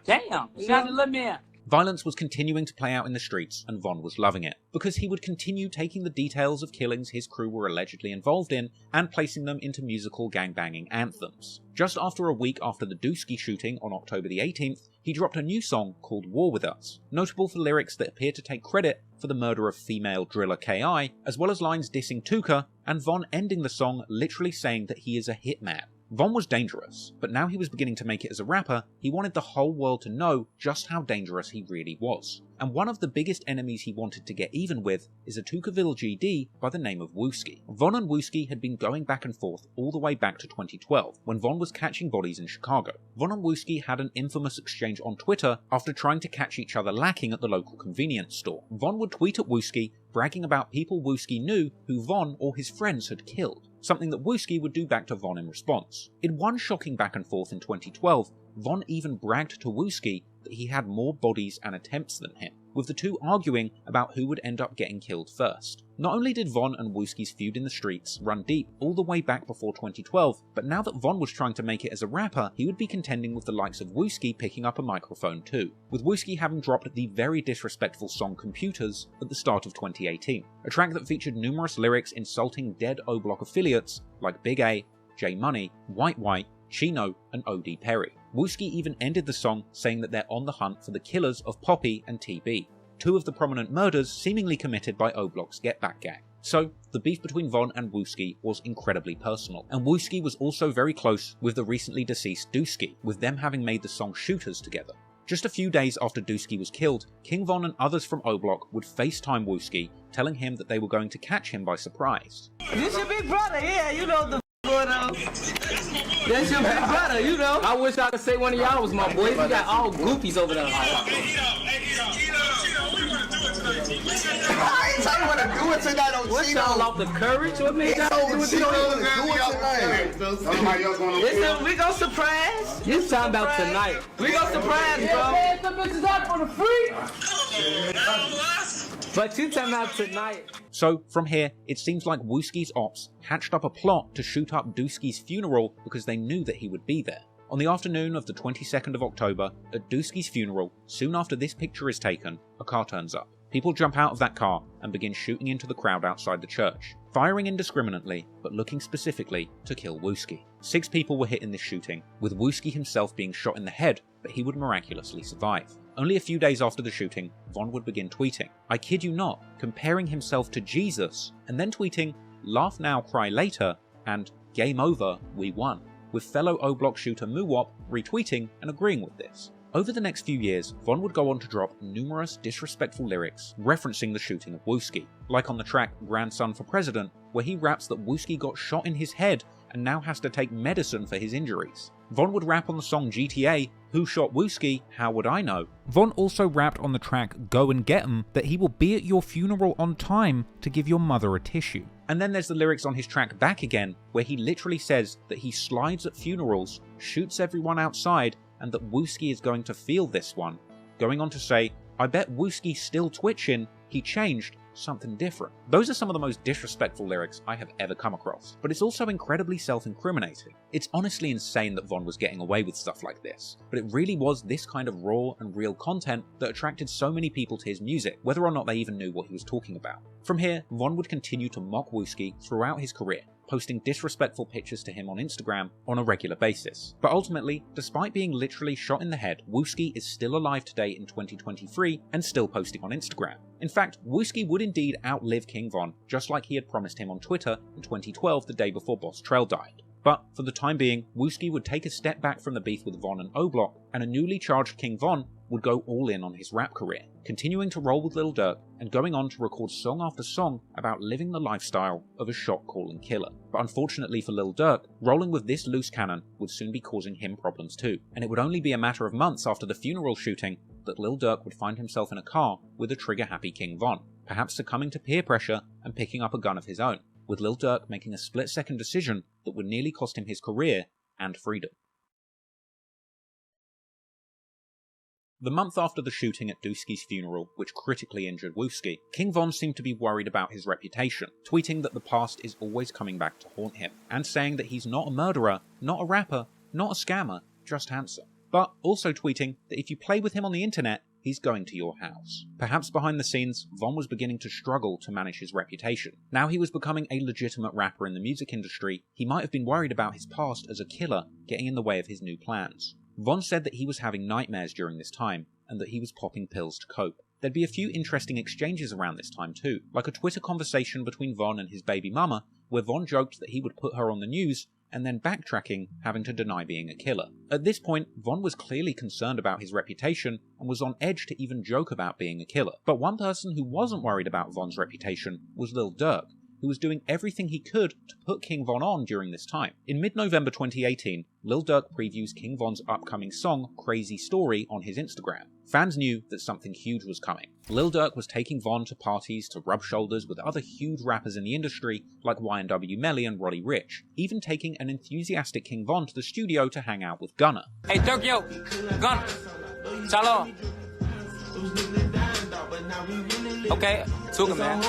Damn, shout to Lil Man. Violence was continuing to play out in the streets, and Von was loving it, because he would continue taking the details of killings his crew were allegedly involved in and placing them into musical gangbanging anthems. Just after a week after the Dusky shooting on October the 18th, he dropped a new song called War With Us, notable for lyrics that appear to take credit for the murder of female driller KI, as well as lines dissing Tuka, and Von ending the song literally saying that he is a hitman. Von was dangerous, but now he was beginning to make it as a rapper, he wanted the whole world to know just how dangerous he really was. And one of the biggest enemies he wanted to get even with is a Tukaville GD by the name of Wooski. Von and Wooski had been going back and forth all the way back to 2012, when Von was catching bodies in Chicago. Von and Wooski had an infamous exchange on Twitter after trying to catch each other lacking at the local convenience store. Von would tweet at Wooski, bragging about people Wooski knew who Von or his friends had killed, something that Wooski would do back to Von in response. In one shocking back and forth in 2012, Von even bragged to Wooski that he had more bodies and attempts than him, with the two arguing about who would end up getting killed first. Not only did Von and Wooski's feud in the streets run deep all the way back before 2012, but now that Von was trying to make it as a rapper, he would be contending with the likes of Wooski picking up a microphone too, with Wooski having dropped the very disrespectful song Computers at the start of 2018, a track that featured numerous lyrics insulting dead O-Block affiliates like Big A, J Money, White, Chino, and OD Perry. Wooski even ended the song saying that they're on the hunt for the killers of Poppy and TB, two of the prominent murders seemingly committed by O-Block's Get Back gang. So, the beef between Von and Wooski was incredibly personal, and Wooski was also very close with the recently deceased Dusky, with them having made the song Shooters together. Just a few days after Dusky was killed, King Von and others from O-Block would FaceTime Wooski, telling him that they were going to catch him by surprise. This your big brother, yeah, you know the going on. That's your big brother, you know. I wish I could say one of y'all was my boys. We got all goofies over there. I ain't tell you what to do it tonight on What's y'all off the courage? What made y'all do it tonight? Listen, we gon' surprise. You talking about tonight? We gon' surprise, bro. Some bitches out for the free. But you talking about tonight? So, from here, it seems like Wooski's ops hatched up a plot to shoot up Dusky's funeral because they knew that he would be there. On the afternoon of the 22nd of October, at Dusky's funeral, soon after this picture is taken, a car turns up. People jump out of that car and begin shooting into the crowd outside the church, firing indiscriminately, but looking specifically to kill Wooski. 6 people were hit in this shooting, with Wooski himself being shot in the head, but he would miraculously survive. Only a few days after the shooting, Von would begin tweeting, I kid you not, comparing himself to Jesus, and then tweeting, laugh now, cry later, and game over, we won, with fellow O-Block shooter Muwop retweeting and agreeing with this. Over the next few years, Von would go on to drop numerous disrespectful lyrics referencing the shooting of Wooski, like on the track Grandson for President, where he raps that Wooski got shot in his head and now has to take medicine for his injuries. Von would rap on the song GTA, Who Shot Wooski, How Would I Know? Von also rapped on the track Go and Get 'Em that he will be at your funeral on time to give your mother a tissue. And then there's the lyrics on his track Back Again, where he literally says that he slides at funerals, shoots everyone outside, and that Wooski is going to feel this one, going on to say, I bet Wooski's still twitching, he changed, something different. Those are some of the most disrespectful lyrics I have ever come across, but it's also incredibly self-incriminating. It's honestly insane that Von was getting away with stuff like this, but it really was this kind of raw and real content that attracted so many people to his music, whether or not they even knew what he was talking about. From here, Von would continue to mock Wooski throughout his career, posting disrespectful pictures to him on Instagram on a regular basis. But ultimately, despite being literally shot in the head, Wooski is still alive today in 2023 and still posting on Instagram. In fact, Wooski would indeed outlive King Von, just like he had promised him on Twitter in 2012, the day before Boss Trell died. But for the time being, Wooski would take a step back from the beef with Von and O-Block, and a newly charged King Von would go all in on his rap career, continuing to roll with Lil Durk and going on to record song after song about living the lifestyle of a shot-calling killer. But unfortunately for Lil Durk, rolling with this loose cannon would soon be causing him problems too, and it would only be a matter of months after the funeral shooting that Lil Durk would find himself in a car with a trigger-happy King Von, perhaps succumbing to peer pressure and picking up a gun of his own, with Lil Durk making a split-second decision that would nearly cost him his career and freedom. The month after the shooting at Dooskie's funeral, which critically injured Wooski, King Von seemed to be worried about his reputation, tweeting that the past is always coming back to haunt him, and saying that he's not a murderer, not a rapper, not a scammer, just handsome. But also tweeting that if you play with him on the internet, he's going to your house. Perhaps behind the scenes, Von was beginning to struggle to manage his reputation. Now he was becoming a legitimate rapper in the music industry, he might have been worried about his past as a killer getting in the way of his new plans. Von said that he was having nightmares during this time, and that he was popping pills to cope. There'd be a few interesting exchanges around this time too, like a Twitter conversation between Von and his baby mama, where Von joked that he would put her on the news, and then backtracking, having to deny being a killer. At this point, Von was clearly concerned about his reputation, and was on edge to even joke about being a killer. But one person who wasn't worried about Von's reputation was Lil Durk, who was doing everything he could to put King Von on during this time. In mid-November 2018, Lil Durk previews King Von's upcoming song, Crazy Story, on his Instagram. Fans knew that something huge was coming. Lil Durk was taking Von to parties to rub shoulders with other huge rappers in the industry like YNW Melly and Roddy Ricch, even taking an enthusiastic King Von to the studio to hang out with Gunna. Hey Durk, yo, Gunna, Shalom. Okay, took him, man.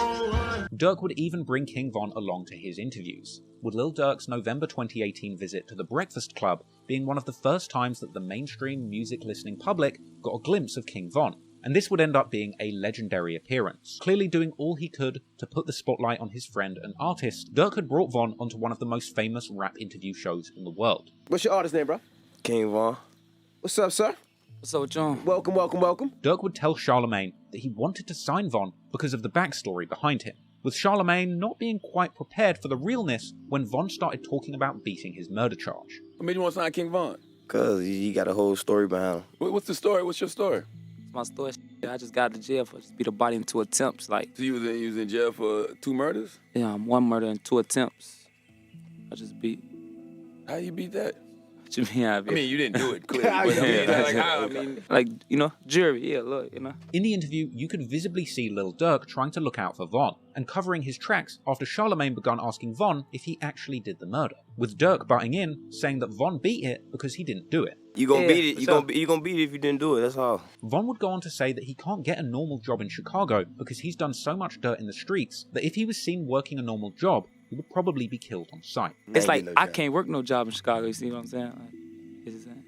Durk would even bring King Von along to his interviews, with Lil Durk's November 2018 visit to the Breakfast Club being one of the first times that the mainstream music-listening public got a glimpse of King Von, and this would end up being a legendary appearance. Clearly doing all he could to put the spotlight on his friend and artist, Durk had brought Von onto one of the most famous rap interview shows in the world. What's your artist name, bro? King Von. What's up, sir? What's up, John? Welcome, welcome, welcome. Durk would tell Charlemagne that he wanted to sign Von because of the backstory behind him, with Charlemagne not being quite prepared for the realness when Von started talking about beating his murder charge. What made you want to sign King Von? Cause he got a whole story behind him. What's the story? What's your story? My story, I just got out of jail for just beat a body in 2 attempts, like. So you was in jail for 2 murders? Yeah, 1 murder and 2 attempts. I just beat. How you beat that? What you mean, I beat? You didn't do it, clearly. But like, you know, jury, yeah, look, you know. In the interview, you could visibly see Lil Durk trying to look out for Von, and covering his tracks after Charlemagne began asking Von if he actually did the murder, with Durk butting in, saying that Von beat it because he didn't do it. You gonna beat it, you gonna beat it if you didn't do it, that's all. Von would go on to say that he can't get a normal job in Chicago because he's done so much dirt in the streets that if he was seen working a normal job, he would probably be killed on sight. It's like, I can't work no job in Chicago, you see what I'm saying? Like, it's saying.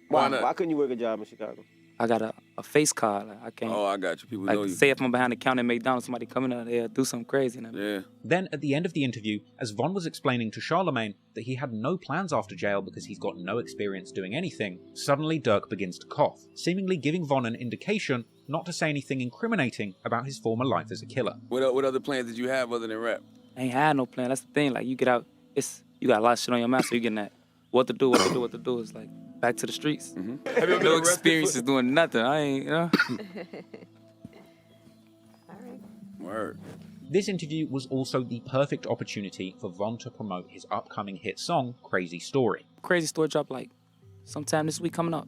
Why couldn't you work a job in Chicago? I got a face card. Like, I can't. Oh, I got you. People like, know you. Say if I'm behind the counter at McDonald's, somebody coming out there, do something crazy. You know? Yeah. Then, at the end of the interview, as Von was explaining to Charlemagne that he had no plans after jail because he's got no experience doing anything, suddenly Durk begins to cough, seemingly giving Von an indication not to say anything incriminating about his former life as a killer. What other plans did you have other than rap? I ain't had no plan. That's the thing. Like, you get out, you got a lot of shit on your mind, so you getting that. What to do. It's like, back to the streets. Mm-hmm. Have you ever no experiences doing nothing. I ain't, you know? Word. This interview was also the perfect opportunity for Von to promote his upcoming hit song, Crazy Story. Crazy Story drop like sometime this week coming up.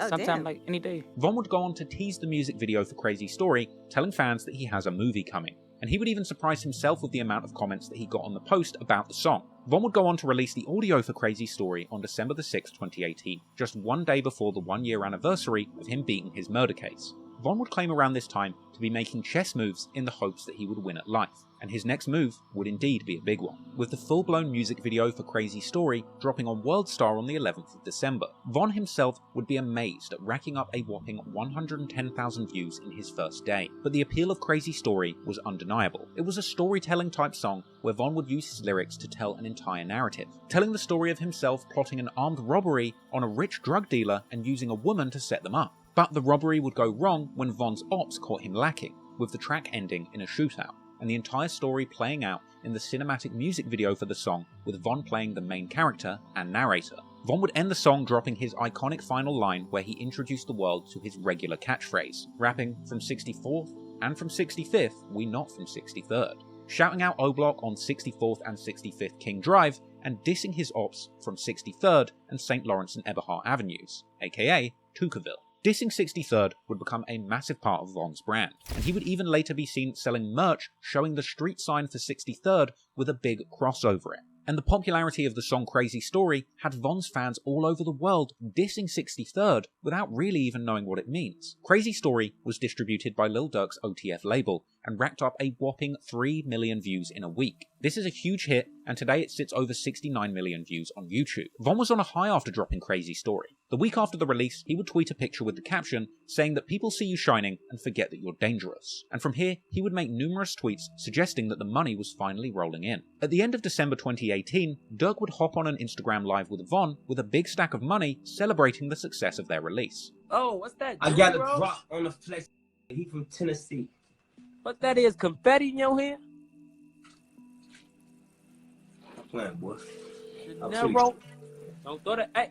Sometime like any day. Von would go on to tease the music video for Crazy Story, telling fans that he has a movie coming. And he would even surprise himself with the amount of comments that he got on the post about the song. Von would go on to release the audio for Crazy Story on December the 6th, 2018, just 1 day before the 1-year anniversary of him beating his murder case. Von would claim around this time to be making chess moves in the hopes that he would win at life, and his next move would indeed be a big one, with the full-blown music video for Crazy Story dropping on WorldStar on the 11th of December. Von himself would be amazed at racking up a whopping 110,000 views in his first day, but the appeal of Crazy Story was undeniable. It was a storytelling type song where Von would use his lyrics to tell an entire narrative, telling the story of himself plotting an armed robbery on a rich drug dealer and using a woman to set them up. But the robbery would go wrong when Von's ops caught him lacking, with the track ending in a shootout, and the entire story playing out in the cinematic music video for the song, with Von playing the main character and narrator. Von would end the song dropping his iconic final line where he introduced the world to his regular catchphrase, rapping from 64th and from 65th, we not from 63rd, shouting out O-Block on 64th and 65th King Drive, and dissing his ops from 63rd and St. Lawrence and Eberhart Avenues, aka Tuckerville. Dissing 63rd would become a massive part of Von's brand, and he would even later be seen selling merch showing the street sign for 63rd with a big cross over it. And the popularity of the song Crazy Story had Von's fans all over the world dissing 63rd without really even knowing what it means. Crazy Story was distributed by Lil Durk's OTF label and racked up a whopping 3 million views in a week. This is a huge hit, and today it sits over 69 million views on YouTube. Von was on a high after dropping Crazy Story. The week after the release, he would tweet a picture with the caption saying that people see you shining and forget that you're dangerous. And from here, he would make numerous tweets suggesting that the money was finally rolling in. At the end of December 2018, Durk would hop on an Instagram live with Von with a big stack of money celebrating the success of their release. Oh, what's that? I got a drop on the flex. He from Tennessee. What that is, confetti in your hand? I'm playing, boy. Don't throw that. Hey,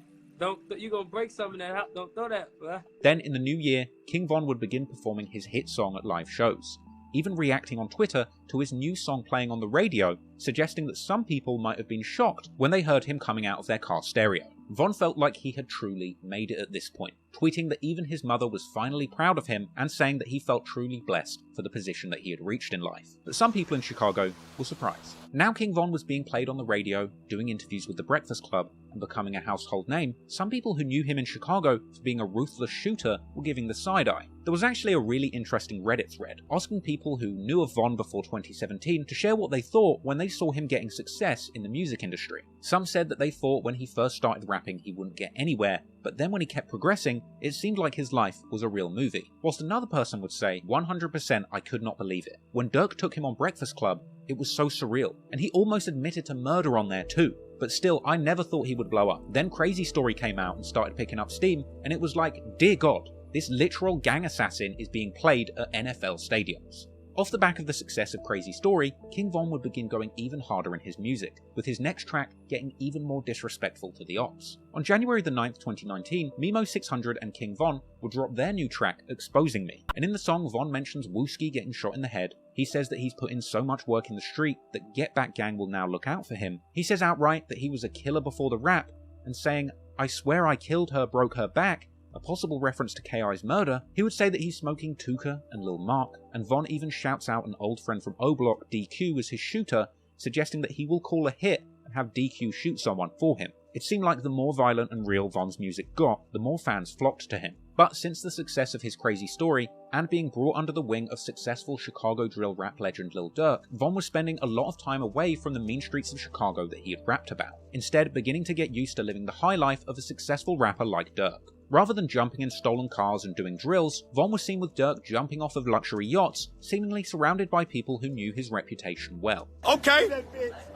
you gonna break some of that. Don't throw that, bro. Then in the new year, King Von would begin performing his hit song at live shows, even reacting on Twitter to his new song playing on the radio, suggesting that some people might have been shocked when they heard him coming out of their car stereo. Von felt like he had truly made it at this point, tweeting that even his mother was finally proud of him and saying that he felt truly blessed for the position that he had reached in life. But some people in Chicago were surprised. Now King Von was being played on the radio, doing interviews with The Breakfast Club, and becoming a household name, some people who knew him in Chicago for being a ruthless shooter were giving the side eye. There was actually a really interesting Reddit thread, asking people who knew of Von before 2017 to share what they thought when they saw him getting success in the music industry. Some said that they thought when he first started rapping he wouldn't get anywhere, but then when he kept progressing, it seemed like his life was a real movie. Whilst another person would say, 100% I could not believe it. When Durk took him on Breakfast Club, it was so surreal, and he almost admitted to murder on there too. But still, I never thought he would blow up. Then Crazy Story came out and started picking up steam, and it was like, dear God, this literal gang assassin is being played at NFL stadiums. Off the back of the success of Crazy Story, King Von would begin going even harder in his music, with his next track getting even more disrespectful to the ops. On January the 9th, 2019, Mimo 600 and King Von would drop their new track, Exposing Me, and in the song Von mentions Wooski getting shot in the head. He says that he's put in so much work in the street that Get Back Gang will now look out for him. He says outright that he was a killer before the rap, and saying, I swear I killed her, broke her back, a possible reference to K.I.'s murder. He would say that he's smoking Tuka and Lil Mark, and Von even shouts out an old friend from O-Block, DQ, as his shooter, suggesting that he will call a hit and have DQ shoot someone for him. It seemed like the more violent and real Von's music got, the more fans flocked to him. But since the success of his Crazy Story, and being brought under the wing of successful Chicago drill rap legend Lil Durk, Von was spending a lot of time away from the mean streets of Chicago that he had rapped about, instead beginning to get used to living the high life of a successful rapper like Durk. Rather than jumping in stolen cars and doing drills, Von was seen with Durk jumping off of luxury yachts, seemingly surrounded by people who knew his reputation well. Okay,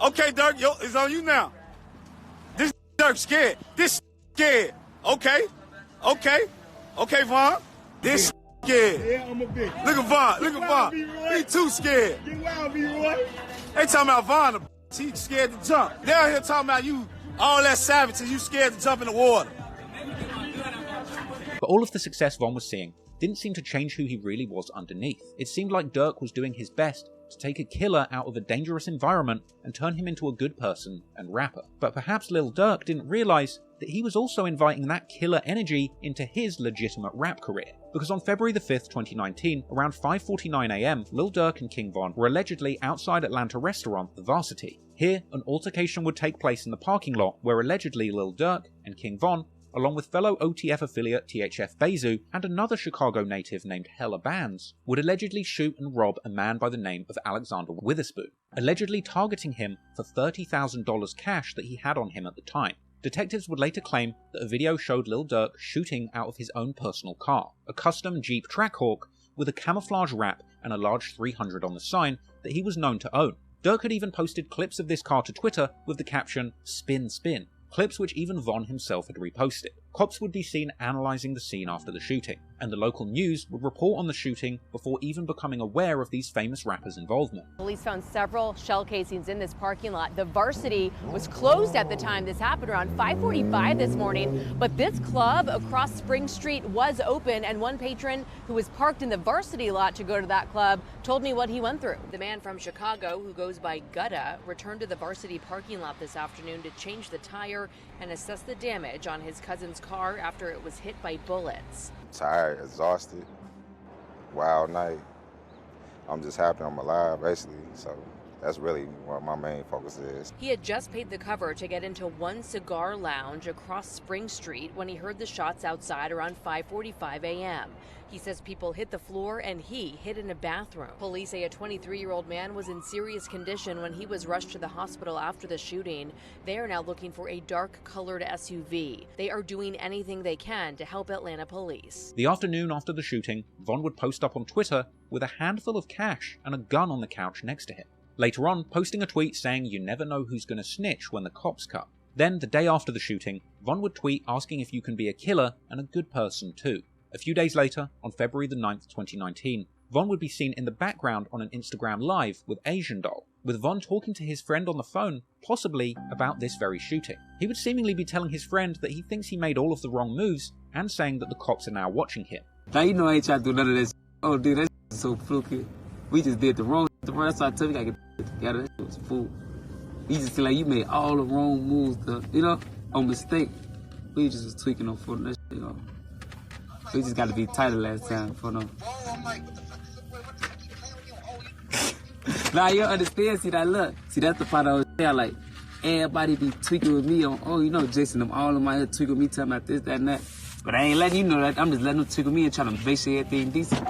Durk, yo, it's on you now. This Durk scared. This scared. Okay, Von. This scared. Yeah, I'm a bitch. Look at Von. He too scared. Get wild, B-Roy. They talking about Von, he scared to jump. They out here talking about you, all that savage, and you scared to jump in the water. But all of the success Von was seeing didn't seem to change who he really was underneath. It seemed like Durk was doing his best to take a killer out of a dangerous environment and turn him into a good person and rapper. But perhaps Lil Durk didn't realise that he was also inviting that killer energy into his legitimate rap career. Because on February the 5th, 2019, around 5:49 AM, Lil Durk and King Von were allegedly outside Atlanta restaurant The Varsity. Here, an altercation would take place in the parking lot where allegedly Lil Durk and King Von along with fellow OTF affiliate THF Bezu and another Chicago native named Hella Bands, would allegedly shoot and rob a man by the name of Alexander Witherspoon, allegedly targeting him for $30,000 cash that he had on him at the time. Detectives would later claim that a video showed Lil Durk shooting out of his own personal car, a custom Jeep Trackhawk with a camouflage wrap and a large 300 on the sign that he was known to own. Durk had even posted clips of this car to Twitter with the caption, "Spin, spin," clips which even Von himself had reposted. Cops would be seen analysing the scene after the shooting, and the local news would report on the shooting before even becoming aware of these famous rappers' involvement. Police found several shell casings in this parking lot. The Varsity was closed at the time this happened, around 5:45 this morning, but this club across Spring Street was open, and one patron who was parked in the Varsity lot to go to that club told me what he went through. The man from Chicago, who goes by Gutta, returned to the Varsity parking lot this afternoon to change the tire and assess the damage on his cousin's car after it was hit by bullets. Tired, exhausted, wild night. I'm just happy I'm alive, basically, so that's really what my main focus is. He had just paid the cover to get into One Cigar Lounge across Spring Street when he heard the shots outside around 5:45 a.m. He says people hit the floor and he hid in a bathroom. Police say a 23-year-old man was in serious condition when he was rushed to the hospital after the shooting. They are now looking for a dark-colored SUV. They are doing anything they can to help Atlanta police. The afternoon after the shooting, Von would post up on Twitter with a handful of cash and a gun on the couch next to him. Later on, posting a tweet saying you never know who's gonna snitch when the cops come. Then, the day after the shooting, Von would tweet asking if you can be a killer and a good person too. A few days later, on February the 9th, 2019, Von would be seen in the background on an Instagram Live with Asian Doll, with Von talking to his friend on the phone, possibly about this very shooting. He would seemingly be telling his friend that he thinks he made all of the wrong moves and saying that the cops are now watching him. Now you know I ain't trying to do none of this. Oh dude, that is so fluky. We just did the wrong the first time I told you I could get it together. That shit was fool. You just feel like you made all the wrong moves, on mistake. We just was tweaking on foot, that shit, We just got to be tighter last time for them. Now you understand, see that look. See that's the part I was saying, like everybody be tweaking with me on, Jason, them all of my head tweaking with me, telling about this, that, and that. But I ain't letting you know that. I'm just letting them tweak with me and trying to make sure everything decent.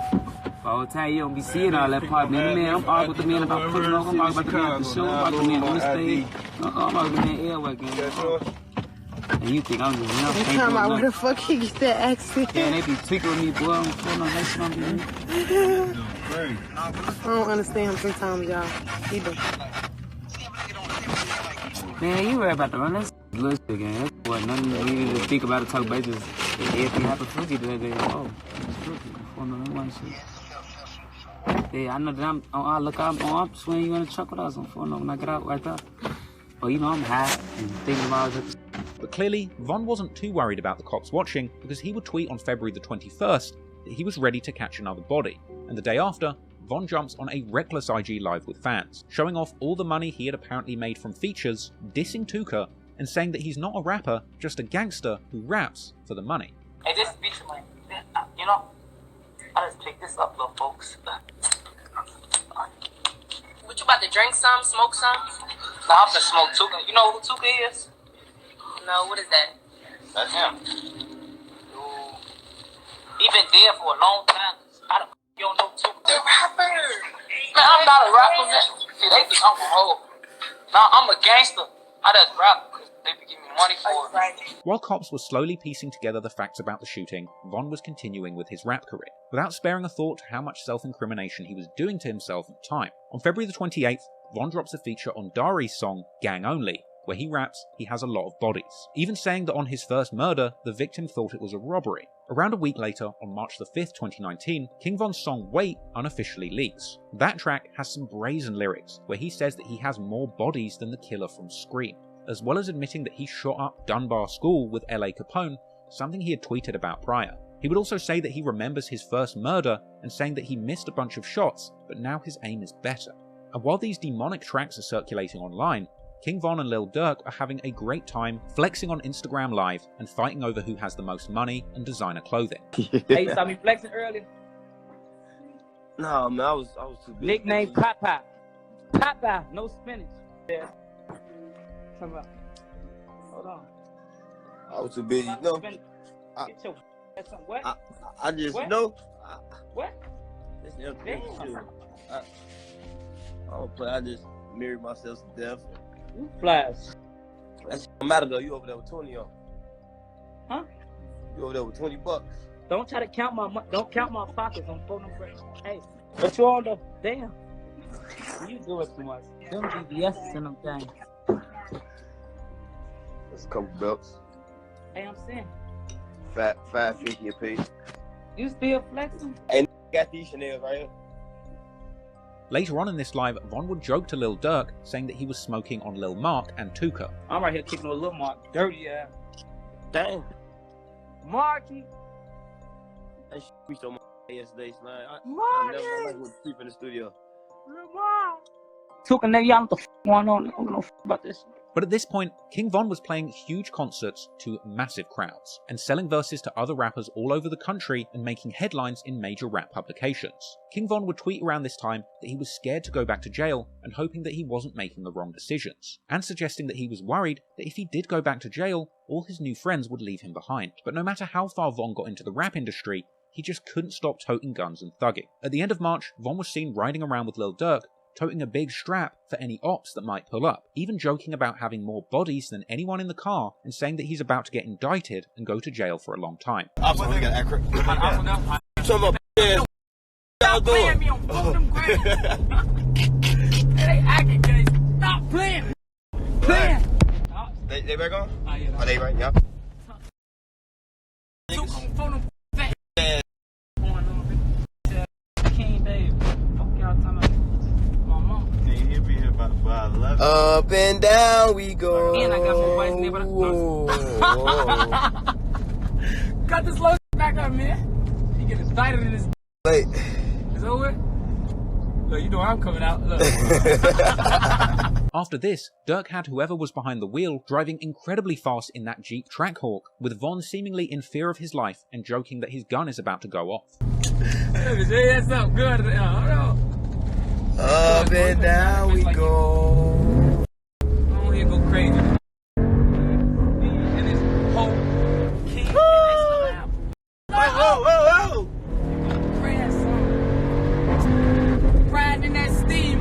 All the time you don't be seeing all that part, man. I'm arguing with the man about putting on, I'm arguing about the man at the show, I'm arguing with the man on the stage, I'm arguing with the man airwork, and you think I'm just, They talking about where the fuck he get that accent. Yeah, they be tweaking with me, boy. I'm feeling like that shit. I don't understand him sometimes, y'all. Either. Man, you worry about the run. That's little shit, again. That's what nothing you need to think about it, talk about it. Just everything happened to you that day. Oh, it's tricky. That one shit. Yeah, I know that I'm swinging you in the truck with us on phone when I get out right there. But I'm high and thinking about it. But clearly, Von wasn't too worried about the cops watching because he would tweet on February the 21st that he was ready to catch another body. And the day after, Von jumps on a reckless IG Live with fans, showing off all the money he had apparently made from features, dissing Tuka, and saying that he's not a rapper, just a gangster who raps for the money. Hey, this feature, man, I just picked this up, little folks. What, you about to drink some, smoke some? Nah, I'm gonna smoke Tuka. You know who Tuka is? No, what is that? That's him. He been dead for a long time. You don't know Tuka. The rapper! Man, I'm not a rapper, man. See, they think I'm a hoe. Nah, I'm a gangster. I just rap because they be giving me money for it. While cops were slowly piecing together the facts about the shooting, Von was continuing with his rap career, without sparing a thought to how much self-incrimination he was doing to himself at the time. On February the 28th, Von drops a feature on Dari's song, Gang Only, where he raps he has a lot of bodies, even saying that on his first murder, the victim thought it was a robbery. Around a week later, on March the 5th, 2019, King Von's song Wait unofficially leaks. That track has some brazen lyrics, where he says that he has more bodies than the killer from Scream, as well as admitting that he shot up Dunbar School with L.A. Capone, something he had tweeted about prior. He would also say that he remembers his first murder and saying that he missed a bunch of shots, but now his aim is better. And while these demonic tracks are circulating online, King Von and Lil Durk are having a great time flexing on Instagram Live and fighting over who has the most money and designer clothing. Hey, you saw me flexing earlier? No, man, I was too big. Nickname Popeye. Popeye, no spinach. Yeah. Come on. Hold on. I was too busy. No. I just know. What? Damn. I don't play. I just married myself to death. You flash. That shit don't matter though. You over there with 20 on. Huh? You over there with $20. Don't try to count my don't count my pockets on phone number. Hey, what you on though? Damn. You doing too much. Them BBS and them things. That's a couple belts. Hey, I'm saying. $5.50 a piece. You still flexing? Hey, got these Chanel right here. Later on in this live, Von would joke to Lil Durk, saying that he was smoking on Lil Mark and Tuka. I'm right here kicking with Lil Mark. Dirty ass. Damn. Marky. That shit we so much yesterday, man. I Marky. never would sleep in the studio. Lil Mark. Tuka, nigga, y'all know what the f going on. I don't know about this. But at this point, King Von was playing huge concerts to massive crowds, and selling verses to other rappers all over the country and making headlines in major rap publications. King Von would tweet around this time that he was scared to go back to jail and hoping that he wasn't making the wrong decisions, and suggesting that he was worried that if he did go back to jail, all his new friends would leave him behind. But no matter how far Von got into the rap industry, he just couldn't stop toting guns and thugging. At the end of March, Von was seen riding around with Lil Durk, toting a big strap for any ops that might pull up, even joking about having more bodies than anyone in the car and saying that he's about to get indicted and go to jail for a long time. Y'all doing? They acting gay. Stop playing. They back on? Are they right? Yeah. King baby. Fuck y'all talking about. Up and down we go. And I got more white than got this low back up, man. He get excited in his. Wait. It's over. Look, you know I'm coming out. Look. After this, Durk had whoever was behind the wheel driving incredibly fast in that Jeep Trackhawk, with Von seemingly in fear of his life and joking that his gun is about to go off. That's up good. Up and down we go. Oh, here go crazy. And this whole king. Whoa. Riding in that steam,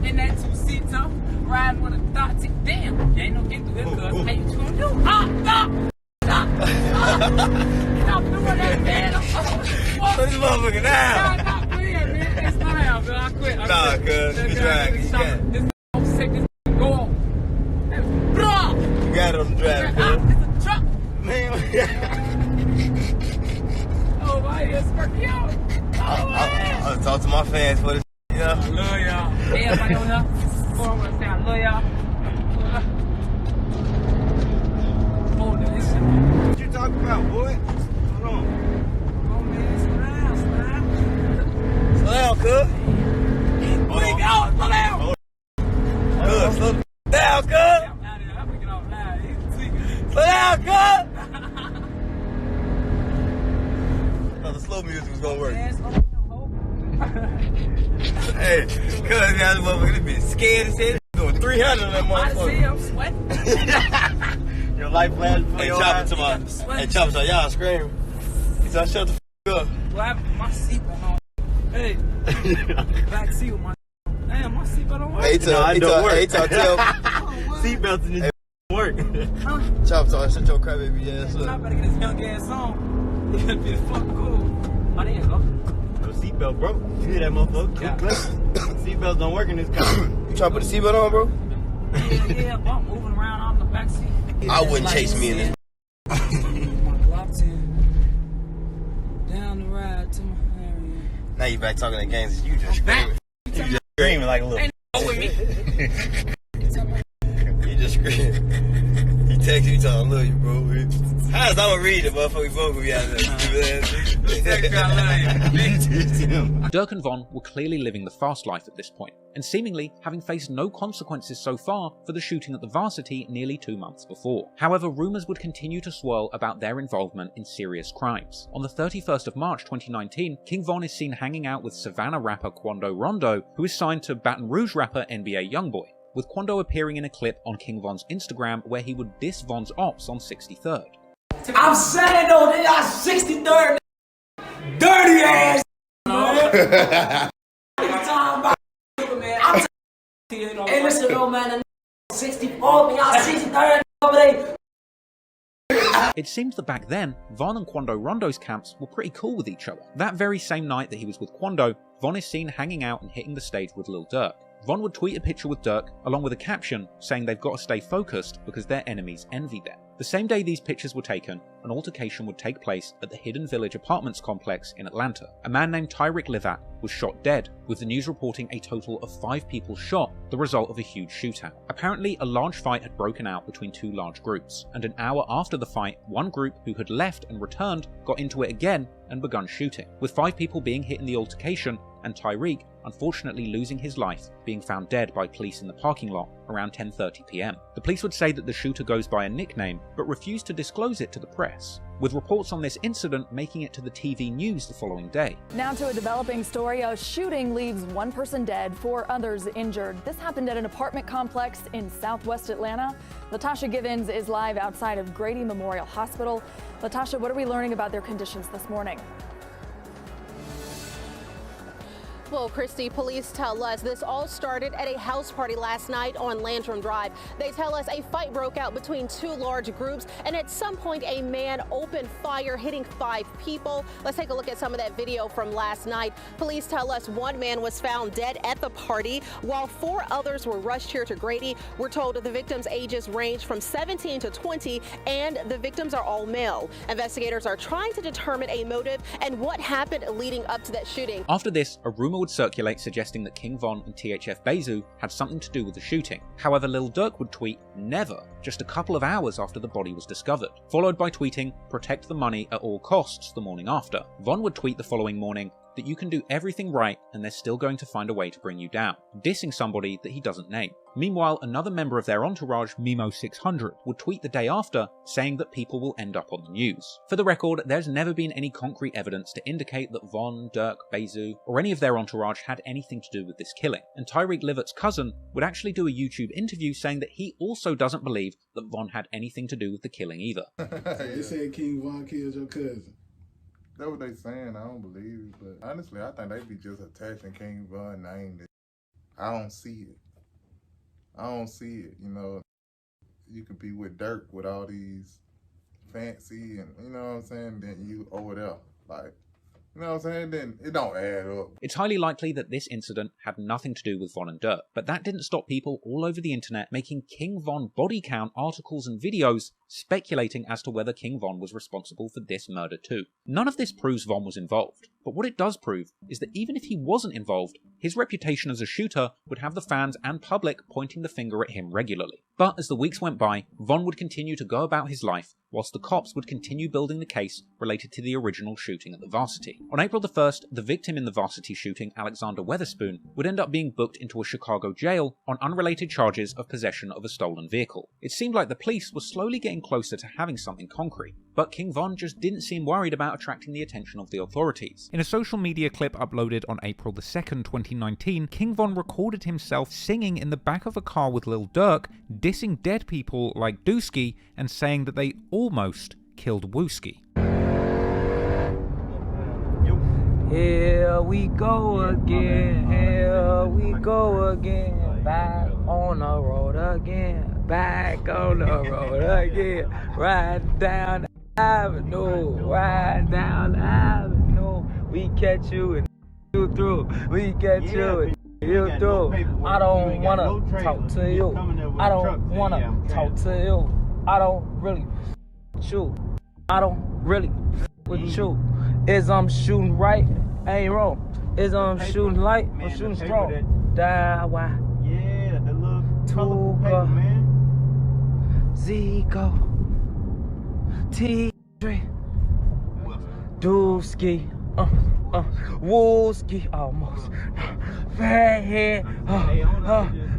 in that two-seater, riding with a thought. Damn, you ain't no get through this, cuz. Hey, what you gonna do? Stop! Stop doing that, man. Put this motherfucker down. Stop playing, man. It's time, man. I quit. Nah, cuz. You drag. This sick, this go on. Blah! You got it on the drive, cuz. It's a truck. Man. Oh, my ears sparky out. I'll talk to my fans for this. Yeah. I love y'all. Hey, everybody on here. I love y'all. Hold this shit. What you talking about, boy? Hold on. Oh, man, slow down. Slow down, cuz. Where you going? Slow down. Cuz, slow down, cuz. I'm out of here. I'm picking off now. Slow down, cuz. I thought the slow music was gonna work. Hey, cuz y'all motherfucker been scared as hell. Doing 300 on that motherfucker. I'm sweating. Your life flash before your eyes. Hey, Chopper, so y'all scream. He said, shut the f up. What happened to my seatbelt on? Hey, back seat with my. Damn, my seatbelt don't work. Hey, tell seatbelts in this work. Chopper, shut your crybaby ass up. I better get this young ass on. It's gonna be fucking cool. Oh, there you go. No seatbelt, bro. You hear that motherfucker? Yeah. Seatbelts don't work in this car. You trying to put the seatbelt on, bro? Yeah, but I'm moving around on the back seat. I wouldn't chase me in this. Down the ride to my area. Now you back talking that games. You just screaming. You just screaming like a little. Ain't no with me. You just screaming. He text you, telling I love you, bro. How's I'm gonna read it, motherfucker? Both of you out there. Durk and Von were clearly living the fast life at this point, and seemingly having faced no consequences so far for the shooting at the Varsity nearly 2 months before. However, rumours would continue to swirl about their involvement in serious crimes. On the 31st of March 2019, King Von is seen hanging out with Savannah rapper Quando Rondo, who is signed to Baton Rouge rapper NBA Youngboy, with Quando appearing in a clip on King Von's Instagram where he would diss Von's ops on 63rd. I'm saying though, they are 63rd, dirty ass, man. I'm talking about, man. I'm hey, listen though, man, 64th, y'all 63rd over there. It seems that back then, Von and Quando Rondo's camps were pretty cool with each other. That very same night that he was with Quando, Von is seen hanging out and hitting the stage with Lil Durk. Von would tweet a picture with Durk, along with a caption saying they've got to stay focused because their enemies envy them. The same day these pictures were taken, an altercation would take place at the Hidden Village Apartments complex in Atlanta. A man named Tyreek Livat was shot dead, with the news reporting a total of 5 people shot, the result of a huge shootout. Apparently, a large fight had broken out between 2 large groups, and an hour after the fight, one group who had left and returned got into it again and begun shooting, with 5 people being hit in the altercation, and Tyreek unfortunately losing his life, being found dead by police in the parking lot around 10:30 p.m. The police would say that the shooter goes by a nickname, but refused to disclose it to the press, with reports on this incident making it to the TV news the following day. Now to a developing story. A shooting leaves 1 person dead, 4 others injured. This happened at an apartment complex in southwest Atlanta. Latasha Givens is live outside of Grady Memorial Hospital. Latasha, what are we learning about their conditions this morning? Well, Christy, police tell us this all started at a house party last night on Landrum Drive. They tell us a fight broke out between 2 large groups, and at some point a man opened fire, hitting 5 people. Let's take a look at some of that video from last night. Police tell us 1 man was found dead at the party, while 4 others were rushed here to Grady. We're told that the victims' ages range from 17 to 20, and the victims are all male. Investigators are trying to determine a motive and what happened leading up to that shooting. After this, a rumor would circulate suggesting that King Von and THF Bezu had something to do with the shooting. However, Lil Durk would tweet never, just a couple of hours after the body was discovered, followed by tweeting protect the money at all costs the morning after. Von would tweet the following morning that you can do everything right and they're still going to find a way to bring you down, dissing somebody that he doesn't name. Meanwhile, another member of their entourage, Mimo600, would tweet the day after saying that people will end up on the news. For the record, there's never been any concrete evidence to indicate that Von, Durk, Bezu, or any of their entourage had anything to do with this killing, and Tyreek Livat's cousin would actually do a YouTube interview saying that he also doesn't believe that Von had anything to do with the killing either. They said King Von killed your cousin. That's what they saying. I don't believe it, but honestly, I think they be just attaching King Von name. I don't see it. I don't see it. You know, you could be with Durk with all these fancy and you know what I'm saying. Then you over there, like, you know what I'm saying? Then it don't add up. It's highly likely that this incident had nothing to do with Von and Durk, but that didn't stop people all over the internet making King Von body count articles and videos speculating as to whether King Von was responsible for this murder too. None of this proves Von was involved, but what it does prove is that even if he wasn't involved, his reputation as a shooter would have the fans and public pointing the finger at him regularly. But as the weeks went by, Von would continue to go about his life, whilst the cops would continue building the case related to the original shooting at the Varsity. On April the 1st, the victim in the Varsity shooting, Alexander Weatherspoon, would end up being booked into a Chicago jail on unrelated charges of possession of a stolen vehicle. It seemed like the police were slowly getting closer to having something concrete, but King Von just didn't seem worried about attracting the attention of the authorities. In a social media clip uploaded on April the 2nd, 2019, King Von recorded himself singing in the back of a car with Lil Durk, dissing dead people like Dooski and saying that they almost killed Wooski. Here we go again, here we go again, back on the road again, back on the road again, right down the avenue, right down the avenue, we catch you and you through, we catch you and you through. I don't wanna talk to you, I don't wanna talk to you, I don't really shoot, I don't really with you. Is I'm shooting right, ain't wrong. Is I'm shooting light, I'm shooting strong. Dawa, yeah, the little Tuga, Zico, T3, Dooski, Wooski, almost. Fat head.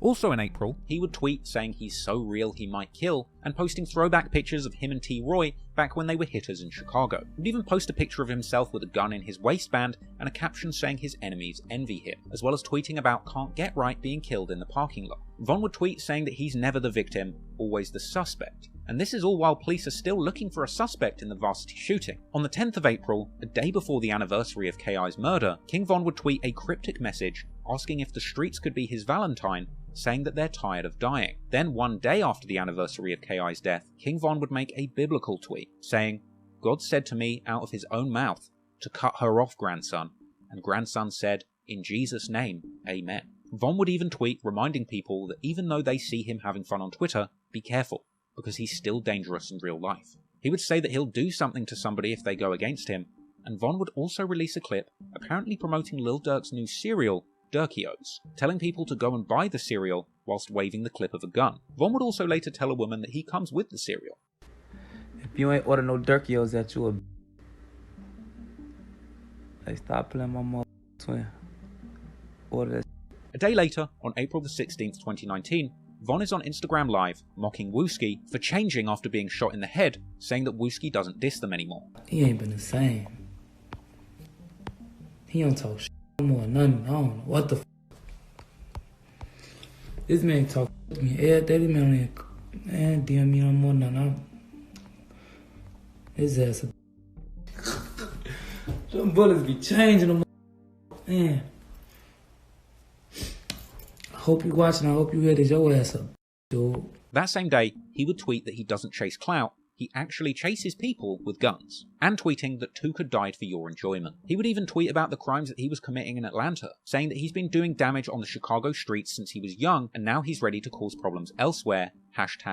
Also in April, he would tweet saying he's so real he might kill, and posting throwback pictures of him and T. Roy back when they were hitters in Chicago. He'd even post a picture of himself with a gun in his waistband and a caption saying his enemies envy him, as well as tweeting about Can't Get Right being killed in the parking lot. Von would tweet saying that he's never the victim, always the suspect, And this is all while police are still looking for a suspect in the Varsity shooting. On the 10th of April, a day before the anniversary of K.I.'s murder, King Von would tweet a cryptic message asking if the streets could be his Valentine, saying that they're tired of dying. Then one day after the anniversary of K.I.'s death, King Von would make a biblical tweet saying, "God said to me out of his own mouth to cut her off, grandson, and grandson said, in Jesus' name, amen." Von would even tweet reminding people that even though they see him having fun on Twitter, be careful, because he's still dangerous in real life. He would say that he'll do something to somebody if they go against him, and Von would also release a clip apparently promoting Lil Durk's new cereal, Durkios, telling people to go and buy the cereal whilst waving the clip of a gun. Von would also later tell a woman that he comes with the cereal. If you ain't order no Durkios, that you a Hey, stop playing my mother twin. Order that. A day later, on April the 16th, 2019, Von is on Instagram Live, mocking Wooski for changing after being shot in the head, saying that Wooski doesn't diss them anymore. He ain't been the same. He don't talk shit no more, nothing. I don't know what the f. This man talk to me every day. This man ain't DM me no more, nothing. His ass a them bullets be changing them. Man. I hope you watching. I hope you hear this. Your ass up, dude. That same day, he would tweet that he doesn't chase clout, he actually chases people with guns, and tweeting that Tuka died for your enjoyment. He would even tweet about the crimes that he was committing in Atlanta, saying that he's been doing damage on the Chicago streets since he was young, and now he's ready to cause problems elsewhere,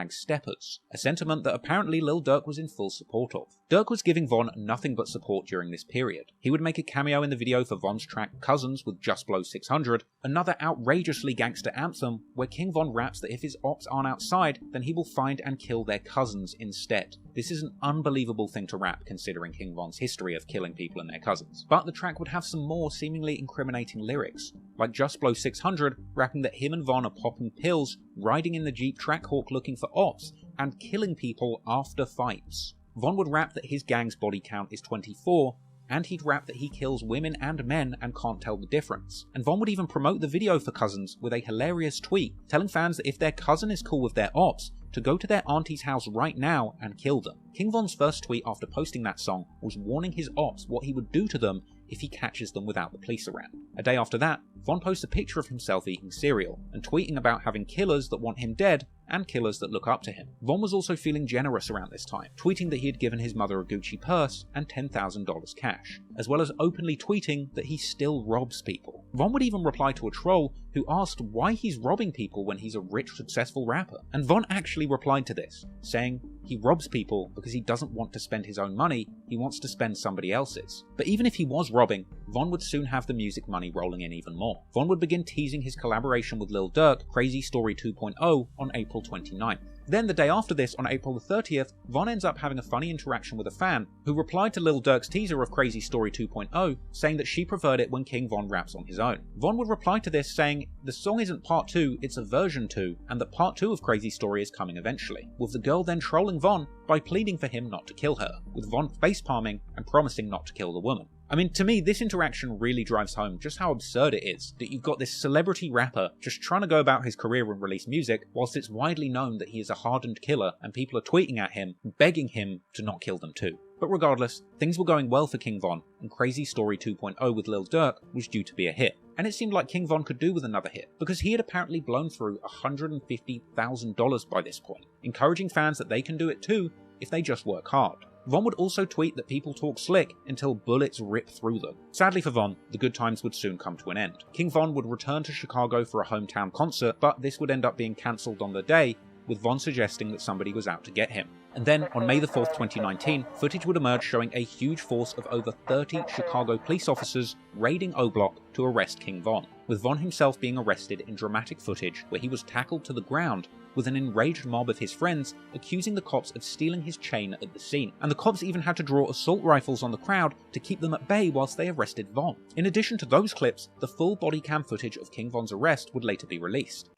#steppers, a sentiment that apparently Lil Durk was in full support of. Durk was giving Von nothing but support during this period. He would make a cameo in the video for Von's track Cousins with Just Blow 600, another outrageously gangster anthem where King Von raps that if his ops aren't outside, then he will find and kill their cousins instead. This is an unbelievable thing to rap considering King Von's history of killing people and their cousins. But the track would have some more seemingly incriminating lyrics, like Just Blow 600 rapping that him and Von are popping pills, riding in the Jeep Trackhawk looking for ops, and killing people after fights. Von would rap that his gang's body count is 24, and he'd rap that he kills women and men and can't tell the difference. And Von would even promote the video for Cousins with a hilarious tweet, telling fans that if their cousin is cool with their ops, to go to their auntie's house right now and kill them. King Von's first tweet after posting that song was warning his ops what he would do to them if he catches them without the police around. A day after that, Von posts a picture of himself eating cereal, and tweeting about having killers that want him dead, and killers that look up to him. Von was also feeling generous around this time, tweeting that he had given his mother a Gucci purse and $10,000 cash, as well as openly tweeting that he still robs people. Von would even reply to a troll who asked why he's robbing people when he's a rich, successful rapper, and Von actually replied to this, saying he robs people because he doesn't want to spend his own money, he wants to spend somebody else's. But even if he was robbing, Von would soon have the music money rolling in even more. Von would begin teasing his collaboration with Lil Durk, Crazy Story 2.0, on April 29th. Then the day after this, on April the 30th, Von ends up having a funny interaction with a fan, who replied to Lil Durk's teaser of Crazy Story 2.0, saying that she preferred it when King Von raps on his own. Von would reply to this saying, the song isn't part 2, it's a version 2, and that part 2 of Crazy Story is coming eventually, with the girl then trolling Von by pleading for him not to kill her, with Von facepalming and promising not to kill the woman. I mean, to me, this interaction really drives home just how absurd it is that you've got this celebrity rapper just trying to go about his career and release music, whilst it's widely known that he is a hardened killer and people are tweeting at him, begging him to not kill them too. But regardless, things were going well for King Von, and Crazy Story 2.0 with Lil Durk was due to be a hit. And it seemed like King Von could do with another hit, because he had apparently blown through $150,000 by this point, encouraging fans that they can do it too if they just work hard. Von would also tweet that people talk slick until bullets rip through them. Sadly for Von, the good times would soon come to an end. King Von would return to Chicago for a hometown concert, but this would end up being cancelled on the day, with Von suggesting that somebody was out to get him. And then, on May the 4th, 2019, footage would emerge showing a huge force of over 30 Chicago police officers raiding O Block to arrest King Von, with Von himself being arrested in dramatic footage where he was tackled to the ground, with an enraged mob of his friends accusing the cops of stealing his chain at the scene. And the cops even had to draw assault rifles on the crowd to keep them at bay whilst they arrested Von. In addition to those clips, the full body cam footage of King Von's arrest would later be released.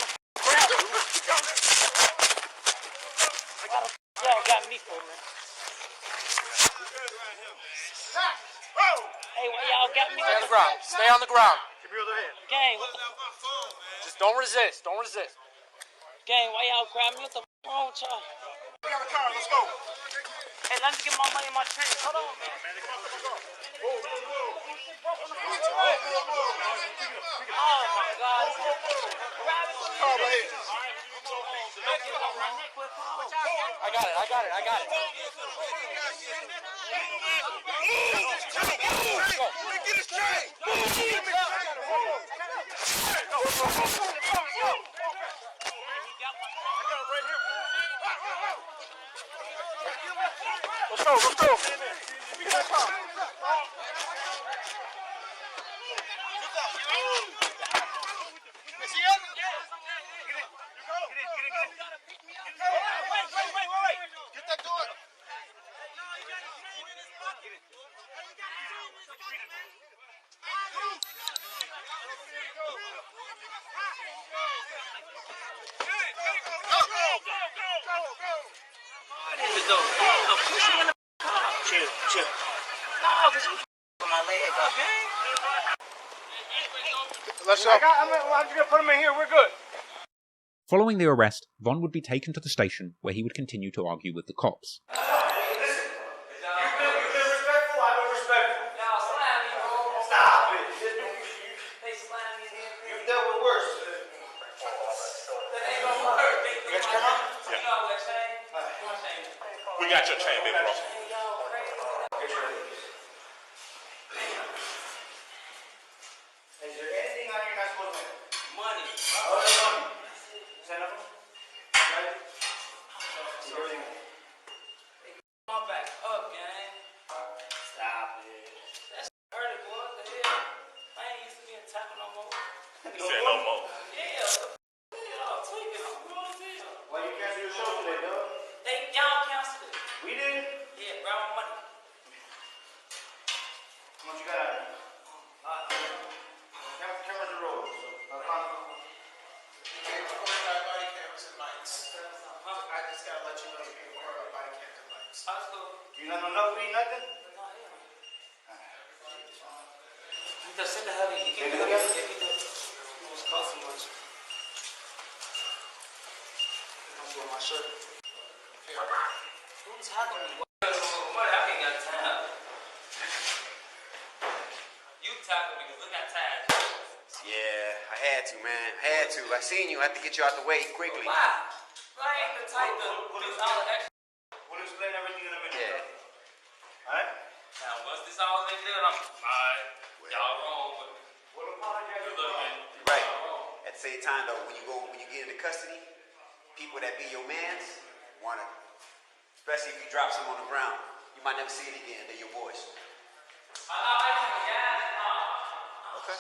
Stay on the ground. Gang, what the Just don't resist. Don't resist. Gang, why y'all grab me? What the wrong with y'all? Hey, let me get my money in my change. Hold on, man. Oh my God. I got it. Get it straight. Let's go. Get that door. Chill. No, because you my leg up. Let's go. I'm just going to put him in here. We're good. Following the arrest, Von would be taken to the station where he would continue to argue with the cops. We got your chain, baby bro. Is there anything on here not supposed to win? Money. Send them. Right? My back up, gang. Stop it. That's hurting, boy. What the hell? I ain't used to being tapping no more. He said no more. Yeah. Y'all tweaking. I'm grown as hell. Why you cancel your show today, dog? Y'all canceled it. We did? Yeah, grab my money. How much you got out of it? Cameras are rolling. I just gotta let you know the people are body cams and lights. You don't know nothing? Send the heavy. You get the heavy. It was cost so much. I'm doing my shirt. Who tackled me? I ain't got time. You tackled me because look at Taz. Yeah, I had to, man. I seen you. I had to get you out the way quickly. Why? I ain't the type to do all the extra. We'll explain everything in a minute. Yeah. Alright? Now, once this all been done, I'm alright. Y'all wrong, but we'll apologize. Good luck, man. Right. At the same time, though, when you get into custody, people that be your mans wanna, especially if you drop some on the ground, you might never see it again. They're your boys. Okay.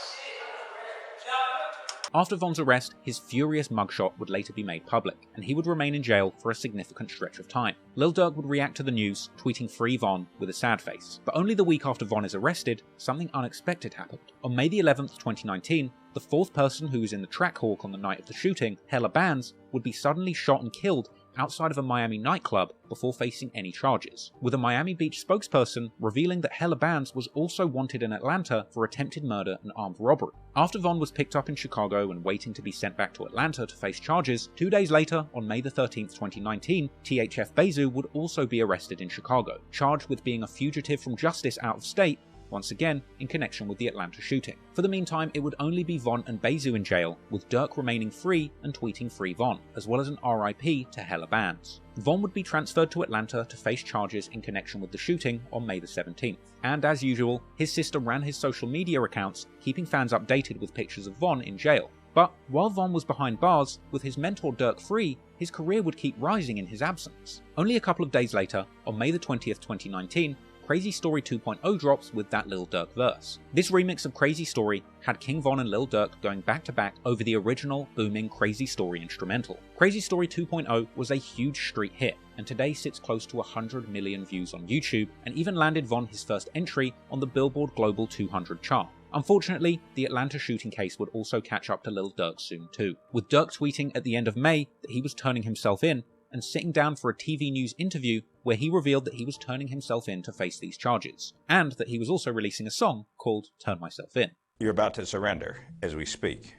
After Von's arrest, his furious mugshot would later be made public, and he would remain in jail for a significant stretch of time. Lil Durk would react to the news, tweeting "Free Von" with a sad face. But only the week after Von is arrested, something unexpected happened. On May the 11th, 2019, the fourth person who was in the Trackhawk on the night of the shooting, Hella Bands, would be suddenly shot and killed outside of a Miami nightclub before facing any charges, with a Miami Beach spokesperson revealing that Hella Bands was also wanted in Atlanta for attempted murder and armed robbery. After Von was picked up in Chicago and waiting to be sent back to Atlanta to face charges, 2 days later, on May the 13th, 2019, THF Bezu would also be arrested in Chicago, charged with being a fugitive from justice out of state, once again in connection with the Atlanta shooting. For the meantime, it would only be Von and Bezu in jail, with Durk remaining free and tweeting "Free Von," as well as an RIP to Hella Bands. Von would be transferred to Atlanta to face charges in connection with the shooting on May the 17th. And as usual, his sister ran his social media accounts, keeping fans updated with pictures of Von in jail. But while Von was behind bars, with his mentor Durk free, his career would keep rising in his absence. Only a couple of days later, on May the 20th, 2019, Crazy Story 2.0 drops with that Lil Durk verse. This remix of Crazy Story had King Von and Lil Durk going back to back over the original booming Crazy Story instrumental. Crazy Story 2.0 was a huge street hit, and today sits close to 100 million views on YouTube, and even landed Von his first entry on the Billboard Global 200 chart. Unfortunately, the Atlanta shooting case would also catch up to Lil Durk soon too, with Durk tweeting at the end of May that he was turning himself in, and sitting down for a TV news interview where he revealed that he was turning himself in to face these charges, and that he was also releasing a song called "Turn Myself In." You're about to surrender as we speak.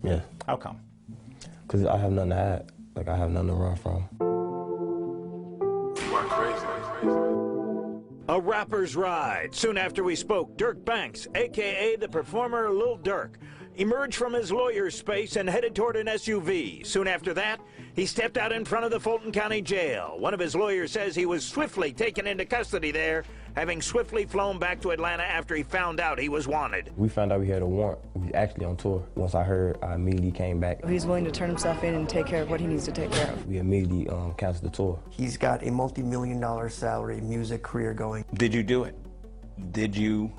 Yeah. How come? Because I have nothing to hide. Like, I have nothing to run from. A rapper's ride. Soon after we spoke, Dirk Banks, a.k.a. the performer Lil Durk, emerged from his lawyer's space and headed toward an SUV. Soon after that, he stepped out in front of the Fulton County Jail. One of his lawyers says he was swiftly taken into custody there, having swiftly flown back to Atlanta after he found out he was wanted. We found out we had a warrant. We was actually on tour. Once I heard, I immediately came back. He's willing to turn himself in and take care of what he needs to take care of. We immediately canceled the tour. He's got a multi-million-dollar salary music career going. Did you do it? Did you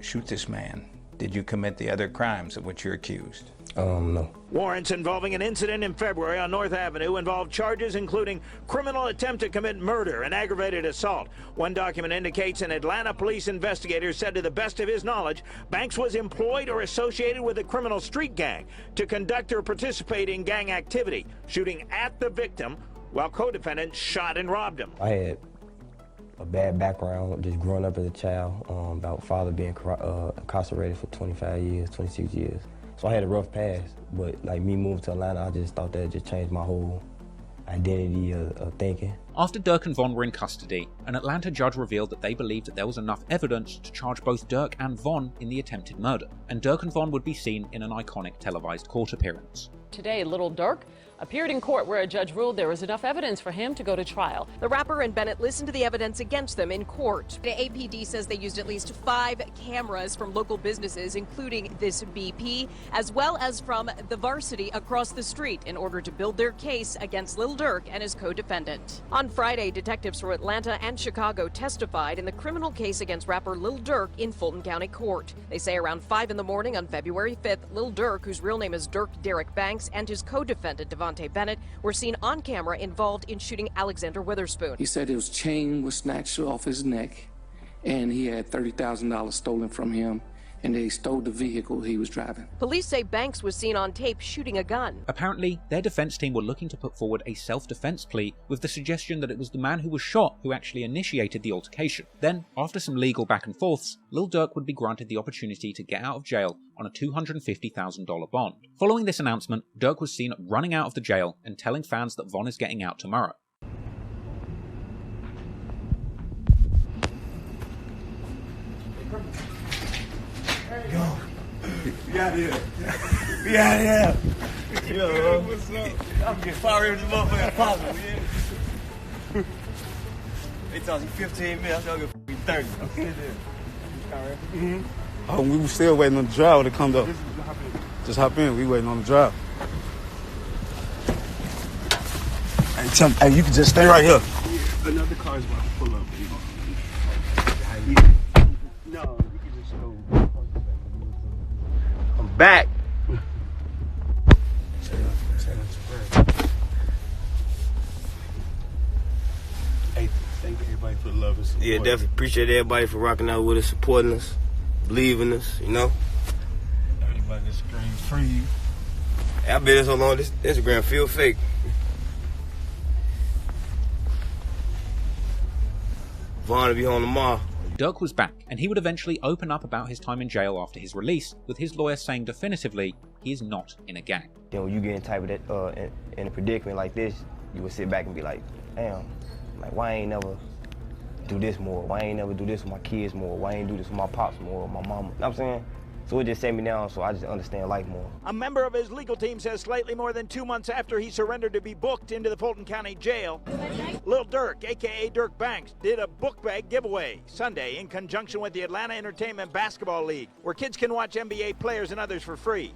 shoot this man? Did you commit the other crimes of which you're accused? No. Warrants involving an incident in February on North Avenue involved charges including criminal attempt to commit murder and aggravated assault. One document indicates an Atlanta police investigator said to the best of his knowledge, Banks was employed or associated with a criminal street gang to conduct or participate in gang activity, shooting at the victim while co-defendants shot and robbed him. I had a bad background, just growing up as a child, about father being incarcerated for 25 years, 26 years. So I had a rough past, but like me moving to Atlanta, I just thought that just changed my whole identity of thinking. After Durk and Von were in custody, an Atlanta judge revealed that they believed that there was enough evidence to charge both Durk and Von in the attempted murder, and Durk and Von would be seen in an iconic televised court appearance. Today, Lil Durk appeared in court where a judge ruled there was enough evidence for him to go to trial. The rapper and Bennett listened to the evidence against them in court. The APD says they used at least 5 cameras from local businesses, including this BP, as well as from the Varsity across the street in order to build their case against Lil Durk and his co-defendant. On Friday, detectives from Atlanta and Chicago testified in the criminal case against rapper Lil Durk in Fulton County Court. They say around 5 in the morning on February 5th, Lil Durk, whose real name is Dirk Derek Banks, and his co-defendant Devontae Bennett were seen on camera involved in shooting Alexander Witherspoon. He said his chain was snatched off his neck and he had $30,000 stolen from him, and they stole the vehicle he was driving. Police say Banks was seen on tape shooting a gun. Apparently, their defense team were looking to put forward a self-defense plea with the suggestion that it was the man who was shot who actually initiated the altercation. Then, after some legal back and forths, Lil Durk would be granted the opportunity to get out of jail on a $250,000 bond. Following this announcement, Durk was seen running out of the jail and telling fans that Von is getting out tomorrow. Go. Be out here. Be out here. Yo, what's up? I'm getting fired with this motherfucker possible, yeah. They told you 15 minutes, I'm gonna be 30. I'm sitting there. Oh, we were still waiting on the driver to come though. Just hop in. We waiting on the driver. Hey, tell me, hey, you can just stay right here. Another car's about to pull up. No, you can just go. I'm back. Hey, thank everybody for the love and support. Yeah, definitely appreciate everybody for rocking out with us, supporting us, believing us, you know. Everybody that screams free. Hey, I've been here so long, this Instagram feel fake. Von will be home tomorrow. Durk was back, and he would eventually open up about his time in jail after his release, with his lawyer saying definitively he is not in a gang. You know, when you get in type of that, in a predicament like this, you would sit back and be like, damn, like why I ain't never do this more? Why I ain't never do this with my kids more? Why I ain't do this with my pops more, or my mama? You know what I'm saying? So it just set me down so I just understand life more. A member of his legal team says slightly more than 2 months after he surrendered to be booked into the Fulton County Jail, Lil Durk, a.k.a. Dirk Banks, did a book bag giveaway Sunday in conjunction with the Atlanta Entertainment Basketball League, where kids can watch NBA players and others for free.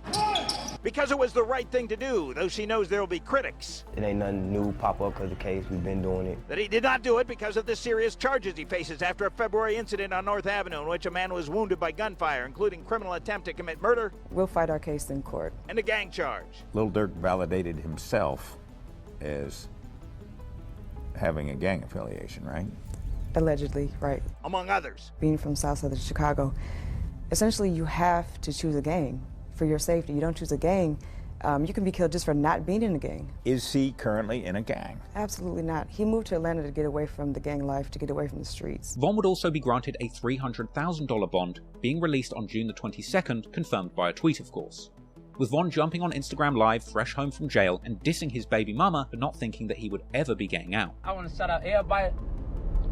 Because it was the right thing to do, though she knows there will be critics. It ain't nothing new pop up because of the case. We've been doing it. That he did not do it because of the serious charges he faces after a February incident on North Avenue in which a man was wounded by gunfire, including criminal attempt to commit murder. We'll fight our case in court. And a gang charge. Lil Durk validated himself as having a gang affiliation, right? Allegedly, right. Among others. Being from South Southern Chicago, essentially you have to choose a gang for your safety. You don't choose a gang, you can be killed just for not being in a gang. Is he currently in a gang? Absolutely not. He moved to Atlanta to get away from the gang life, to get away from the streets. Von would also be granted a $300,000 bond, being released on June the 22nd, confirmed by a tweet, of course. with Von jumping on Instagram Live fresh home from jail and dissing his baby mama for not thinking that he would ever be getting out. I want to shout out everybody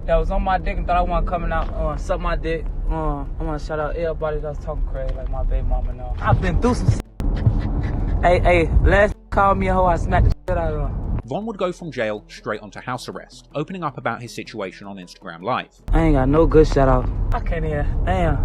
that was on my dick and thought I wasn't coming out, suck my dick. I want to shout out everybody that was talking crazy, like my baby mama now. I've been through some shit. Hey, last called me a hoe, I smacked the shit out of her. Von would go from jail straight onto house arrest, opening up about his situation on Instagram Live. I ain't got no good shout out. I can't hear. Damn.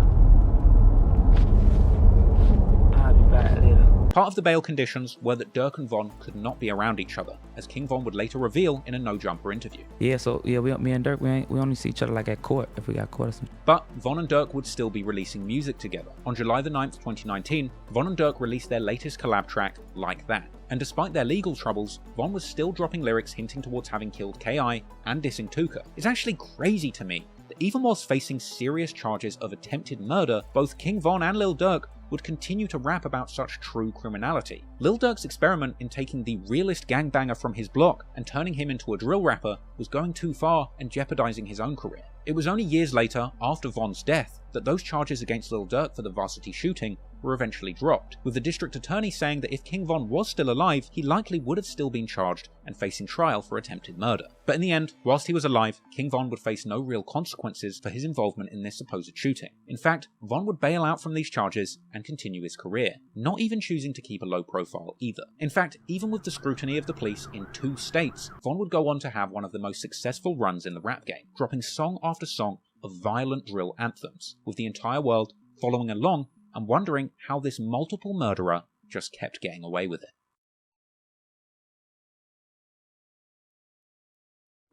I'll be back later. Part of the bail conditions were that Durk and Von could not be around each other, as King Von would later reveal in a No Jumper interview. Yeah, so me and Durk, we only see each other like at court, if we got caught or something. But Von and Durk would still be releasing music together. On July the 9th, 2019, Von and Durk released their latest collab track, Like That. And despite their legal troubles, Von was still dropping lyrics hinting towards having killed K.I. and dissing Tuka. It's actually crazy to me that even whilst facing serious charges of attempted murder, both King Von and Lil Durk would continue to rap about such true criminality. Lil Durk's experiment in taking the realist gangbanger from his block and turning him into a drill rapper was going too far and jeopardizing his own career. It was only years later, after Von's death, that those charges against Lil Durk for the Varsity shooting were eventually dropped, with the district attorney saying that if King Von was still alive, he likely would have still been charged and facing trial for attempted murder. But in the end, whilst he was alive, King Von would face no real consequences for his involvement in this supposed shooting. In fact, Von would bail out from these charges and continue his career, not even choosing to keep a low profile either. In fact, even with the scrutiny of the police in 2 states, Von would go on to have one of the most successful runs in the rap game, dropping song after song of violent drill anthems, with the entire world following along and wondering how this multiple murderer just kept getting away with it.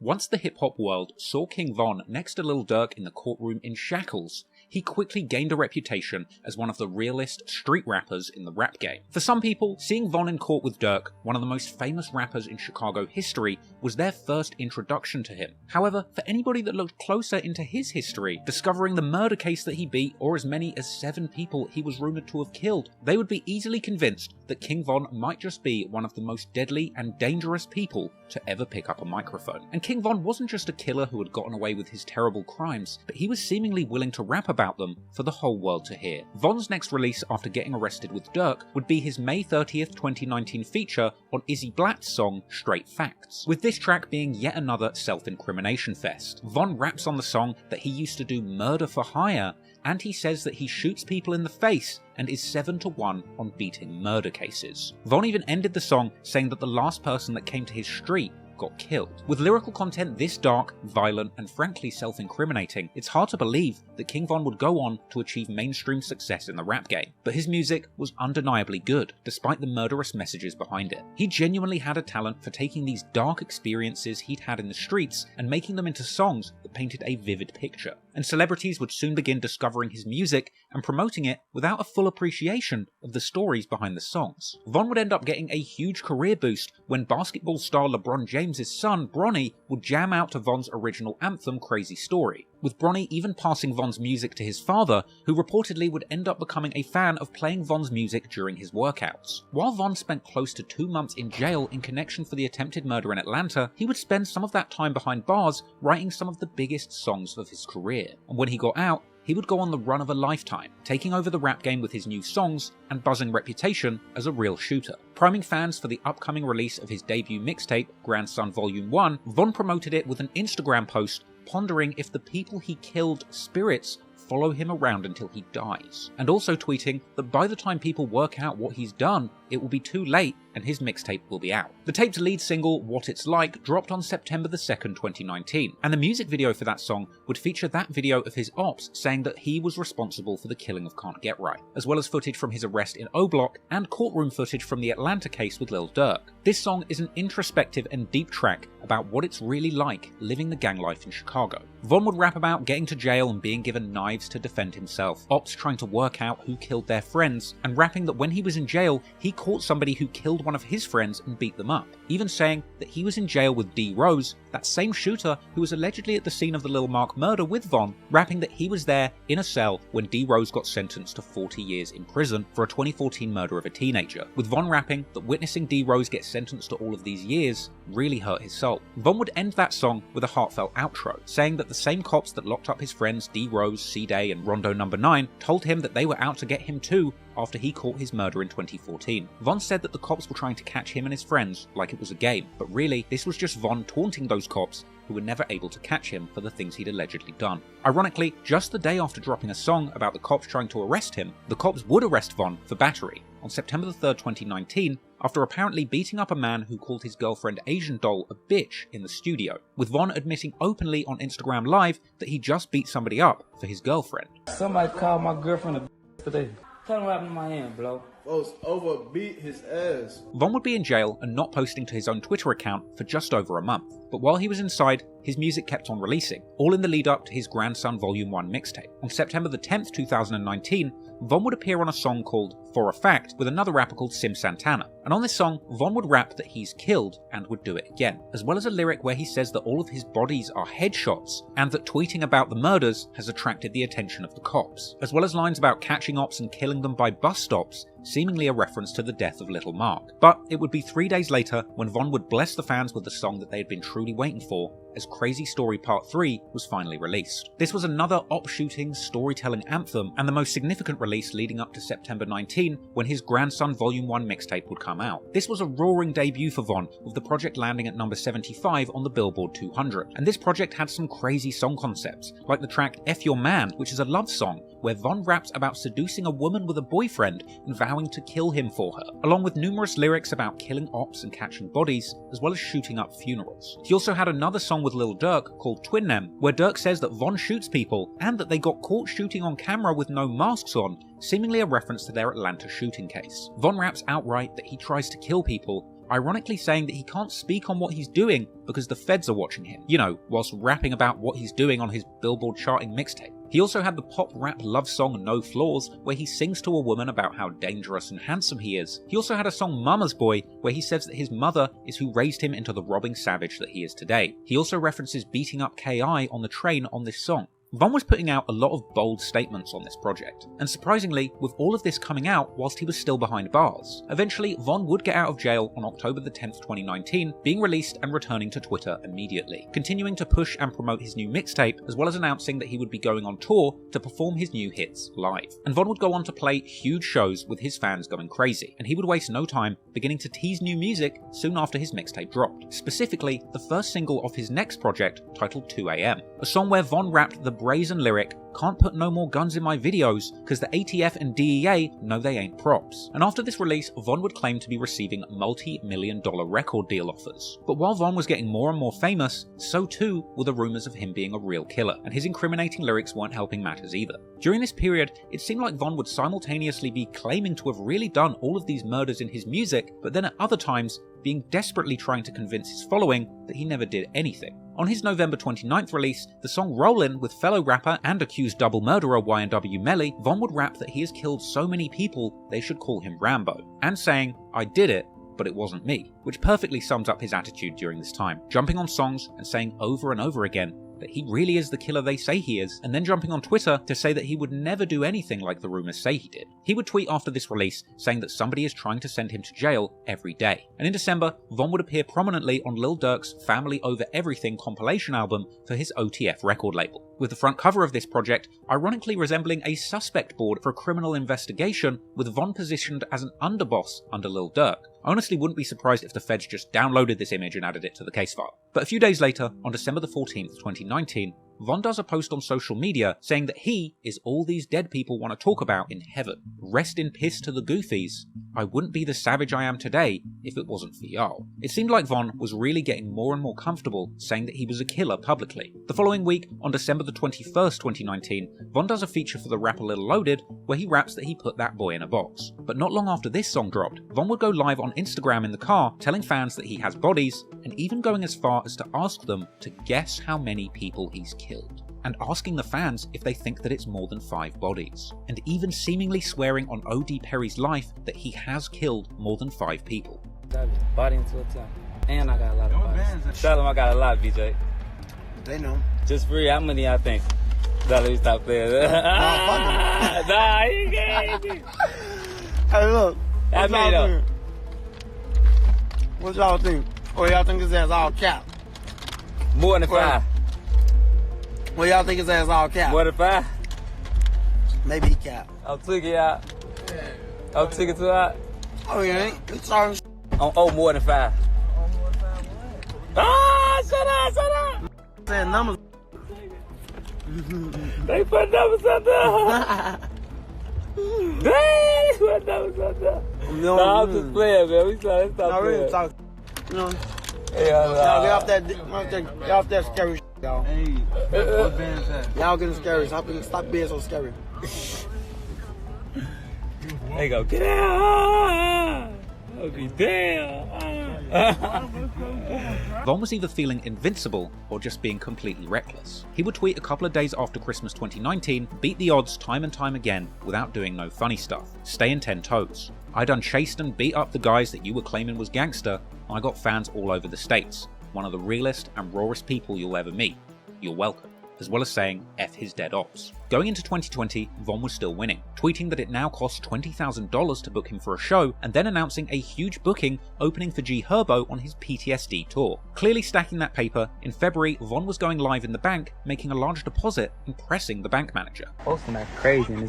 Once the hip-hop world saw King Von next to Lil Durk in the courtroom in shackles, he quickly gained a reputation as one of the realest street rappers in the rap game. For some people, seeing Von in court with Durk, one of the most famous rappers in Chicago history, was their first introduction to him. However, for anybody that looked closer into his history, discovering the murder case that he beat or as many as 7 people he was rumoured to have killed, they would be easily convinced that King Von might just be one of the most deadly and dangerous people to ever pick up a microphone. And King Von wasn't just a killer who had gotten away with his terrible crimes, but he was seemingly willing to rap about them for the whole world to hear. Von's next release after getting arrested with Durk would be his May 30th, 2019 feature on Izzy Blatt's song Straight Facts, with this track being yet another self-incrimination fest. Von raps on the song that he used to do murder for hire, and he says that he shoots people in the face and is 7-1 on beating murder cases. Von even ended the song saying that the last person that came to his street got killed. With lyrical content this dark, violent, and frankly self-incriminating, it's hard to believe that King Von would go on to achieve mainstream success in the rap game. But his music was undeniably good, despite the murderous messages behind it. He genuinely had a talent for taking these dark experiences he'd had in the streets and making them into songs that painted a vivid picture. And celebrities would soon begin discovering his music and promoting it without a full appreciation of the stories behind the songs. Von would end up getting a huge career boost when basketball star LeBron James' son, Bronny, would jam out to Von's original anthem, Crazy Story, with Bronny even passing Von's music to his father, who reportedly would end up becoming a fan of playing Von's music during his workouts. While Von spent close to 2 months in jail in connection for the attempted murder in Atlanta, he would spend some of that time behind bars writing some of the biggest songs of his career. And when he got out, he would go on the run of a lifetime, taking over the rap game with his new songs and buzzing reputation as a real shooter. Priming fans for the upcoming release of his debut mixtape, Grandson Volume 1, Von promoted it with an Instagram post pondering if the people he killed spirits follow him around until he dies, and also tweeting that by the time people work out what he's done, it will be too late and his mixtape will be out. The tape's lead single, What It's Like, dropped on September the 2nd, 2019, and the music video for that song would feature that video of his ops saying that he was responsible for the killing of Can't Get Right, as well as footage from his arrest in O-Block and courtroom footage from the Atlanta case with Lil Durk. This song is an introspective and deep track about what it's really like living the gang life in Chicago. Von would rap about getting to jail and being given knives to defend himself, ops trying to work out who killed their friends, and rapping that when he was in jail, he caught somebody who killed one of his friends and beat them up, even saying that he was in jail with D. Rose that same shooter who was allegedly at the scene of the Lil Mark murder with Von, rapping that he was there in a cell when D. Rose got sentenced to 40 years in prison for a 2014 murder of a teenager, with Von rapping that witnessing D. Rose get sentenced to all of these years really hurt his soul. Von would end that song with a heartfelt outro, saying that the same cops that locked up his friends D. Rose, C-Day, and Rondo No. 9 told him that they were out to get him too after he caught his murder in 2014. Von said that the cops were trying to catch him and his friends like it was a game, but really this was just Von taunting those cops who were never able to catch him for the things he'd allegedly done. Ironically, just the day after dropping a song about the cops trying to arrest him, the cops would arrest Von for battery on September 3rd, 2019, after apparently beating up a man who called his girlfriend Asian Doll a bitch in the studio, with Von admitting openly on Instagram Live that he just beat somebody up for his girlfriend. Somebody called my girlfriend a bitch today. Tell him what happened to my hand, bro. Folks overbeat his ass. Von would be in jail and not posting to his own Twitter account for just over a month, but while he was inside, his music kept on releasing, all in the lead up to his Grandson Volume 1 mixtape. On September the 10th, 2019, Von would appear on a song called For a Fact with another rapper called Sim Santana, and on this song, Von would rap that he's killed and would do it again, as well as a lyric where he says that all of his bodies are headshots, and that tweeting about the murders has attracted the attention of the cops, as well as lines about catching ops and killing them by bus stops, seemingly a reference to the death of Little Mark. But it would be 3 days later when Von would bless the fans with the song that they had been truly waiting for, as Crazy Story Part 3 was finally released. This was another op-shooting, storytelling anthem, and the most significant release leading up to September 19, when his Grandson Volume 1 mixtape would come out. This was a roaring debut for Von, with the project landing at number 75 on the Billboard 200, and this project had some crazy song concepts, like the track F Your Man, which is a love song, where Von raps about seducing a woman with a boyfriend and vowing to kill him for her, along with numerous lyrics about killing ops and catching bodies, as well as shooting up funerals. He also had another song with Lil Durk called Twin Nem, where Durk says that Von shoots people and that they got caught shooting on camera with no masks on, seemingly a reference to their Atlanta shooting case. Von raps outright that he tries to kill people, ironically saying that he can't speak on what he's doing because the feds are watching him, whilst rapping about what he's doing on his Billboard charting mixtape. He also had the pop rap love song No Flaws, where he sings to a woman about how dangerous and handsome he is. He also had a song Mama's Boy, where he says that his mother is who raised him into the robbing savage that he is today. He also references beating up K.I. on the train on this song. Von was putting out a lot of bold statements on this project, and surprisingly, with all of this coming out whilst he was still behind bars. Eventually, Von would get out of jail on October the 10th, 2019, being released and returning to Twitter immediately, continuing to push and promote his new mixtape, as well as announcing that he would be going on tour to perform his new hits live. And Von would go on to play huge shows with his fans going crazy, and he would waste no time beginning to tease new music soon after his mixtape dropped. Specifically, the first single of his next project, titled 2 AM, a song where Von rapped the brazen lyric, "Can't put no more guns in my videos, cause the ATF and DEA know they ain't props." And after this release, Von would claim to be receiving multi-million-dollar record deal offers. But while Von was getting more and more famous, so too were the rumors of him being a real killer, and his incriminating lyrics weren't helping matters either. During this period, it seemed like Von would simultaneously be claiming to have really done all of these murders in his music, but then at other times, being desperately trying to convince his following that he never did anything. On his November 29th release, the song Rollin' with fellow rapper and accused double murderer YNW Melly, Von would rap that he has killed so many people they should call him Rambo, and saying, "I did it, but it wasn't me," which perfectly sums up his attitude during this time, jumping on songs and saying over and over again that he really is the killer they say he is, and then jumping on Twitter to say that he would never do anything like the rumors say he did. He would tweet after this release saying that somebody is trying to send him to jail every day. And in December, Von would appear prominently on Lil Durk's Family Over Everything compilation album for his OTF record label, with the front cover of this project ironically resembling a suspect board for a criminal investigation, with Von positioned as an underboss under Lil Durk. I honestly wouldn't be surprised if the feds just downloaded this image and added it to the case file. But a few days later, on December the 14th, 2019, Von does a post on social media saying that he is all these dead people want to talk about in heaven. Rest in piss to the goofies. I wouldn't be the savage I am today if it wasn't for y'all. It seemed like Von was really getting more and more comfortable saying that he was a killer publicly. The following week, on December the 21st, 2019, Von does a feature for the rapper Lil Loaded where he raps that he put that boy in a box. But not long after this song dropped, Von would go live on Instagram in the car telling fans that he has bodies, and even going as far as to ask them to guess how many people he's killed, and asking the fans if they think that it's more than 5 bodies, and even seemingly swearing on O.D. Perry's life that he has killed more than 5 people. Body into a town. And I got a lot of bodies. Tell them I got a lot, BJ. They know. Just free, how many y'all think? Let me stop playing. Nah, he gave me. Hey, look. What y'all think? What y'all think? Or y'all think his ass all cap? More than 5. Well, y'all think his ass all cap? More than 5? Maybe he cap. I'm tweaking out. I'm tweaking too out. Oh, yeah, it's sorry. Oh, more than 5. Ah, shut up. Saying numbers. They put numbers up there. They put numbers up there. No, I'm just playing, man. We trying to stop playing. Talk, you know. Hey, y'all get off that scary shit, y'all. Hey, what band is that? Y'all getting scary. Stop being so scary. They go, get out! I'll be damn! Von was either feeling invincible or just being completely reckless. He would tweet a couple of days after Christmas 2019, beat the odds time and time again without doing no funny stuff. Stayin' 10 toes. I done chased and beat up the guys that you were claiming was gangster, and I got fans all over the states. One of the realest and rawest people you'll ever meet. You're welcome. As well as saying F his dead ops. Going into 2020, Von was still winning, tweeting that it now costs $20,000 to book him for a show, and then announcing a huge booking opening for G Herbo on his PTSD tour. Clearly stacking that paper, in February, Von was going live in the bank, making a large deposit, impressing the bank manager. Posting that crazy.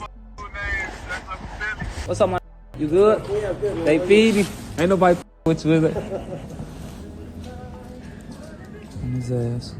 What's up, man? You good? Yeah, good, man. They feed me. Ain't nobody with you, is it? His ass.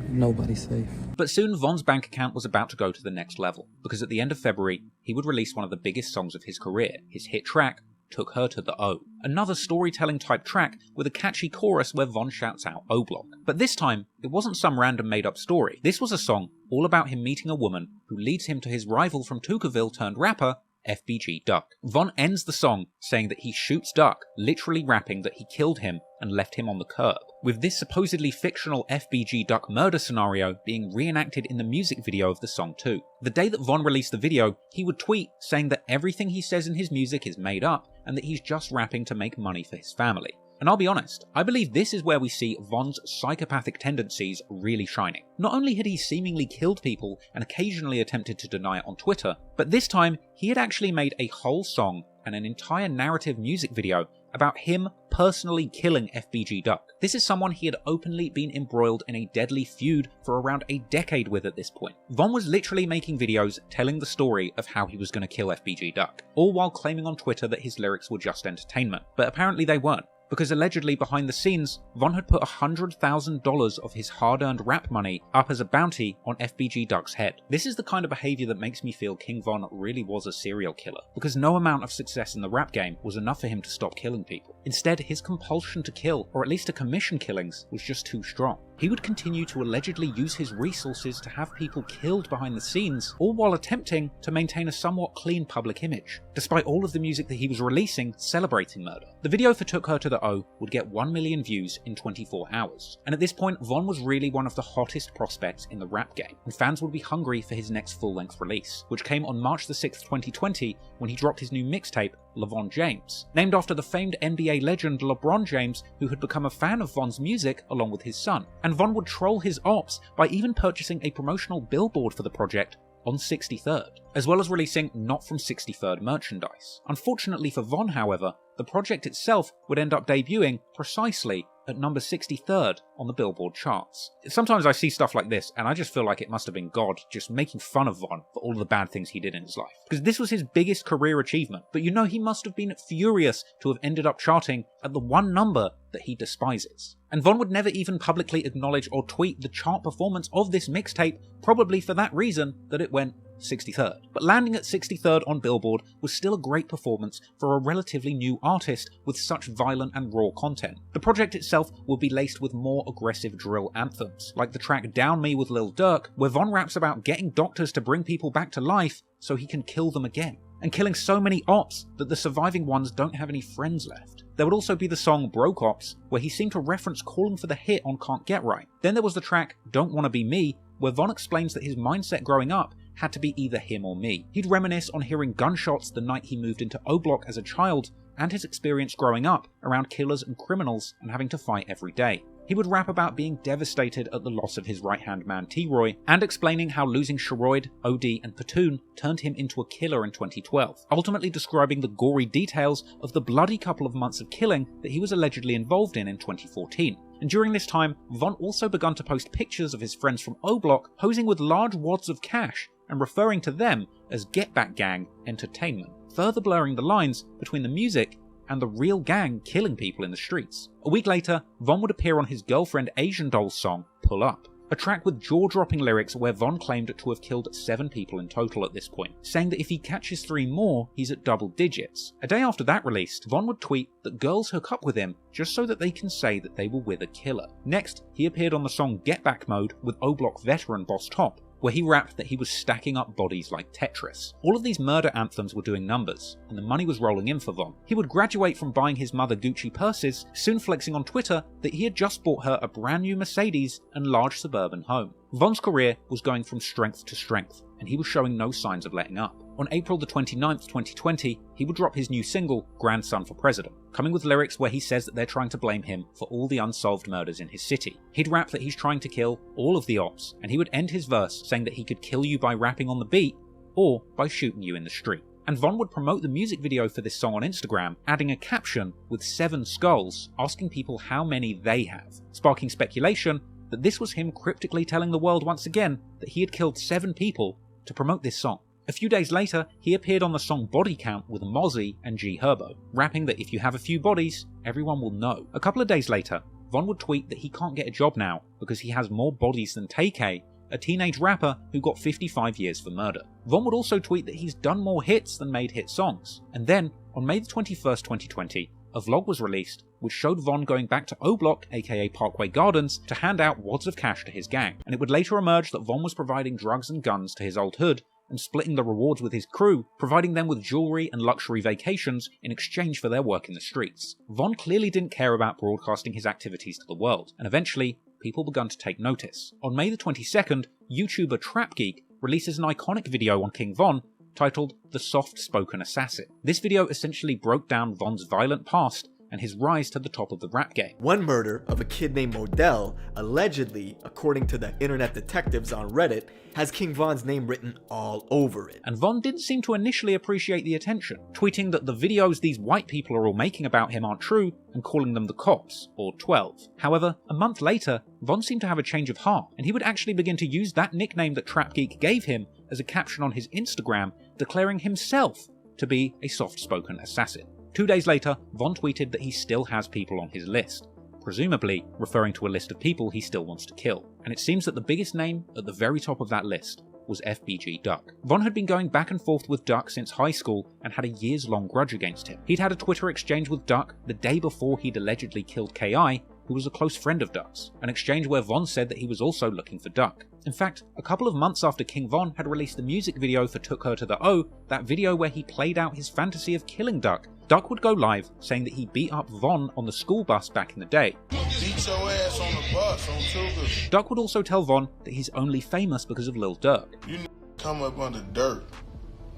Nobody's safe. But soon Von's bank account was about to go to the next level, because at the end of February, he would release one of the biggest songs of his career, his hit track, Took Her to the O. Another storytelling type track with a catchy chorus where Von shouts out O Block. But this time, it wasn't some random made up story. This was a song all about him meeting a woman who leads him to his rival from Tuckerville turned rapper, FBG Duck. Von ends the song saying that he shoots Duck, literally rapping that he killed him and left him on the curb, with this supposedly fictional FBG Duck murder scenario being reenacted in the music video of the song too. The day that Von released the video, he would tweet saying that everything he says in his music is made up and that he's just rapping to make money for his family. And I'll be honest, I believe this is where we see Von's psychopathic tendencies really shining. Not only had he seemingly killed people and occasionally attempted to deny it on Twitter, but this time he had actually made a whole song and an entire narrative music video about him personally killing FBG Duck. This is someone he had openly been embroiled in a deadly feud for around a decade with at this point. Von was literally making videos telling the story of how he was going to kill FBG Duck, all while claiming on Twitter that his lyrics were just entertainment. But apparently they weren't, because allegedly behind the scenes, Von had put $100,000 of his hard-earned rap money up as a bounty on FBG Duck's head. This is the kind of behaviour that makes me feel King Von really was a serial killer, because no amount of success in the rap game was enough for him to stop killing people. Instead, his compulsion to kill, or at least to commission killings, was just too strong. He would continue to allegedly use his resources to have people killed behind the scenes, all while attempting to maintain a somewhat clean public image, despite all of the music that he was releasing celebrating murder. The video for Took Her to the O would get 1 million views in 24 hours, and at this point Von was really one of the hottest prospects in the rap game, and fans would be hungry for his next full-length release, which came on March the 6th, 2020, when he dropped his new mixtape, LeVon James, named after the famed NBA legend LeBron James, who had become a fan of Von's music along with his son. And Von would troll his ops by even purchasing a promotional billboard for the project on 63rd, as well as releasing Not From 63rd merchandise. Unfortunately for Von, however, the project itself would end up debuting precisely at number 63rd on the Billboard charts. Sometimes I see stuff like this and I just feel like it must have been God just making fun of Von for all of the bad things he did in his life. Because this was his biggest career achievement, but you know he must have been furious to have ended up charting at the one number that he despises. And Von would never even publicly acknowledge or tweet the chart performance of this mixtape, probably for that reason that it went 63rd. But landing at 63rd on Billboard was still a great performance for a relatively new artist with such violent and raw content. The project itself will be laced with more aggressive drill anthems, like the track Down Me with Lil Durk, where Von raps about getting doctors to bring people back to life so he can kill them again, and killing so many ops that the surviving ones don't have any friends left. There would also be the song Broke Ops, where he seemed to reference calling for the hit on Can't Get Right. Then there was the track Don't Wanna Be Me, where Von explains that his mindset growing up had to be either him or me. He'd reminisce on hearing gunshots the night he moved into O Block as a child, and his experience growing up around killers and criminals and having to fight every day. He would rap about being devastated at the loss of his right-hand man T-Roy, and explaining how losing Sharoid, OD, and Patoon turned him into a killer in 2012, ultimately describing the gory details of the bloody couple of months of killing that he was allegedly involved in 2014. And during this time, Von also begun to post pictures of his friends from O-Block posing with large wads of cash and referring to them as Get Back Gang Entertainment, further blurring the lines between the music and the real gang killing people in the streets. A week later, Von would appear on his girlfriend Asian Doll's song Pull Up, a track with jaw-dropping lyrics where Von claimed to have killed 7 people in total at this point, saying that if he catches 3 more, he's at double digits. A day after that released, Von would tweet that girls hook up with him just so that they can say that they were with a killer. Next, he appeared on the song Get Back Mode with O-Block veteran Boss Top, where he rapped that he was stacking up bodies like Tetris. All of these murder anthems were doing numbers, and the money was rolling in for Von. He would graduate from buying his mother Gucci purses, soon flexing on Twitter that he had just bought her a brand new Mercedes and large suburban home. Von's career was going from strength to strength, and he was showing no signs of letting up. On April the 29th, 2020, he would drop his new single, Grandson for President, coming with lyrics where he says that they're trying to blame him for all the unsolved murders in his city. He'd rap that he's trying to kill all of the ops, and he would end his verse saying that he could kill you by rapping on the beat, or by shooting you in the street. And Von would promote the music video for this song on Instagram, adding a caption with 7 skulls, asking people how many they have, sparking speculation that this was him cryptically telling the world once again that he had killed 7 people to promote this song. A few days later, he appeared on the song Body Count with Mozzie and G Herbo, rapping that if you have a few bodies, everyone will know. A couple of days later, Von would tweet that he can't get a job now because he has more bodies than Tay-K, a teenage rapper who got 55 years for murder. Von would also tweet that he's done more hits than made hit songs. And then, on May 21st, 2020, a vlog was released which showed Von going back to O-Block, aka Parkway Gardens, to hand out wads of cash to his gang. And it would later emerge that Von was providing drugs and guns to his old hood, and splitting the rewards with his crew, providing them with jewelry and luxury vacations in exchange for their work in the streets. Von clearly didn't care about broadcasting his activities to the world, and eventually, people began to take notice. On May the 22nd, YouTuber Trap Geek releases an iconic video on King Von titled The Soft-Spoken Assassin. This video essentially broke down Von's violent past and his rise to the top of the rap game. One murder of a kid named Modell, allegedly, according to the internet detectives on Reddit, has King Von's name written all over it. And Von didn't seem to initially appreciate the attention, tweeting that the videos these white people are all making about him aren't true, and calling them the cops, or 12. However, a month later, Von seemed to have a change of heart, and he would actually begin to use that nickname that Trap Geek gave him as a caption on his Instagram, declaring himself to be a soft-spoken assassin. 2 days later, Von tweeted that he still has people on his list, presumably referring to a list of people he still wants to kill. And it seems that the biggest name at the very top of that list was FBG Duck. Von had been going back and forth with Duck since high school and had a years-long grudge against him. He'd had a Twitter exchange with Duck the day before he'd allegedly killed KI, who was a close friend of Duck's, an exchange where Von said that he was also looking for Duck. In fact, a couple of months after King Von had released the music video for Took Her to the O, that video where he played out his fantasy of killing Duck, Duck would go live saying that he beat up Von on the school bus back in the day. Beat your ass on the bus on Tuga. Duck would also tell Von that he's only famous because of Lil Durk. You come up under Durk.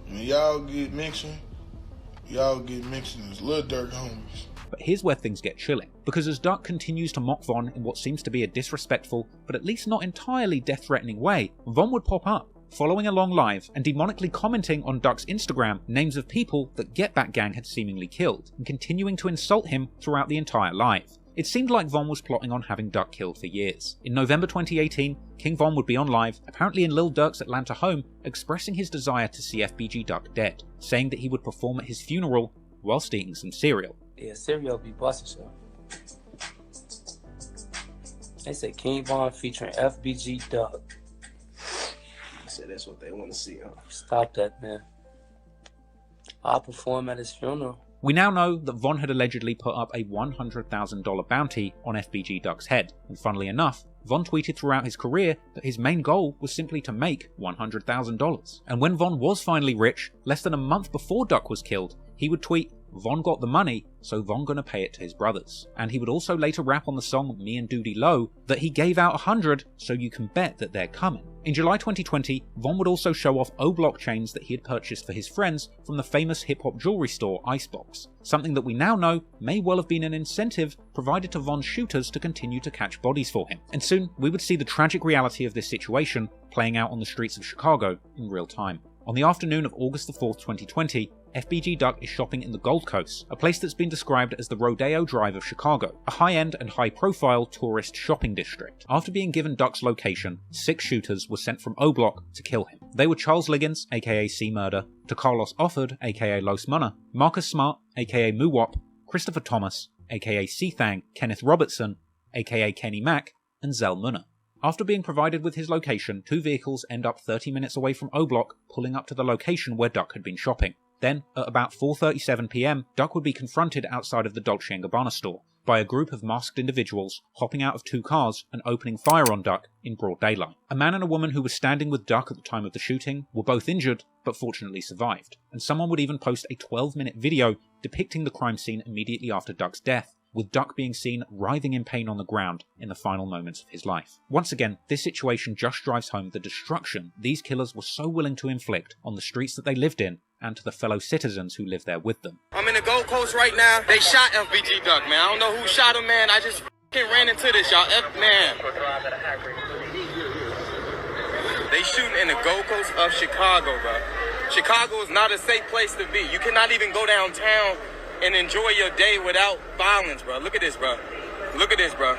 When y'all get mentioned as Lil Durk homies. But here's where things get chilling, because as Duck continues to mock Von in what seems to be a disrespectful, but at least not entirely death-threatening way, Von would pop up, following along live and demonically commenting on Duck's Instagram names of people that Get Back Gang had seemingly killed, and continuing to insult him throughout the entire live. It seemed like Von was plotting on having Duck killed for years. In November 2018, King Von would be on live, apparently in Lil Durk's Atlanta home, expressing his desire to see FBG Duck dead, saying that he would perform at his funeral whilst eating some cereal. Yeah, cereal be busting so. They say King Von featuring FBG Duck. I said that's what they want to see, huh? Stop that, man. I'll perform at his funeral. We now know that Von had allegedly put up a $100,000 bounty on FBG Duck's head, and funnily enough, Von tweeted throughout his career that his main goal was simply to make $100,000. And when Von was finally rich, less than a month before Duck was killed, he would tweet Von got the money, so Von gonna pay it to his brothers. And he would also later rap on the song Me and Doody Low that he gave out 100, so you can bet that they're coming. In July 2020, Von would also show off O-Block chains that he had purchased for his friends from the famous hip-hop jewelry store Icebox, something that we now know may well have been an incentive provided to Von's shooters to continue to catch bodies for him. And soon, we would see the tragic reality of this situation playing out on the streets of Chicago in real time. On the afternoon of August 4th, 2020, FBG Duck is shopping in the Gold Coast, a place that's been described as the Rodeo Drive of Chicago, a high-end and high-profile tourist shopping district. After being given Duck's location, 6 shooters were sent from O-Block to kill him. They were Charles Liggins, aka C-Murder, to Carlos Offord, aka Los Munna, Marcus Smart, aka Moowop, Christopher Thomas, aka C-Thang, Kenneth Robertson, aka Kenny Mack, and Zell Munna. After being provided with his location, 2 vehicles end up 30 minutes away from O-Block, pulling up to the location where Duck had been shopping. Then, at about 4:37 PM, Duck would be confronted outside of the Dolce & Gabbana store by a group of masked individuals hopping out of 2 cars and opening fire on Duck in broad daylight. A man and a woman who were standing with Duck at the time of the shooting were both injured, but fortunately survived. And someone would even post a 12-minute video depicting the crime scene immediately after Duck's death, with Duck being seen writhing in pain on the ground in the final moments of his life. Once again, this situation just drives home the destruction these killers were so willing to inflict on the streets that they lived in and to the fellow citizens who lived there with them. I'm in the Gold Coast right now. They shot FBG Duck, man. I don't know who shot him, man. I just ran into this, y'all. Man. They shooting in the Gold Coast of Chicago, bro. Chicago is not a safe place to be. You cannot even go downtown and enjoy your day without violence, bro. Look at this, bro. Look at this, bro.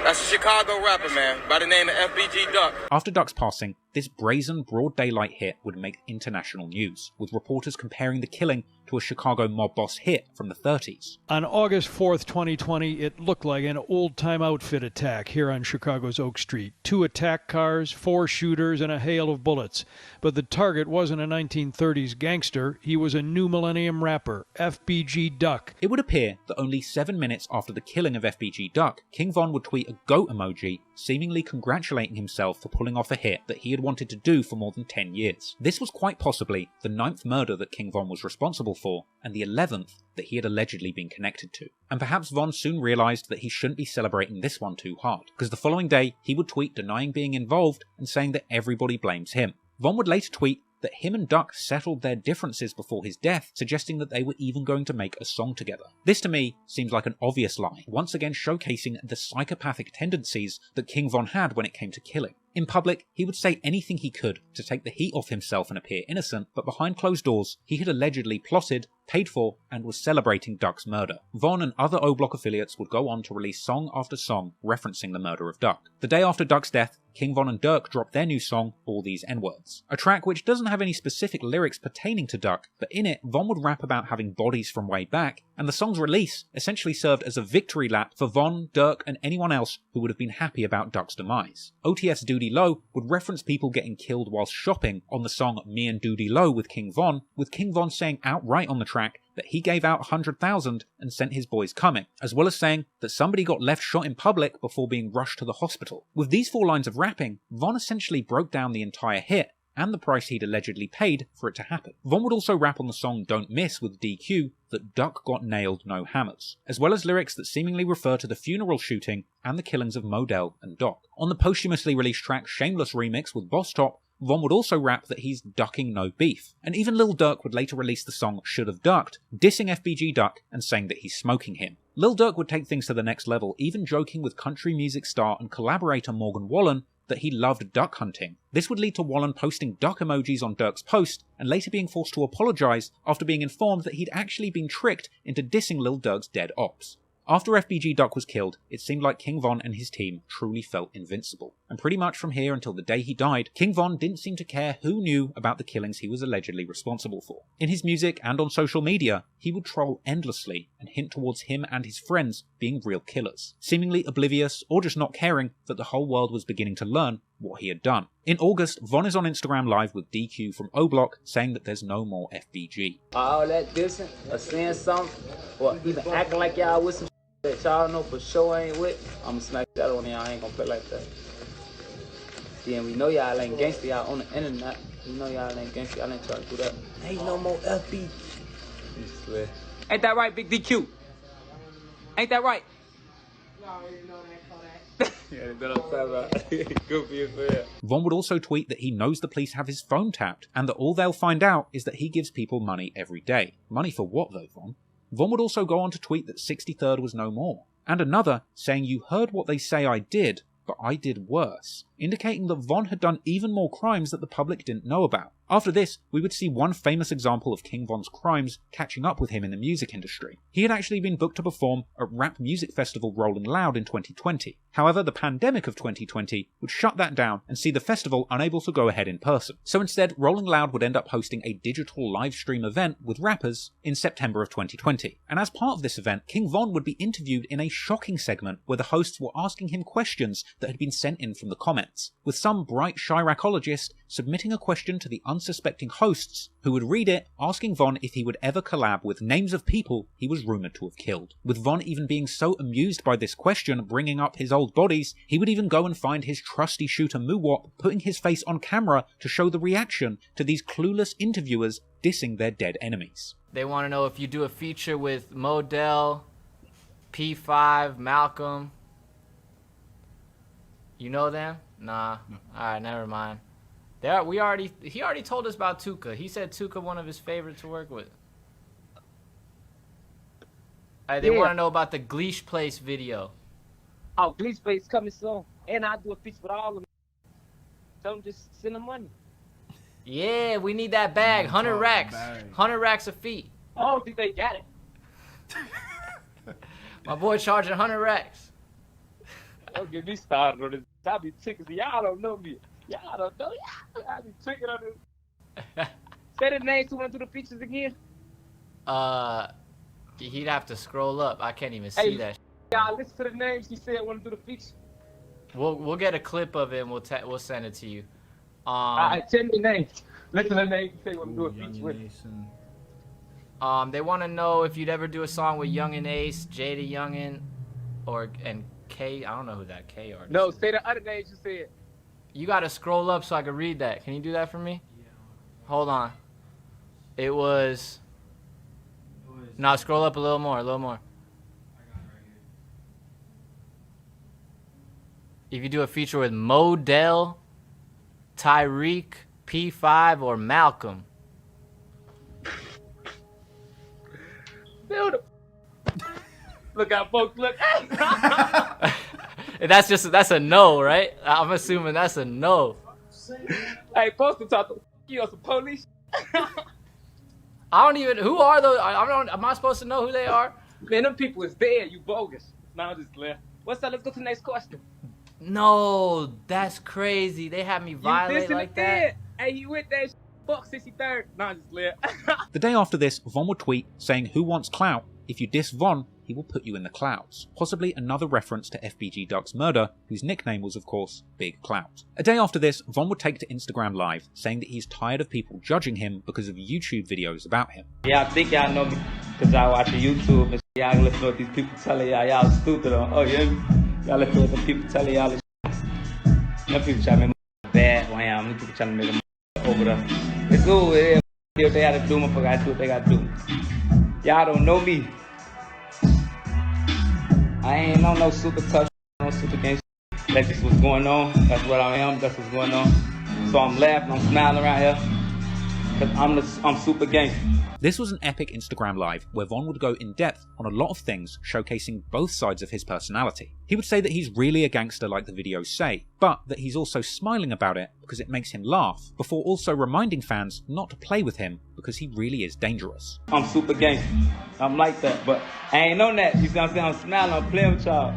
That's a Chicago rapper, man, by the name of FBG Duck. After Duck's passing, this brazen, broad daylight hit would make international news, with reporters comparing the killing to a Chicago mob boss hit from the 30s. On August 4th, 2020, it looked like an old-time outfit attack here on Chicago's Oak Street. 2 attack cars, 4 shooters, and a hail of bullets. But the target wasn't a 1930s gangster. He was a new millennium rapper, FBG Duck. It would appear that only 7 minutes after the killing of FBG Duck, King Von would tweet a goat emoji, seemingly congratulating himself for pulling off a hit that he had wanted to do for more than 10 years. This was quite possibly the 9th murder that King Von was responsible for, and the 11th that he had allegedly been connected to. And perhaps Von soon realised that he shouldn't be celebrating this one too hard, because the following day he would tweet denying being involved and saying that everybody blames him. Von would later tweet that him and Duck settled their differences before his death, suggesting that they were even going to make a song together. This to me seems like an obvious lie, once again showcasing the psychopathic tendencies that King Von had when it came to killing. In public, he would say anything he could to take the heat off himself and appear innocent, but behind closed doors, he had allegedly plotted, paid for, and was celebrating Duck's murder. Von and other O-Block affiliates would go on to release song after song referencing the murder of Duck. The day after Duck's death, King Von and Durk dropped their new song, All These N-Words, a track which doesn't have any specific lyrics pertaining to Duck, but in it, Von would rap about having bodies from way back, and the song's release essentially served as a victory lap for Von, Durk, and anyone else who would have been happy about Duck's demise. OTF's Doody Low would reference people getting killed whilst shopping on the song Me and Doody Low with King Von saying outright on the track that he gave out 100,000 and sent his boys coming, as well as saying that somebody got left shot in public before being rushed to the hospital. With these 4 lines of rapping, Von essentially broke down the entire hit and the price he'd allegedly paid for it to happen. Von would also rap on the song Don't Miss with DQ that Duck got nailed, no hammers, as well as lyrics that seemingly refer to the funeral shooting and the killings of Modell and Doc. On the posthumously released track Shameless remix with Boss Top, Von would also rap that he's ducking no beef, and even Lil Durk would later release the song Should've Ducked, dissing FBG Duck and saying that he's smoking him. Lil Durk would take things to the next level, even joking with country music star and collaborator Morgan Wallen that he loved duck hunting. This would lead to Wallen posting duck emojis on Durk's post and later being forced to apologise after being informed that he'd actually been tricked into dissing Lil Durk's dead ops. After FBG Duck was killed, it seemed like King Von and his team truly felt invincible. And pretty much from here until the day he died, King Von didn't seem to care who knew about the killings he was allegedly responsible for. In his music and on social media, he would troll endlessly and hint towards him and his friends being real killers, seemingly oblivious or just not caring that the whole world was beginning to learn what he had done. In August, Von is on Instagram Live with DQ from O-Block saying that there's no more FBG. All that dissing or saying something or even acting like y'all with some that y'all know for sure ain't with, I'ma smack that on y'all. I ain't gonna play like that. Then we know y'all ain't gangsta, y'all on the internet. We know y'all ain't gangsta, y'all ain't trying to do that. Ain't no more FB. Ain't that right, Big DQ? Ain't that right? Von would also tweet that he knows the police have his phone tapped, and that all they'll find out is that he gives people money every day. Money for what though, Von? Von would also go on to tweet that 63rd was no more, and another saying, "You heard what they say I did, but I did worse," indicating that Von had done even more crimes that the public didn't know about. After this, we would see one famous example of King Von's crimes catching up with him in the music industry. He had actually been booked to perform at rap music festival Rolling Loud in 2020. However, the pandemic of 2020 would shut that down and see the festival unable to go ahead in person. So instead, Rolling Loud would end up hosting a digital live stream event with rappers in September of 2020. And as part of this event, King Von would be interviewed in a shocking segment where the hosts were asking him questions that had been sent in from the comments, with some bright Chiracologist submitting a question to the unsuspecting hosts, who would read it, asking Von if he would ever collab with names of people he was rumoured to have killed. With Von even being so amused by this question bringing up his old bodies, he would even go and find his trusty shooter Muwop, putting his face on camera to show the reaction to these clueless interviewers dissing their dead enemies. They want to know if you do a feature with Modell, P5, Malcolm. You know them? Nah. No. Alright, never mind. He already told us about Tuka. He said Tuka one of his favorites to work with. They want to know about the Gleesh Place video. Oh, Gleesh Place coming soon. And I do a feature with all of them. Tell them just send them money. Yeah, we need that bag. 100 racks. 100 racks a feet. I don't think they got it. My boy charging 100 racks. Don't get me started on this. I be ticking. Y'all don't know me. Y'all don't know. I be tricking on this. Say the names who went through the features again. He'd have to scroll up. I can't even see that. Y'all listen to the names he said went through the features. We'll get a clip of it and we'll send it to you. Alright, tell me the names. Listen to the names he said went through a feature with. They want to know if you'd ever do a song with Young and Ace, Jada Youngin, and K. I don't know who that K artist is. No, say the other names you said. You gotta scroll up so I can read that. Can you do that for me? Yeah. Hold on. It was... No, scroll up a little more, I got it right here. If you do a feature with Modell, Tyreek, P5, or Malcolm. Look out, folks, look. That's a no, right? I'm assuming that's a no. Hey, supposed to talk to you on some police. I don't even. Who are those? Am I supposed to know who they are? Man, them people is dead. You bogus. Now I just left. What's that? Let's go to the next question. No, that's crazy. They had me violate like that. Hey, you with that? Fuck 63rd. Now I just left. The day after this, Von would tweet saying, "Who wants clout? If you diss Von, he will put you in the clouds." Possibly another reference to FBG Duck's murder, whose nickname was of course Big Clout. A day after this, Von would take to Instagram Live, saying that he's tired of people judging him because of YouTube videos about him. Yeah, I think y'all know me because I watch YouTube and y'all listen to what these people telling y'all stupid on. Oh yeah, y'all listen to what the people telling y'all. Them people trying to make bad. Wham, them people trying to make a over there. It's cool. If they had to do, motherfucker, I do what they got to do. Y'all don't know me. I ain't on no super tough, no super gangster. That's just what's going on. That's what I am. That's what's going on. So I'm laughing, I'm smiling around here, because I'm super gangster. This was an epic Instagram Live where Von would go in depth on a lot of things, showcasing both sides of his personality. He would say that he's really a gangster like the videos say, but that he's also smiling about it because it makes him laugh, before also reminding fans not to play with him because he really is dangerous. I'm super gangster. I'm like that, but I ain't on that. You see what I'm saying? I'm smiling, I'm playing with y'all.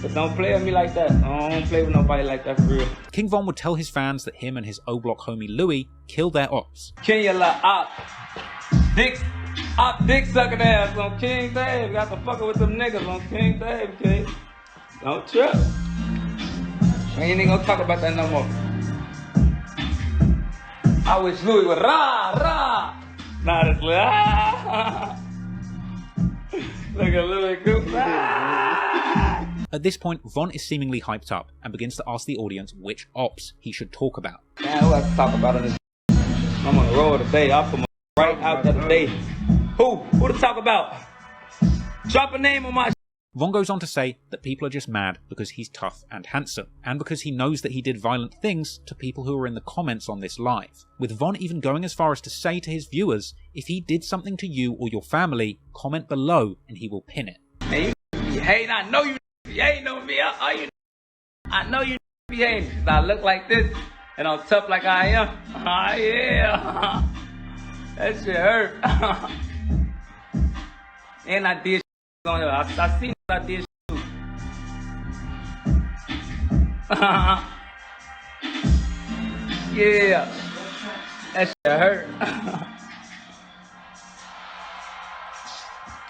But don't play with me like that. I don't play with nobody like that for real. King Von would tell his fans that him and his O-Block homie Louis kill their ops. King your little op. Dick sucking ass on King Dave. Got to fucking with them niggas on King Dave, okay? Don't trip. We ain't even gonna talk about that no more. I wish Louis would rah. Not as rah. Look at Louis Goop. At this point, Von is seemingly hyped up and begins to ask the audience which ops he should talk about. Man, who has to talk about on this? I'm on the road today. I'll put my right out there today. Who to talk about? Drop a name on my Von goes on to say that people are just mad because he's tough and handsome, and because he knows that he did violent things to people who are in the comments on this live, with Von even going as far as to say to his viewers, if he did something to you or your family, comment below and he will pin it. Man, you be hating. I know you be hating on me. I know you be hating. Cause I look like this and I'm tough like I am. Oh yeah. That shit hurt. And I did on her. I seen what I did. Yeah. That shit hurt.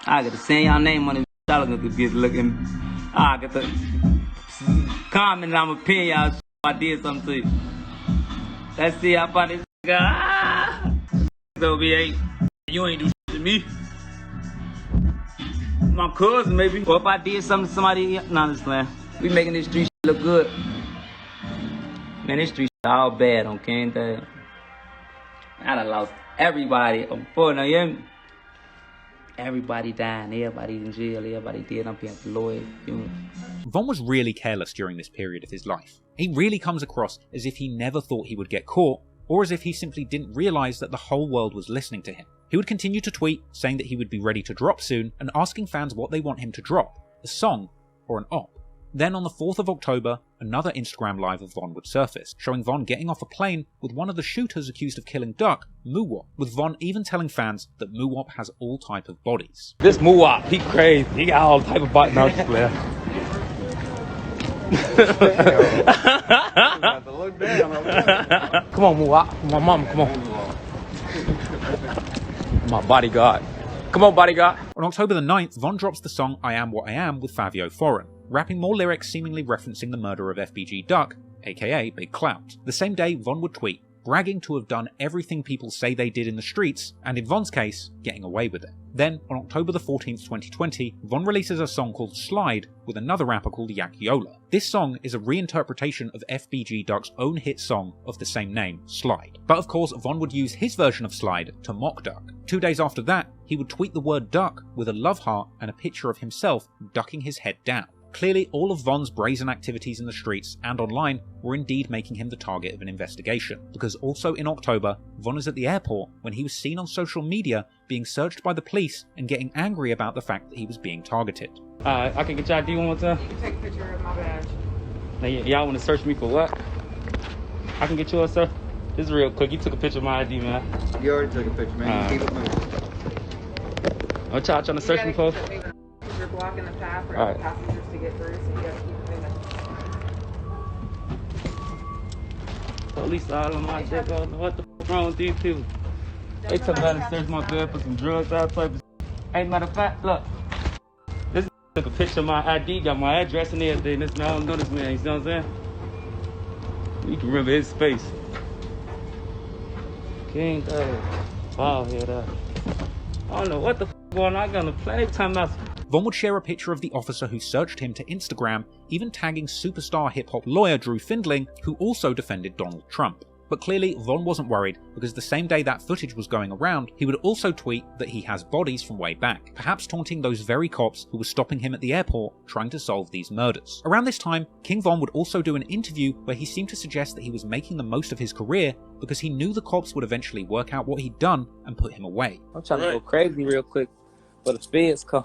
I got to say y'all name on this. Y'all gonna get looking. I got to comment. I'ma pin y'all. I did something to you. Let's see how far this guy. So be you ain't do shit to me. My cousin maybe. Or if I did something to somebody, nah, this plan. We making this street look good. Man, this street all bad on King Day. I done lost everybody on foot. Now you hear me? Everybody dying, everybody in jail, everybody dead. I'm paying for lawyers. Von was really careless during this period of his life. He really comes across as if he never thought he would get caught, or as if he simply didn't realise that the whole world was listening to him. He would continue to tweet, saying that he would be ready to drop soon, and asking fans what they want him to drop, a song or an op. Then on the 4th of October, another Instagram live of Von would surface, showing Von getting off a plane with one of the shooters accused of killing Duck, Muwop, with Von even telling fans that Muwop has all type of bodies. This Muwop, he crazy. He got all type of bodies. No, just player. Come on, Muwop. My mama, come on. My bodyguard. Come on, bodyguard. On October the 9th, Von drops the song I Am What I Am with Fabio Foreign, rapping more lyrics seemingly referencing the murder of FBG Duck, aka Big Clout. The same day, Von would tweet, bragging to have done everything people say they did in the streets, and in Von's case, getting away with it. Then, on October the 14th, 2020, Von releases a song called Slide with another rapper called Yak Yola. This song is a reinterpretation of FBG Duck's own hit song of the same name, Slide. But of course, Von would use his version of Slide to mock Duck. 2 days after that, he would tweet the word duck with a love heart and a picture of himself ducking his head down. Clearly, all of Von's brazen activities in the streets and online were indeed making him the target of an investigation, because also in October, Von is at the airport when he was seen on social media being searched by the police and getting angry about the fact that he was being targeted. I can get your ID one more time? You take a picture of my badge. Now, y'all want to search me for what? I can get yours, sir? This is real quick. You took a picture of my ID, man. You already took a picture, man. Keep it moving. What y'all trying to search me for? You're blocking the path for All right. passengers to get through, so you gotta keep moving. Police all on my dick. I don't know what the f wrong with these people. They took out and searched my bed for some drugs, all type of. Hey, matter of fact, look. This took a picture of my ID, got my address and everything. This man, I don't know this man. You see what I'm saying? You can remember his face. King Dog. Bald head up. I don't know what the f going on. I got on the planet time out. Von would share a picture of the officer who searched him to Instagram, even tagging superstar hip-hop lawyer Drew Findling, who also defended Donald Trump. But clearly, Von wasn't worried, because the same day that footage was going around, he would also tweet that he has bodies from way back, perhaps taunting those very cops who were stopping him at the airport trying to solve these murders. Around this time, King Von would also do an interview where he seemed to suggest that he was making the most of his career because he knew the cops would eventually work out what he'd done and put him away. I'm trying to go crazy real quick, but the feds come.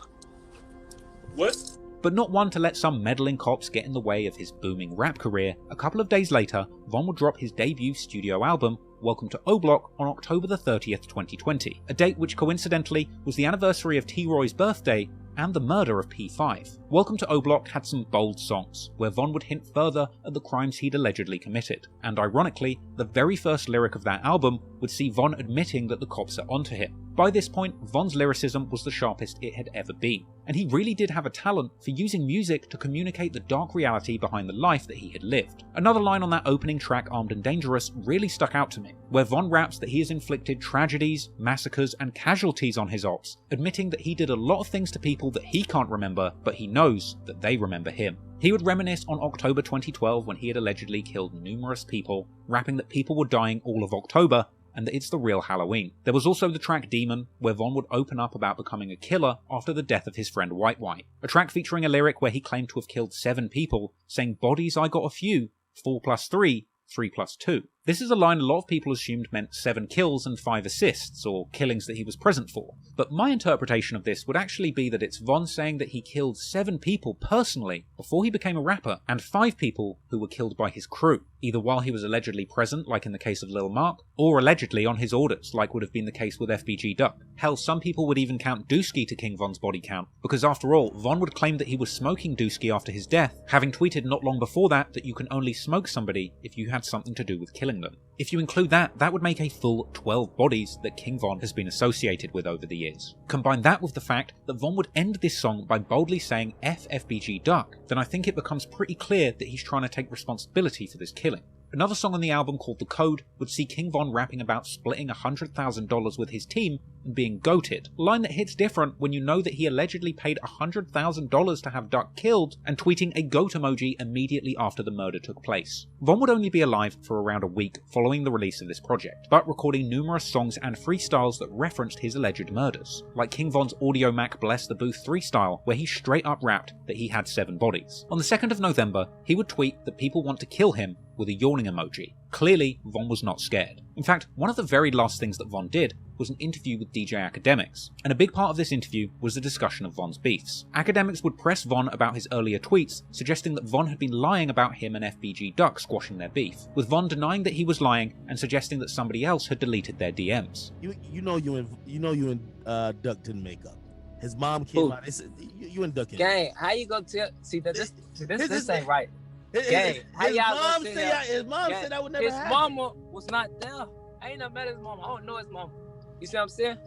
What? But not one to let some meddling cops get in the way of his booming rap career. A couple of days later, Von would drop his debut studio album, Welcome to O-Block, on October the 30th, 2020, a date which coincidentally was the anniversary of T-Roy's birthday and the murder of P5. Welcome to O-Block had some bold songs, where Von would hint further at the crimes he'd allegedly committed, and ironically, the very first lyric of that album would see Von admitting that the cops are onto him. By this point, Von's lyricism was the sharpest it had ever been, and he really did have a talent for using music to communicate the dark reality behind the life that he had lived. Another line on that opening track, Armed and Dangerous, really stuck out to me, where Von raps that he has inflicted tragedies, massacres, and casualties on his ops, admitting that he did a lot of things to people that he can't remember, but he knows that they remember him. He would reminisce on October 2012 when he had allegedly killed numerous people, rapping that people were dying all of October, and that it's the real Halloween. There was also the track Demon, where Von would open up about becoming a killer after the death of his friend White White. A track featuring a lyric where he claimed to have killed 7 people, saying bodies I got a few, 4 plus 3, 3 plus 2. This is a line a lot of people assumed meant 7 kills and 5 assists, or killings that he was present for. But my interpretation of this would actually be that it's Von saying that he killed 7 people personally before he became a rapper, and 5 people who were killed by his crew, either while he was allegedly present, like in the case of Lil Mark, or allegedly on his orders, like would have been the case with FBG Duck. Hell, some people would even count Dusky to King Von's body count, because after all, Von would claim that he was smoking Dusky after his death, having tweeted not long before that you can only smoke somebody if you had something to do with killing them. If you include that, that would make a full 12 bodies that King Von has been associated with over the years. Combine that with the fact that Von would end this song by boldly saying F FBG Duck, then I think it becomes pretty clear that he's trying to take responsibility for this killing. Another song on the album called The Code would see King Von rapping about splitting $100,000 with his team and being goated, a line that hits different when you know that he allegedly paid $100,000 to have Duck killed, and tweeting a goat emoji immediately after the murder took place. Von would only be alive for around a week following the release of this project, but recording numerous songs and freestyles that referenced his alleged murders, like King Von's Audio Mac Bless the Booth 3 style, where he straight up rapped that he had 7 bodies. On the 2nd of November, he would tweet that people want to kill him with a yawning emoji. Clearly, Von was not scared. In fact, one of the very last things that Von did was an interview with DJ Akademiks, and a big part of this interview was the discussion of Von's beefs. Akademiks would press Von about his earlier tweets, suggesting that Von had been lying about him and FBG Duck squashing their beef, with Von denying that he was lying and suggesting that somebody else had deleted their DMs. You know you and Duck didn't make up. His mom came out. They said you and Duck. Gang, how you gonna tell? See that this ain't right. Gang, how y'all gonna say that? His mom said that would never happen. His mama was not there. I ain't never met his mama. I don't know his mama. You see what I'm saying?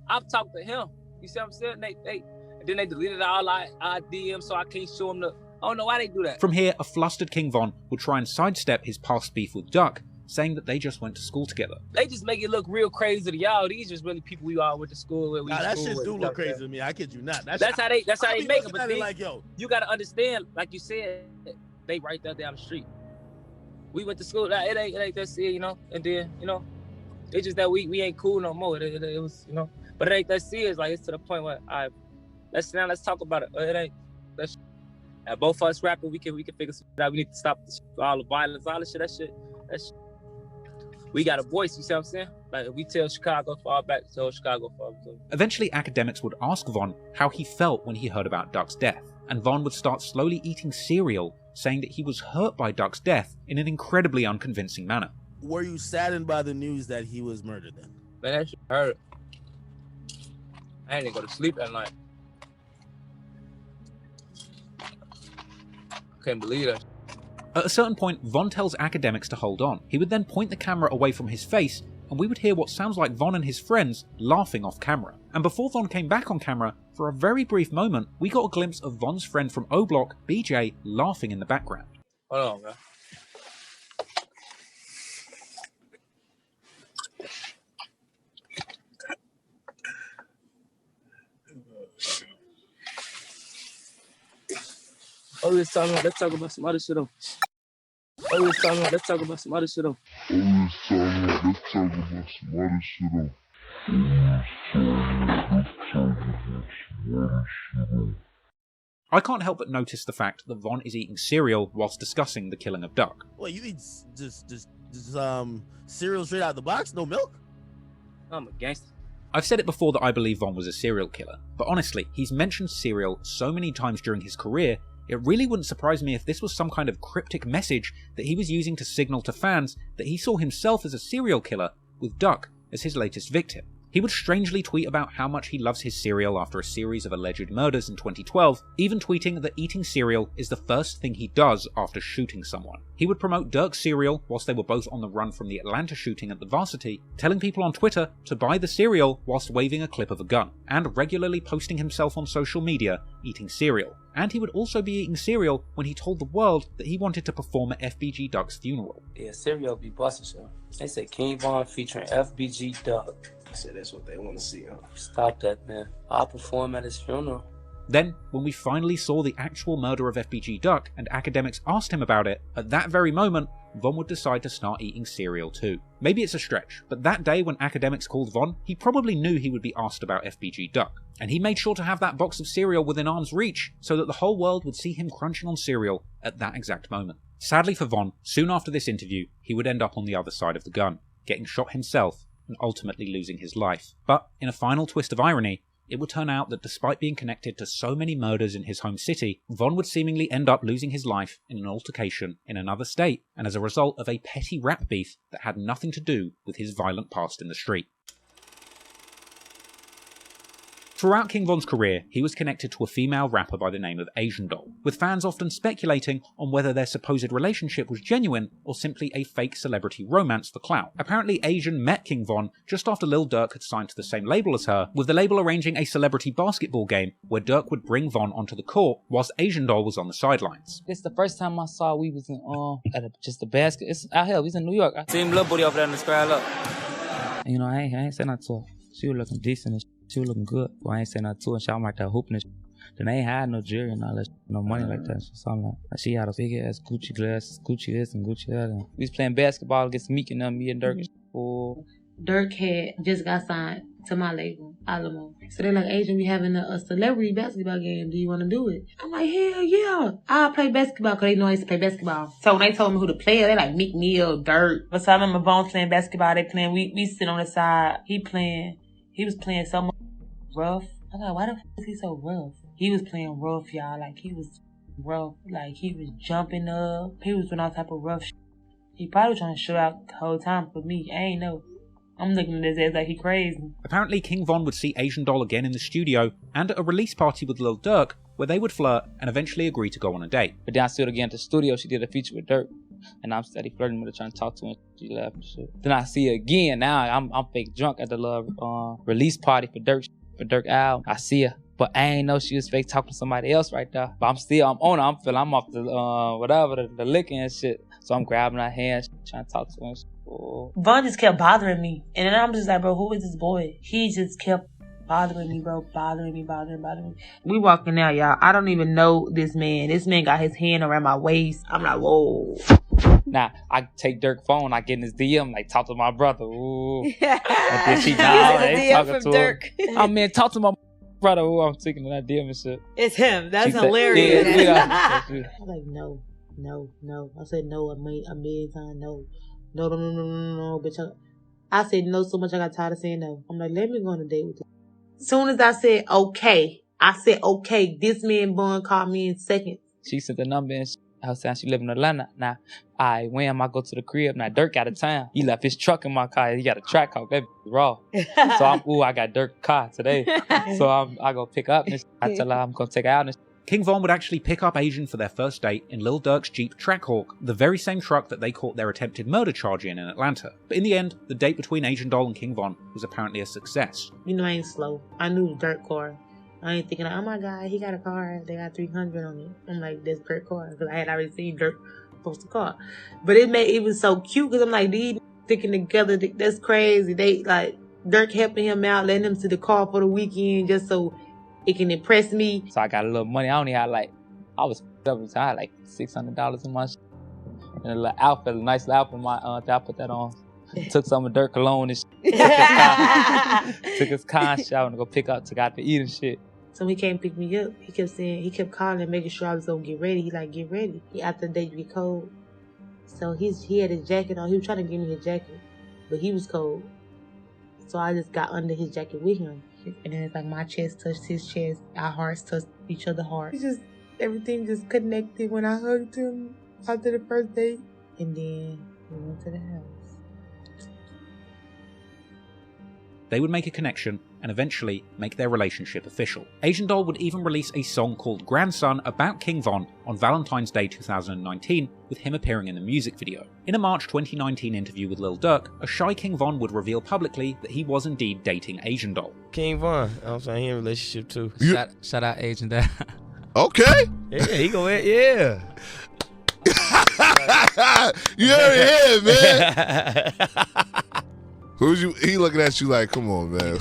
I've talked to him. You see what I'm saying? And then they deleted all our DMs, so I can't show him the. I don't know why they do that. From here, a flustered King Von would try and sidestep his past beef with Duck, saying that they just went to school together. They just make it look real crazy to y'all. These just really people we all went to school with. That shit do look crazy to me. I kid you not. That's how they make it. But then, like, yo, you gotta understand, like you said, they right there down the street. We went to school. It ain't that serious, you know. And then, you know, it's just that we ain't cool no more. It was, you know, but it ain't that serious. Like, it's to the point where let's talk about it. It ain't that shit. And both of us rapping, we can figure something out. We need to stop all the violence, all the shit. That shit. We got a voice, you see what I'm saying? Like, if we tell Chicago fall back, tell Chicago fall back. Eventually, Akademiks would ask Von how he felt when he heard about Duck's death, and Von would start slowly eating cereal, saying that he was hurt by Duck's death in an incredibly unconvincing manner. Were you saddened by the news that he was murdered then? Man, that shit hurt. I didn't go to sleep that night. I couldn't believe that. At a certain point, Von tells Akademiks to hold on. He would then point the camera away from his face, and we would hear what sounds like Von and his friends laughing off camera. And before Von came back on camera, for a very brief moment, we got a glimpse of Von's friend from O Block, BJ, laughing in the background. Hold on, man. Oh, let's talk about some other shit though. Let's talk about some other shit though. I can't help but notice the fact that Von is eating cereal whilst discussing the killing of Duck. Well, you eat just cereal straight out of the box, no milk? I'm a gangster. I've said it before that I believe Von was a serial killer, but honestly, he's mentioned cereal so many times during his career, it really wouldn't surprise me if this was some kind of cryptic message that he was using to signal to fans that he saw himself as a serial killer, with Duck as his latest victim. He would strangely tweet about how much he loves his cereal after a series of alleged murders in 2012, even tweeting that eating cereal is the first thing he does after shooting someone. He would promote Dirk's cereal whilst they were both on the run from the Atlanta shooting at the Varsity, telling people on Twitter to buy the cereal whilst waving a clip of a gun, and regularly posting himself on social media eating cereal. And he would also be eating cereal when he told the world that he wanted to perform at FBG Duck's funeral. Yeah, cereal be busting, so. They say King Von featuring FBG Duck. I said that's what they want to see, huh? Stop that, man. I'll perform at his funeral. Then, when we finally saw the actual murder of FBG Duck and Akademiks asked him about it, at that very moment, Von would decide to start eating cereal too. Maybe it's a stretch, but that day when academics called Von, he probably knew he would be asked about FBG Duck, and he made sure to have that box of cereal within arm's reach so that the whole world would see him crunching on cereal at that exact moment. Sadly for Von, soon after this interview, he would end up on the other side of the gun, getting shot himself and ultimately losing his life. But in a final twist of irony, it would turn out that despite being connected to so many murders in his home city, Von would seemingly end up losing his life in an altercation in another state, and as a result of a petty rap beef that had nothing to do with his violent past in the street. Throughout King Von's career, he was connected to a female rapper by the name of Asian Doll, with fans often speculating on whether their supposed relationship was genuine or simply a fake celebrity romance for clout. Apparently Asian met King Von just after Lil Durk had signed to the same label as her, with the label arranging a celebrity basketball game where Durk would bring Von onto the court whilst Asian Doll was on the sidelines. This the first time I saw we was in just a basket. It's out here, we was in New York. I seen little booty over there in the square, look. You know, I ain't saying nothing to her. She was looking decent and she was looking good. But I ain't saying nothing to her. She was right there hooping and Then they ain't had no jewelry and all that, no money like that. So I'm like, she had a big ass Gucci glasses, Gucci this and Gucci that. And we was playing basketball against Meek and them, me and Durk. Dirk had just got signed to my label, Alamo. So they're like, Asian, we having a celebrity basketball game. Do you want to do it? I'm like, hell yeah. I'll play basketball because they know I used to play basketball. So when they told me who to play, they like Meek Mill, Dirk. But so I remember Bones playing basketball. They playing, we sit on the side. He was playing so much rough. I'm like, why the f is he so rough? He was playing rough, y'all. Like, he was rough. Like, he was jumping up. He was doing all type of rough shit. He probably was trying to show out the whole time for me. I ain't know. I'm looking at his ass like he crazy. Apparently, King Von would see Asian Doll again in the studio and at a release party with Lil Durk, where they would flirt and eventually agree to go on a date. But then I see her again at the studio. She did a feature with Durk, and I'm steady flirting with her, trying to talk to her. And she left and shit. Then I see her again. Now I'm fake drunk at the release party for Durk album. I see her, but I ain't know she was fake talking to somebody else right there. But I'm on her. I'm off the the liquor and shit. So I'm grabbing her hand, trying to talk to her. Von just kept bothering me. And then I'm just like, bro, who is this boy? He just kept bothering me, bro. Bothering me. We walking out, y'all. I don't even know this man. This man got his hand around my waist. I'm like, whoa. Nah, I take Durk's phone, I get in his DM, like, talk to my brother. Ooh. And then she ain't talking to Dirk. Oh, man, talk to my brother. Ooh, I'm taking that DM and shit. It's him. That's hilarious. Yeah. I'm like, no. I said no a million times. No, bitch. I said no so much I got tired of saying no. I'm like, let me go on a date with him. As soon as I said okay, this man Von called me in seconds. She sent the number and I was saying she live in Atlanta. Now, when I go to the crib, now Durk out of town. He left his truck in my car. He got a track car. That raw. So I got Durk's car today. So I go pick up and I tell her I'm going to take her out and King Von would actually pick up Asian for their first date in Lil Durk's Jeep Trackhawk, the very same truck that they caught their attempted murder charge in Atlanta. But in the end, the date between Asian Doll and King Von was apparently a success. You know I ain't slow. I knew the Durk car. I ain't thinking, oh my God, he got a car. They got 300 on it. I'm like, this Durk car. Because I had already seen Durk post the car. But it was so cute because I'm like, these sticking together, that's crazy. They like, Durk helping him out, letting him to the car for the weekend just so it can impress me. So I got a little money. I only had I was up at the time, like $600 in my shit. And a little outfit, a nice little outfit. I put that on. Took some of Durk cologne and shit. Took his car shower and go pick up, took out to eat and shit. So he came pick me up. He kept calling and making sure I was gonna get ready. He like, get ready. After the day get cold. So he had his jacket on. He was trying to give me his jacket, but he was cold. So I just got under his jacket with him. And then it's like my chest touched his chest. Our hearts touched each other's hearts. Everything just connected when I hugged him after the first date. And then we went to the house. They would make a connection and eventually make their relationship official. Asian Doll would even release a song called Grandson about King Von on Valentine's Day 2019, with him appearing in the music video. In a March 2019 interview with Lil Durk, a shy King Von would reveal publicly that he was indeed dating Asian Doll. King Von, I'm saying he in a relationship too. Shout out Asian Dad. Okay. Yeah, he go ahead, yeah. You heard it here, man. Who's you? He looking at you like, come on, man.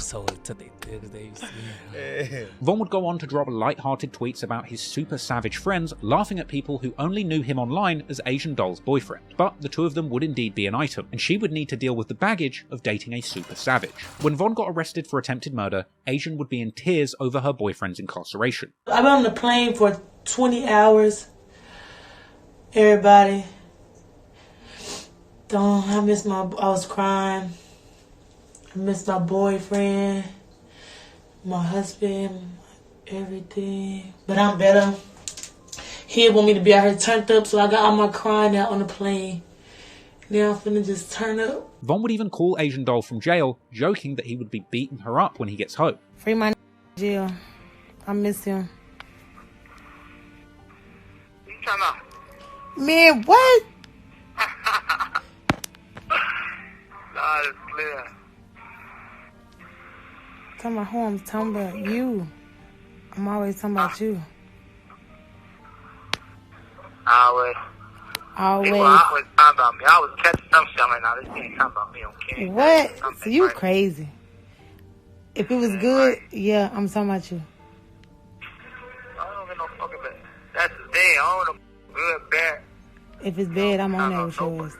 Von would go on to drop light-hearted tweets about his super savage friends laughing at people who only knew him online as Asian Doll's boyfriend. But the two of them would indeed be an item, and she would need to deal with the baggage of dating a super savage. When Von got arrested for attempted murder, Asian would be in tears over her boyfriend's incarceration. I've been on the plane for 20 hours. Everybody. I was crying. I miss my boyfriend, my husband, everything. But I'm better. He want me to be out here turned up, so I got all my crying out on the plane. Now I'm finna just turn up. Von would even call Asian Doll from jail, joking that he would be beating her up when he gets home. Free my jail. I miss him. You talking about? Man, what? Nah, it's clear. Talking about who I'm talking about? You. I'm always talking about you. Always. Always. People always talking about me. I was catching some shit like, nah, this ain't talking about me on camera. What? So you crazy. If it was good, yeah, I'm talking about you. I don't get no fucking bad. That's the thing. I don't know good, bad. If it's bad, I'm on there with yours.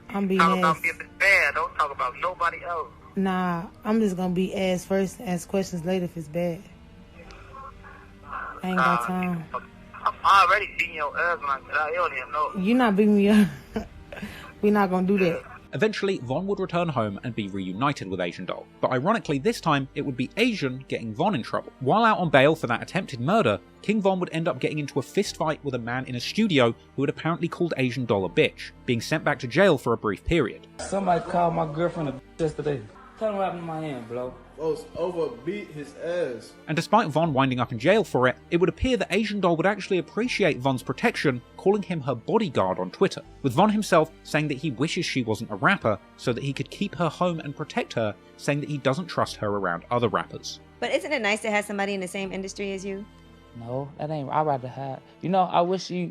I'm being Talk about ass. me if it's bad. Don't talk about nobody else. Nah, I'm just gonna be ass first, ask questions later if it's bad. I ain't got time. I'm already beating your ass when I get out. You don't even know. You not beating me up. We're not gonna do that. Eventually, Von would return home and be reunited with Asian Doll, but ironically this time it would be Asian getting Von in trouble. While out on bail for that attempted murder, King Von would end up getting into a fist fight with a man in a studio who had apparently called Asian Doll a bitch, being sent back to jail for a brief period. Somebody called my girlfriend a bitch yesterday. Tell him what happened to my hand, bro. Folks overbeat his ass. And despite Von winding up in jail for it, it would appear that Asian Doll would actually appreciate Von's protection, calling him her bodyguard on Twitter, with Von himself saying that he wishes she wasn't a rapper so that he could keep her home and protect her, saying that he doesn't trust her around other rappers. But isn't it nice to have somebody in the same industry as you? No, that ain't. I'd rather have. I wish you.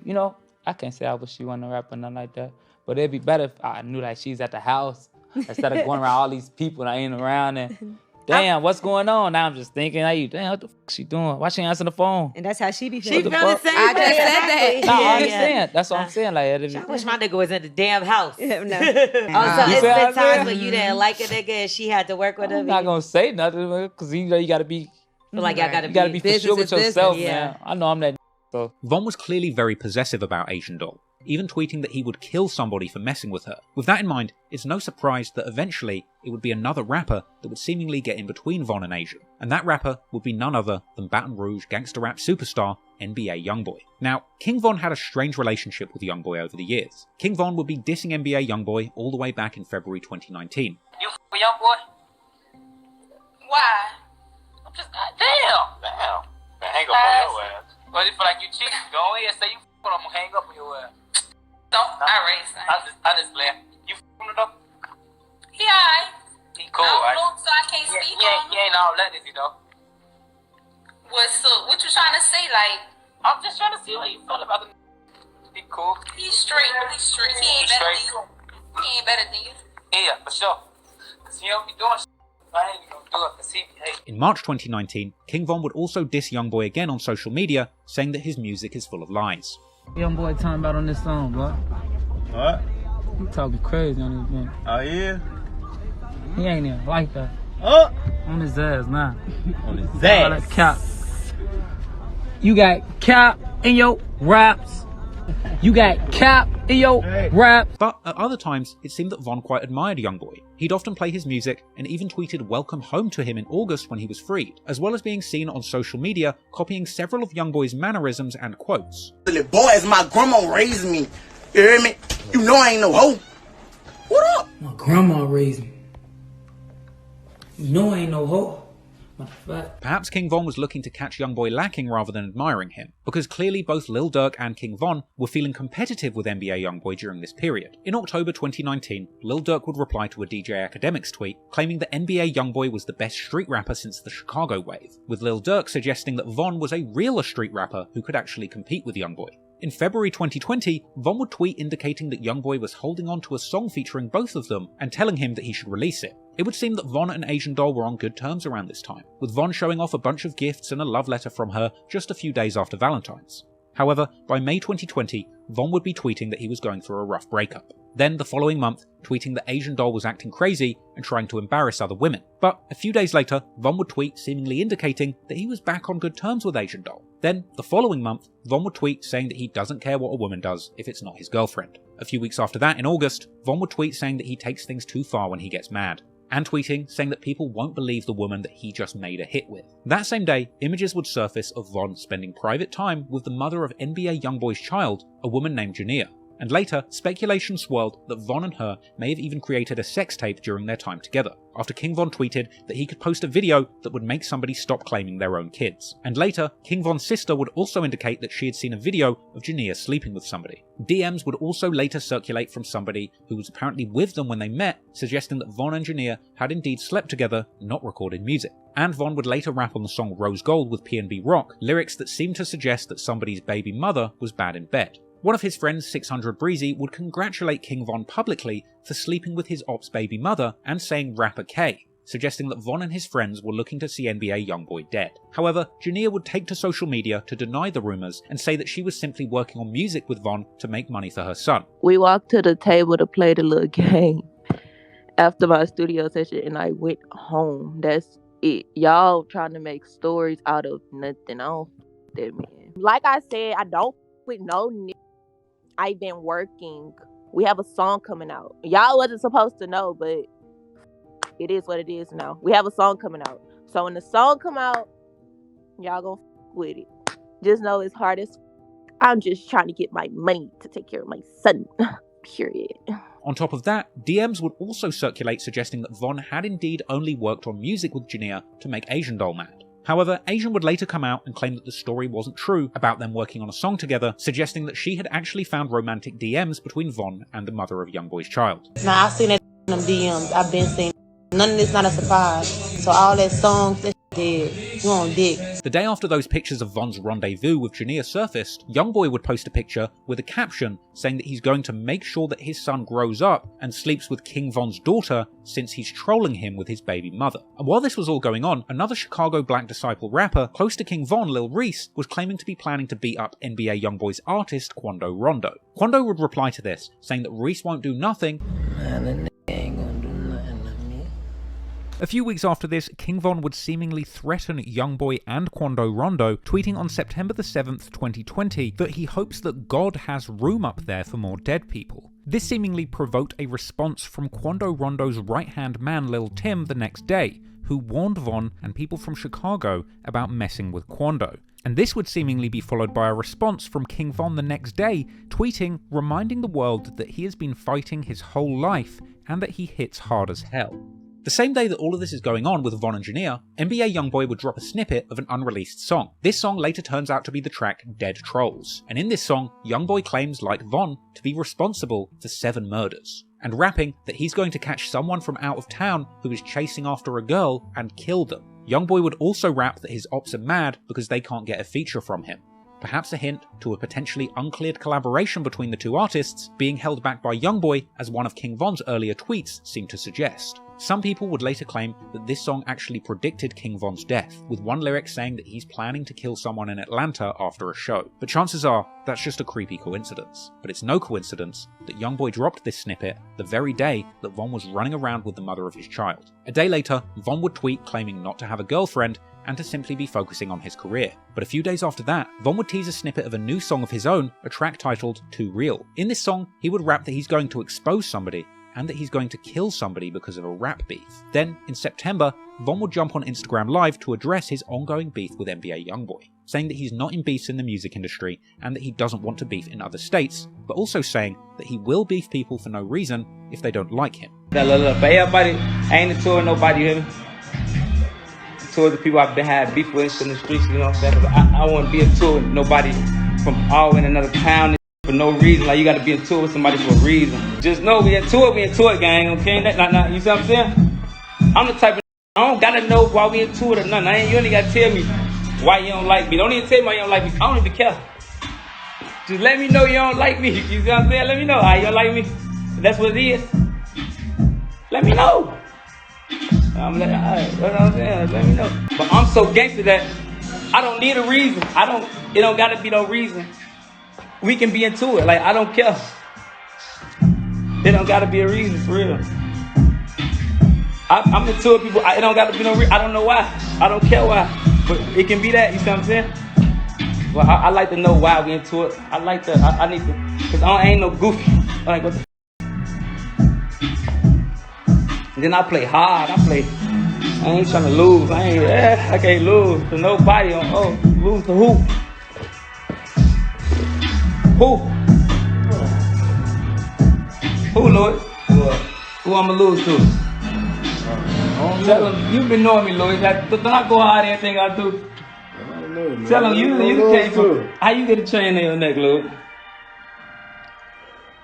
I can't say I wish you wasn't a rapper, nothing like that. But it'd be better if I knew like she's at the house instead of going around all these people that ain't around and. Damn, what's going on? Now I'm just thinking, damn, what the fuck she doing? Why she answering the phone? And that's how she be feeling. She feel the same. I just said that. No, I understand. That's what I'm saying. Like, I wish my nigga was in the damn house. No. Also, it's been times where you didn't like a nigga and she had to work with him. I'm not gonna say nothing because you gotta be. Feel like y'all you gotta be for sure with yourself, business, man. I know I'm that. So Von was clearly very possessive about Asian Doll, even tweeting that he would kill somebody for messing with her. With that in mind, it's no surprise that eventually it would be another rapper that would seemingly get in between Von and Asian, and that rapper would be none other than Baton Rouge gangster rap superstar NBA Youngboy. Now, King Von had a strange relationship with Youngboy over the years. King Von would be dissing NBA Youngboy all the way back in February 2019. You f with Youngboy? Why? I'm just damn. Man, hang up on your ass. But if you feel like you cheating, go ahead and say you f with him. I'm gonna hang up on your ass. Don't. I raise I just play. You f with him though? He alright. He cool, right? So I can't speak on him. He ain't all that, is he though? What's up? What you trying to say? Like, I'm just trying to see what you feel about him. He cool. He's straight. He's straight. He ain't better than you. He ain't better than you. Yeah, for sure. Cause he don't be doing shit. I ain't gonna do it cause he be hating. In March 2019, King Von would also diss Youngboy again on social media, saying that his music is full of lies. Youngboy talking about on this song, bro. What? He talking crazy on this man. Oh yeah? He ain't even like that. Oh! On his ass now. On his All that cap. You got cap in your raps. You got cap in your raps. But at other times, it seemed that Von quite admired Youngboy. He'd often play his music and even tweeted welcome home to him in August when he was freed, as well as being seen on social media copying several of Youngboy's mannerisms and quotes. Boy, as my grandma raised me, you hear me? You know I ain't no hoe. What up? My grandma raised me. You know I ain't no hoe. Perhaps King Von was looking to catch Youngboy lacking rather than admiring him, because clearly both Lil Durk and King Von were feeling competitive with NBA Youngboy during this period. In October 2019, Lil Durk would reply to a DJ Academics tweet claiming that NBA Youngboy was the best street rapper since the Chicago wave, with Lil Durk suggesting that Von was a realer street rapper who could actually compete with Youngboy. In February 2020, Von would tweet indicating that Youngboy was holding on to a song featuring both of them and telling him that he should release it. It would seem that Von and Asian Doll were on good terms around this time, with Von showing off a bunch of gifts and a love letter from her just a few days after Valentine's. However, by May 2020, Von would be tweeting that he was going through a rough breakup. Then, the following month, tweeting that Asian Doll was acting crazy and trying to embarrass other women. But a few days later, Von would tweet seemingly indicating that he was back on good terms with Asian Doll. Then, the following month, Von would tweet saying that he doesn't care what a woman does if it's not his girlfriend. A few weeks after that, in August, Von would tweet saying that he takes things too far when he gets mad. And tweeting saying that people won't believe the woman that he just made a hit with. That same day, images would surface of Von spending private time with the mother of NBA Youngboy's child, a woman named Jania. And later, speculation swirled that Von and her may have even created a sex tape during their time together, after King Von tweeted that he could post a video that would make somebody stop claiming their own kids. And later, King Von's sister would also indicate that she had seen a video of Jania sleeping with somebody. DMs would also later circulate from somebody who was apparently with them when they met, suggesting that Von and Jania had indeed slept together, not recorded music. And Von would later rap on the song Rose Gold with PNB Rock, lyrics that seemed to suggest that somebody's baby mother was bad in bed. One of his friends, 600 Breezy, would congratulate King Von publicly for sleeping with his ops baby mother and saying Rapper K, suggesting that Von and his friends were looking to see NBA Youngboy dead. However, Jania would take to social media to deny the rumours and say that she was simply working on music with Von to make money for her son. We walked to the table to play the little game after my studio session and I went home. That's it. Y'all trying to make stories out of nothing. I don't that man. Like I said, I don't with no nigga. I've been working. We have a song coming out. Y'all wasn't supposed to know, but it is what it is now. We have a song coming out. So when the song come out, y'all gonna with it. Just know it's hard as I'm just trying to get my money to take care of my son. Period. On top of that, DMs would also circulate suggesting that Von had indeed only worked on music with Jania to make Asian Doll mad. However, Asian would later come out and claim that the story wasn't true about them working on a song together, suggesting that she had actually found romantic DMs between Von and the mother of Youngboy's child. Nah, I've seen that in them DMs. I've been seeing. None of this not a surprise. So all that songs, that dead. You on dick. The day after those pictures of Von's rendezvous with Jania surfaced, Youngboy would post a picture with a caption saying that he's going to make sure that his son grows up and sleeps with King Von's daughter since he's trolling him with his baby mother. And while this was all going on, another Chicago Black Disciple rapper close to King Von, Lil Reese, was claiming to be planning to beat up NBA Youngboy's artist Quando Rondo. Quando would reply to this, saying that Reese won't do nothing. A few weeks after this, King Von would seemingly threaten Youngboy and Quando Rondo, tweeting on September the 7th, 2020, that he hopes that God has room up there for more dead people. This seemingly provoked a response from Quando Rondo's right-hand man Lil Tim the next day, who warned Von and people from Chicago about messing with Quando. And this would seemingly be followed by a response from King Von the next day, tweeting, reminding the world that he has been fighting his whole life and that he hits hard as hell. The same day that all of this is going on with Von and Jania, NBA Youngboy would drop a snippet of an unreleased song. This song later turns out to be the track Dead Trolls, and in this song, Youngboy claims, like Von, to be responsible for 7 murders, and rapping that he's going to catch someone from out of town who is chasing after a girl and kill them. Youngboy would also rap that his ops are mad because they can't get a feature from him. Perhaps a hint to a potentially uncleared collaboration between the two artists being held back by Youngboy, as one of King Von's earlier tweets seemed to suggest. Some people would later claim that this song actually predicted King Von's death, with one lyric saying that he's planning to kill someone in Atlanta after a show. But chances are, that's just a creepy coincidence. But it's no coincidence that Youngboy dropped this snippet the very day that Von was running around with the mother of his child. A day later, Von would tweet claiming not to have a girlfriend and to simply be focusing on his career. But a few days after that, Von would tease a snippet of a new song of his own, a track titled Too Real. In this song, he would rap that he's going to expose somebody, and that he's going to kill somebody because of a rap beef. Then, in September, Von would jump on Instagram Live to address his ongoing beef with NBA Youngboy, saying that he's not in beefs in the music industry and that he doesn't want to beef in other states, but also saying that he will beef people for no reason if they don't like him. But everybody, I ain't into it, nobody, you hear me? Towards the people I've been had beef with in the streets, you know what I'm saying? I won't be into it with nobody from all in another town for no reason. Like, you gotta be into it with somebody for a reason. Just know we into it, gang, okay? You see what I'm saying? I'm the type of I don't gotta know why we into it or nothing. You only gotta tell me why you don't like me. Don't even tell me why you don't like me. I don't even care. Just let me know you don't like me. You see what I'm saying? Let me know. You don't like me? If that's what it is. Let me know. I'm like, all right, you know what I'm saying? Let me know. But I'm so gangster that I don't need a reason. It don't gotta be no reason. We can be into it. Like, I don't care. It don't gotta be a reason, for real. I'm into it, people. It don't gotta be no reason. I don't know why. I don't care why. But it can be that, you see what I'm saying? Well, I like to know why we into it. I like to, I need to, because I ain't no goofy. I'm like, what the and then I play hard. I ain't trying to lose. I can't lose to nobody. Lose to who? Who, Lloyd? Who I'ma lose to? Tell him, you've been knowing me, Lloyd. Don't I go hard at everything I do? Tell him, you came from, how you get a chain in your neck, Lloyd?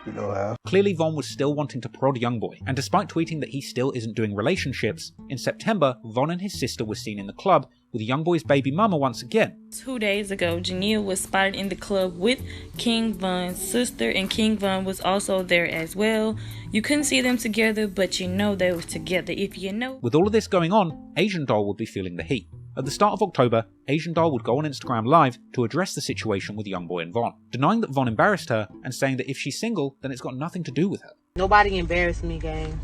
You know how. Clearly Von was still wanting to prod Youngboy, and despite tweeting that he still isn't doing relationships, in September, Von and his sister were seen in the club with Youngboy's baby mama once again. 2 days ago, Janelle was spotted in the club with King Von's sister, and King Von was also there as well. You couldn't see them together, but you know they were together if you know. With all of this going on, Asian Doll would be feeling the heat. At the start of October, Asian Doll would go on Instagram Live to address the situation with Youngboy and Von, denying that Von embarrassed her and saying that if she's single, then it's got nothing to do with her. Nobody embarrassed me, gang.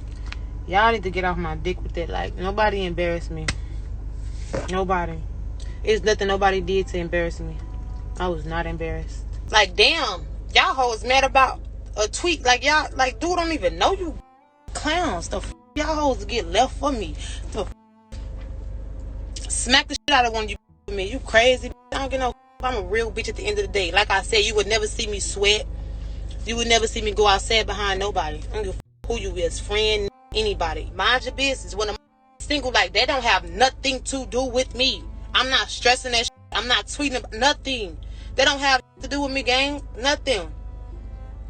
Y'all need to get off my dick with that. Like, nobody embarrassed me. Nobody. It's nothing nobody did to embarrass me. I was not embarrassed. Like, damn, y'all hoes mad about a tweet. Like, y'all, like, dude don't even know you clowns. The f y'all hoes get left for me. The smack the shit out of one you with me. You crazy. I don't get no. I'm a real bitch at the end of the day. Like I said, you would never see me sweat. You would never see me go outside behind nobody. I don't give a who you is, friend, anybody. Mind your business. When I'm single, like, that don't have nothing to do with me. I'm not stressing that shit. I'm not tweeting about nothing. They don't have to do with me, gang. Nothing.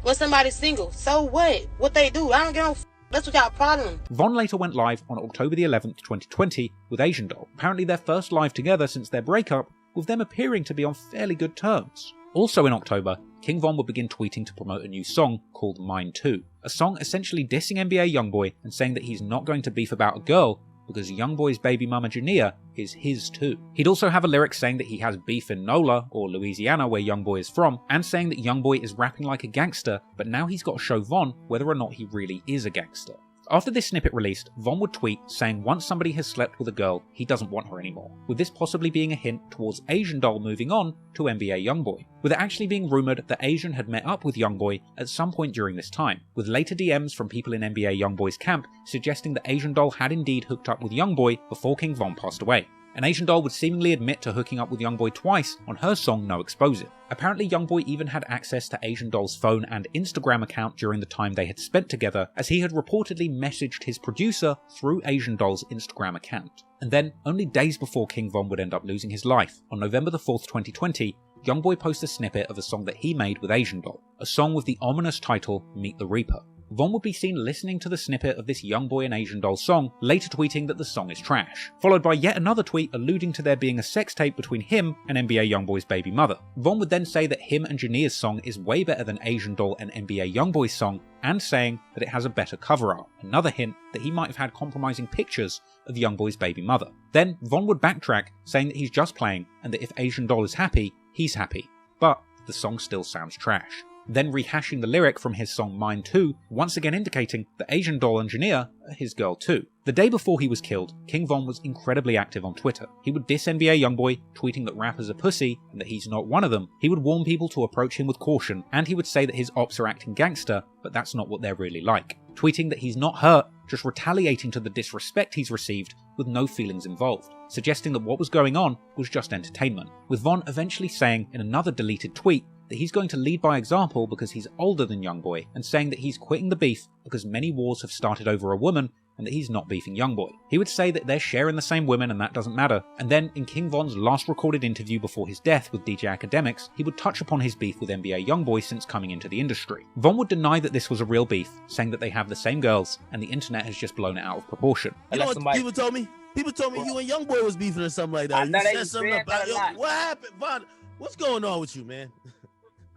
When somebody's single, so what? What they do? I don't get no. That's what y'all problem. Von later went live on October the 11th, 2020 with Asian Doll, apparently their first live together since their breakup, with them appearing to be on fairly good terms. Also in October, King Von would begin tweeting to promote a new song called Mine Too, a song essentially dissing NBA Youngboy and saying that he's not going to beef about a girl because Youngboy's baby mama Jania is his too. He'd also have a lyric saying that he has beef in NOLA, or Louisiana, where Youngboy is from, and saying that Youngboy is rapping like a gangster, but now he's got to show Von whether or not he really is a gangster. After this snippet released, Von would tweet saying once somebody has slept with a girl, he doesn't want her anymore, with this possibly being a hint towards Asian Doll moving on to NBA Youngboy, with it actually being rumoured that Asian had met up with Youngboy at some point during this time, with later DMs from people in NBA Youngboy's camp suggesting that Asian Doll had indeed hooked up with Youngboy before King Von passed away. And Asian Doll would seemingly admit to hooking up with Youngboy twice on her song No Exposing. Apparently Youngboy even had access to Asian Doll's phone and Instagram account during the time they had spent together, as he had reportedly messaged his producer through Asian Doll's Instagram account. And then, only days before King Von would end up losing his life, on November the 4th, 2020, Youngboy posted a snippet of a song that he made with Asian Doll, a song with the ominous title Meet the Reaper. Von would be seen listening to the snippet of this Youngboy and Asian Doll song, later tweeting that the song is trash, followed by yet another tweet alluding to there being a sex tape between him and NBA Youngboy's baby mother. Von would then say that him and Jania's song is way better than Asian Doll and NBA Youngboy's song, and saying that it has a better cover art, another hint that he might have had compromising pictures of Youngboy's baby mother. Then Von would backtrack, saying that he's just playing, and that if Asian Doll is happy, he's happy. But the song still sounds trash. Then rehashing the lyric from his song Mine Too, once again indicating that Asian Doll and Jania are his girl too. The day before he was killed, King Von was incredibly active on Twitter. He would diss NBA Youngboy, tweeting that rappers are pussy and that he's not one of them. He would warn people to approach him with caution, and he would say that his ops are acting gangster, but that's not what they're really like. Tweeting that he's not hurt, just retaliating to the disrespect he's received with no feelings involved, suggesting that what was going on was just entertainment, with Von eventually saying in another deleted tweet that he's going to lead by example because he's older than Youngboy, and saying that he's quitting the beef because many wars have started over a woman and that he's not beefing Youngboy. He would say that they're sharing the same women and that doesn't matter, and then in King Von's last recorded interview before his death with DJ Academics, he would touch upon his beef with NBA Youngboy since coming into the industry. Von would deny that this was a real beef, saying that they have the same girls and the internet has just blown it out of proportion. You know what people told me? People told me you and Youngboy was beefing or something like that. You said something about what happened, Von? What's going on with you, man?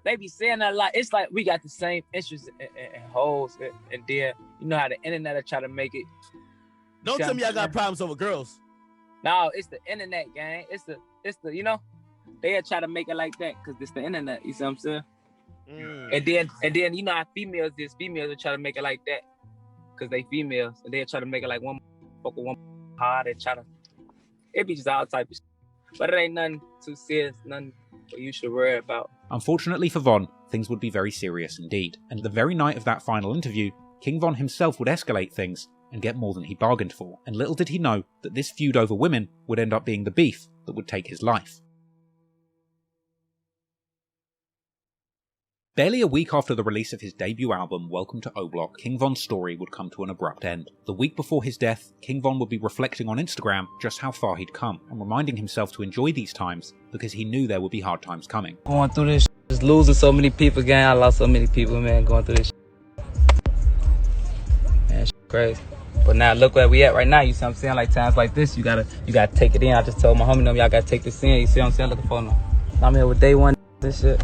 they be saying that a lot. It's like we got the same interest in hoes, and then you know how the internet will try to make it. Don't tell me I got problems over girls. No, it's the internet, gang. It's the you know, they'll try to make it like that because it's the internet. You see what I'm saying? And then you know how females will try to make it like that because they females, and they'll try to make it like one hard. They try to. It be just all type of shit. But it ain't nothing too serious, nothing you should worry about. Unfortunately for Von, things would be very serious indeed, and the very night of that final interview, King Von himself would escalate things and get more than he bargained for, and little did he know that this feud over women would end up being the beef that would take his life. Barely a week after the release of his debut album, Welcome to O-Block, King Von's story would come to an abrupt end. The week before his death, King Von would be reflecting on Instagram just how far he'd come, and reminding himself to enjoy these times because he knew there would be hard times coming. Going through this shit, just losing so many people, gang. I lost so many people, man, going through this shit. Man, shit crazy. But now look where we at right now, you see what I'm saying? Like times like this, you gotta take it in. I just told my homie, y'all gotta take this in, you see what I'm saying? Looking for them. I'm here with day one, this shit.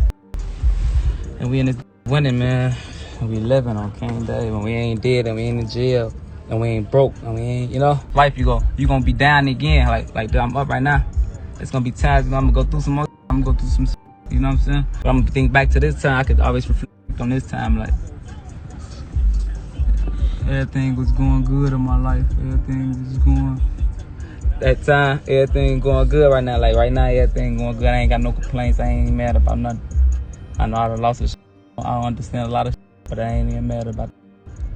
And we in this winning, man. And we living on King Day. When we ain't dead and we ain't in jail. And we ain't broke. And we ain't, you know. Life, you gonna be down again. Like I'm up right now. It's gonna be times, you know, I'm gonna go through some more. I'm gonna go through some, you know what I'm saying? But I'm gonna think back to this time. I could always reflect on this time. Like, everything was going good in my life. Everything was going. That time, everything going good right now. Like right now, everything going good. I ain't got no complaints. I ain't mad about nothing. I know I done lost a shit. I don't understand a lot of shit, but I ain't even mad about it.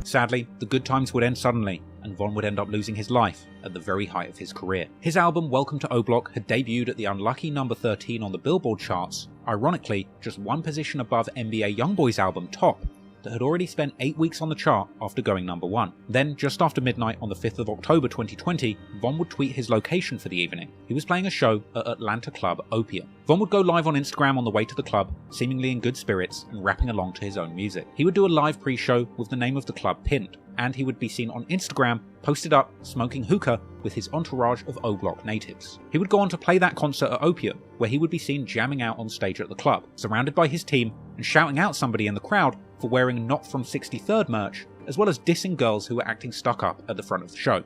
Sadly, the good times would end suddenly, and Von would end up losing his life at the very height of his career. His album Welcome to O-Block had debuted at the unlucky number 13 on the Billboard charts, ironically just one position above NBA Youngboy's album Top, that had already spent 8 weeks on the chart after going number 1. Then, just after midnight on the 5th of October 2020, Von would tweet his location for the evening. He was playing a show at Atlanta club Opium. Von would go live on Instagram on the way to the club, seemingly in good spirits and rapping along to his own music. He would do a live pre-show with the name of the club pinned, and he would be seen on Instagram posted up smoking hookah with his entourage of O-Block natives. He would go on to play that concert at Opium, where he would be seen jamming out on stage at the club, surrounded by his team and shouting out somebody in the crowd for wearing Not From 63rd merch, as well as dissing girls who were acting stuck up at the front of the show.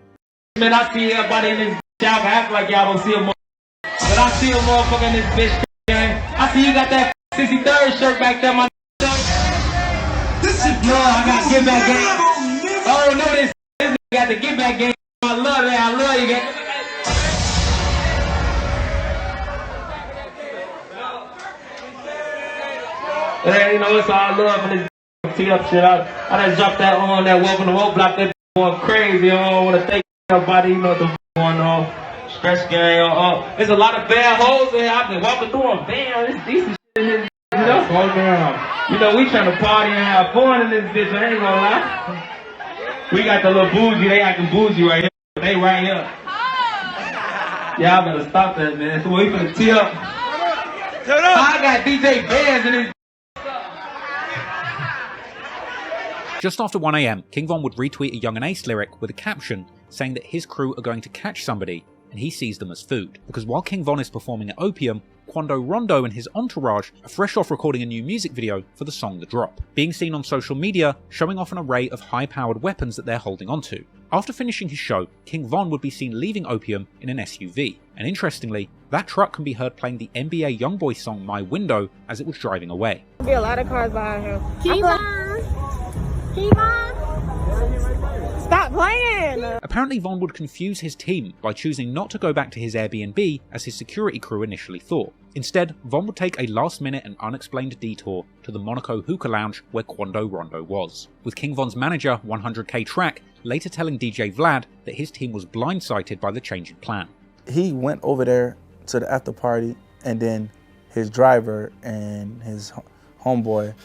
Man, I see everybody in this bitch, y'all act like y'all don't see a motherfucker. But I see a motherfucker in this bitch, gang. I see you got that 63rd shirt back there, my This is no, I got get back game. Oh, no, this got the get back game. I love that, I love you, gang. Hey, you know, it's all love in this tee up shit. I done dropped that on that Welcome to O-Block, that going crazy. I don't want to thank everybody, you know what the going on. Stretch gang, there's a lot of bad hoes in here. I've been walking through them. Damn, it's decent shit in here. You know? Slow down. You know, we trying to party and have fun in this bitch, I ain't gonna lie. We got the little bougie, they acting bougie right here. They right here. Y'all better stop that, man. So we finna tee up. I got DJ Bands in this. Just after 1 AM, King Von would retweet a Young and Ace lyric with a caption saying that his crew are going to catch somebody and he sees them as food. Because while King Von is performing at Opium, Quando Rondo and his entourage are fresh off recording a new music video for the song The Drop, being seen on social media showing off an array of high-powered weapons that they're holding onto. After finishing his show, King Von would be seen leaving Opium in an SUV, and interestingly, that truck can be heard playing the NBA Youngboy song My Window as it was driving away. There'll be a lot of cars behind him. Stop playing! Apparently Von would confuse his team by choosing not to go back to his Airbnb as his security crew initially thought. Instead, Von would take a last-minute and unexplained detour to the Monaco Hookah Lounge where Quando Rondo was, with King Von's manager, 100K Track, later telling DJ Vlad that his team was blindsided by the change in plan. He went over there to the after party, and then his driver and his homeboy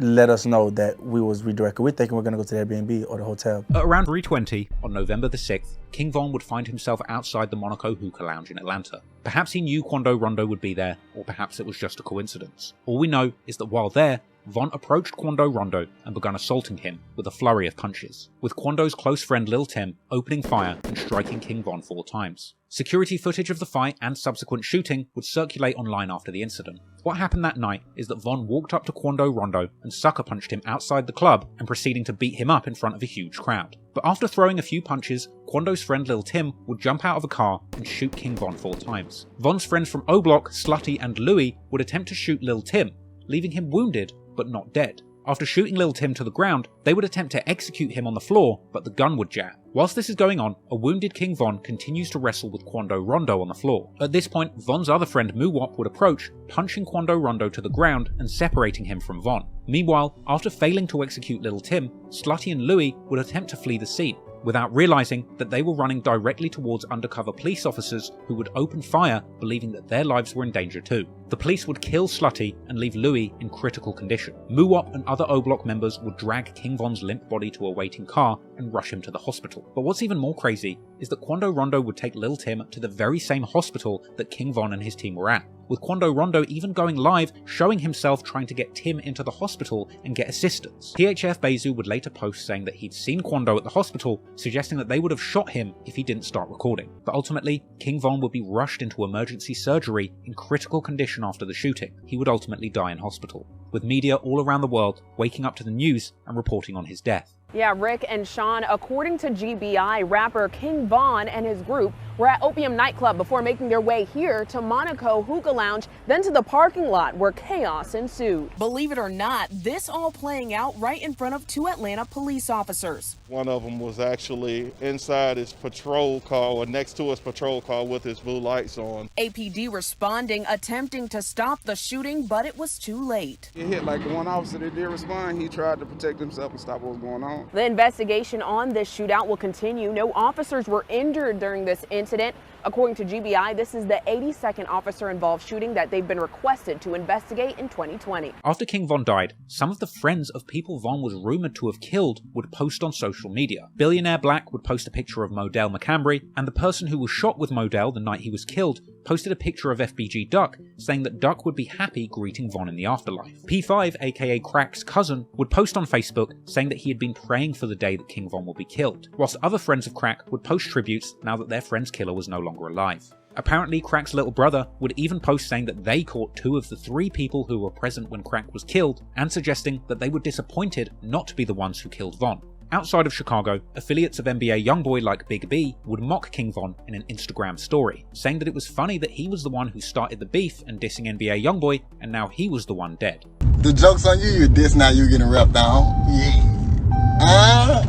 let us know that we was redirected. We're thinking we're going to go to the Airbnb or the hotel. At around 3:20 on November the 6th, King Von would find himself outside the Monaco Hookah Lounge in Atlanta. Perhaps he knew Quando Rondo would be there, or perhaps it was just a coincidence. All we know is that while there, Von approached Quando Rondo and began assaulting him with a flurry of punches, with Quando's close friend Lil Tim opening fire and striking King Von 4 times. Security footage of the fight and subsequent shooting would circulate online after the incident. What happened that night is that Von walked up to Quando Rondo and sucker punched him outside the club and proceeding to beat him up in front of a huge crowd. But after throwing a few punches, Quando's friend Lil Tim would jump out of a car and shoot King Von 4 times. Von's friends from O-Block, Slutty and Louie would attempt to shoot Lil Tim, leaving him wounded but not dead. After shooting Lil Tim to the ground, they would attempt to execute him on the floor, but the gun would jam. Whilst this is going on, a wounded King Von continues to wrestle with Quando Rondo on the floor. At this point, Von's other friend Muwop would approach, punching Quando Rondo to the ground and separating him from Von. Meanwhile, after failing to execute Lil Tim, Slutty and Louie would attempt to flee the scene, without realizing that they were running directly towards undercover police officers who would open fire, believing that their lives were in danger too. The police would kill Slutty and leave Louie in critical condition. Muwop and other O-Block members would drag King Von's limp body to a waiting car and rush him to the hospital. But what's even more crazy is that Quando Rondo would take Lil Tim to the very same hospital that King Von and his team were at, with Quando Rondo even going live showing himself trying to get Tim into the hospital and get assistance. THF Bezu would later post saying that he'd seen Quando at the hospital, suggesting that they would have shot him if he didn't start recording. But ultimately, King Von would be rushed into emergency surgery in critical condition after the shooting. He would ultimately die in hospital, with media all around the world waking up to the news and reporting on his death. Yeah, Rick and Sean, according to GBI, rapper King Von and his group were at Opium nightclub before making their way here to Monaco Hookah Lounge, then to the parking lot where chaos ensued. Believe it or not, this all playing out right in front of 2 Atlanta police officers. One of them was actually inside his patrol car, or next to his patrol car with his blue lights on. APD responding, attempting to stop the shooting, but it was too late. It hit like the one officer that did respond. He tried to protect himself and stop what was going on. The investigation on this shootout will continue. No officers were injured during this incident. According to GBI, this is the 82nd officer-involved shooting that they've been requested to investigate in 2020. After King Von died, some of the friends of people Von was rumoured to have killed would post on social media. Billionaire Black would post a picture of Modell McCambry, and the person who was shot with Modell the night he was killed posted a picture of FBG Duck, saying that Duck would be happy greeting Von in the afterlife. P5, aka Crack's cousin, would post on Facebook saying that he had been praying for the day that King Von would be killed, whilst other friends of Crack would post tributes now that their friend's killer was no longer alive. Apparently, Crack's little brother would even post saying that they caught 2 of the 3 people who were present when Crack was killed, and suggesting that they were disappointed not to be the ones who killed Von. Outside of Chicago, affiliates of NBA Youngboy like Big B would mock King Von in an Instagram story, saying that it was funny that he was the one who started the beef and dissing NBA Youngboy, and now he was the one dead. The joke's on you, you diss, now you getting rapped down. Yeah.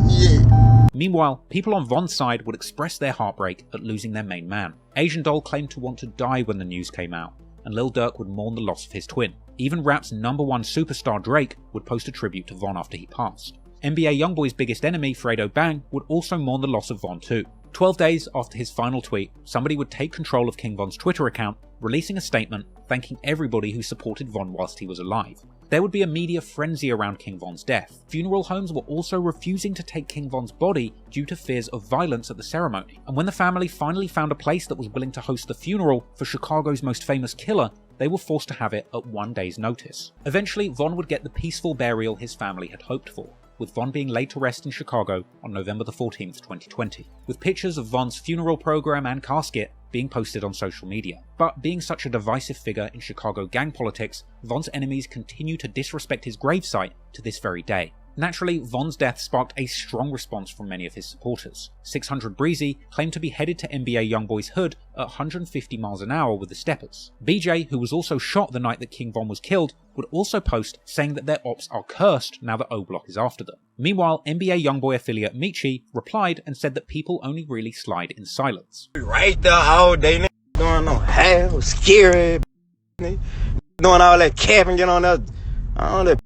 Yeah. Meanwhile, people on Von's side would express their heartbreak at losing their main man. Asian Doll claimed to want to die when the news came out, and Lil Durk would mourn the loss of his twin. Even rap's #1 superstar Drake would post a tribute to Von after he passed. NBA Youngboy's biggest enemy, Fredo Bang, would also mourn the loss of Von too. 12 days after his final tweet, somebody would take control of King Von's Twitter account, releasing a statement thanking everybody who supported Von whilst he was alive. There would be a media frenzy around King Von's death. Funeral homes were also refusing to take King Von's body due to fears of violence at the ceremony. And when the family finally found a place that was willing to host the funeral for Chicago's most famous killer, they were forced to have it at 1 day's notice. Eventually, Von would get the peaceful burial his family had hoped for, with Von being laid to rest in Chicago on November 14th, 2020, with pictures of Von's funeral program and casket being posted on social media. But being such a divisive figure in Chicago gang politics, Von's enemies continue to disrespect his gravesite to this very day. Naturally, Von's death sparked a strong response from many of his supporters. 600 Breezy claimed to be headed to NBA Youngboy's hood at 150 miles an hour with the Steppers. BJ, who was also shot the night that King Von was killed, would also post saying that their ops are cursed now that O-Block is after them. Meanwhile, NBA Youngboy affiliate Michi replied and said that people only really slide in silence. Right there all day, doing no hell, scary, doing all that capping, get on that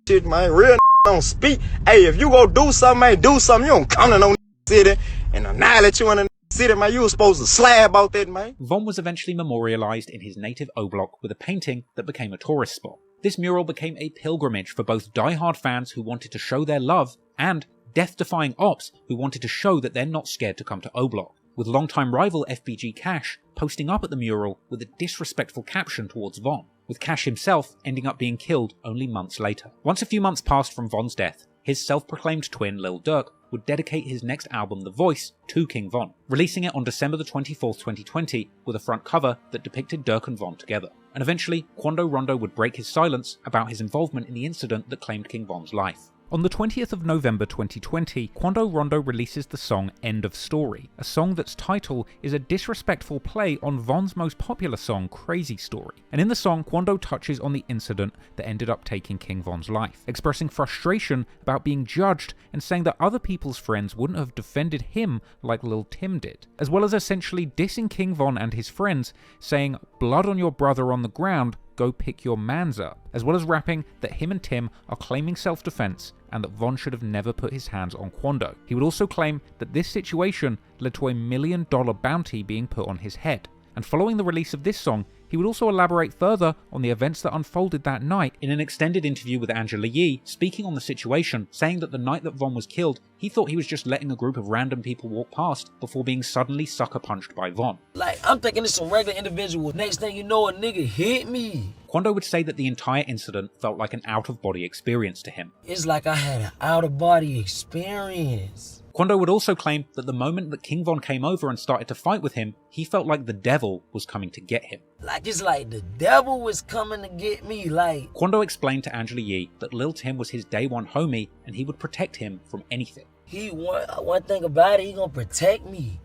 shit, man, real don't speak. Hey, if you go do something, man, do something. You don't come to no city and annihilate you in the city, man. You was supposed to slab out that, man. Von was eventually memorialized in his native O-Block with a painting that became a tourist spot. This mural became a pilgrimage for both die-hard fans who wanted to show their love and death-defying ops who wanted to show that they're not scared to come to O-Block, with longtime rival FBG Cash posting up at the mural with a disrespectful caption towards Von. with Cash himself ending up being killed only months later. Once a few months passed from Von's death, his self-proclaimed twin Lil Durk would dedicate his next album, The Voice, to King Von, releasing it on December the 24th, 2020, with a front cover that depicted Durk and Von together. And eventually, Quando Rondo would break his silence about his involvement in the incident that claimed King Von's life. On the 20th of November 2020, Quando Rondo releases the song End of Story, a song that's title is a disrespectful play on Von's most popular song, Crazy Story. And in the song, Quando touches on the incident that ended up taking King Von's life, expressing frustration about being judged and saying that other people's friends wouldn't have defended him like Lil Tim did, as well as essentially dissing King Von and his friends, saying, "Blood on your brother on the ground, go pick your mans up," as well as rapping that him and Tim are claiming self-defense and that Von should have never put his hands on Quando. He would also claim that this situation led to $1 million bounty being put on his head. And following the release of this song, he would also elaborate further on the events that unfolded that night in an extended interview with Angela Yee, speaking on the situation, saying that the night that Von was killed, he thought he was just letting a group of random people walk past before being suddenly sucker punched by Von. Like, I'm thinking it's some regular individual. Next thing you know, a nigga hit me. Quando would say that the entire incident felt like an out-of-body experience to him. It's like I had an out-of-body experience. Quando would also claim that the moment that King Von came over and started to fight with him, he felt like the devil was coming to get him. Like, it's like the devil was coming to get me, like... Quando explained to Angela Yee that Lil Tim was his day one homie and he would protect him from anything. One thing about it, he gonna protect me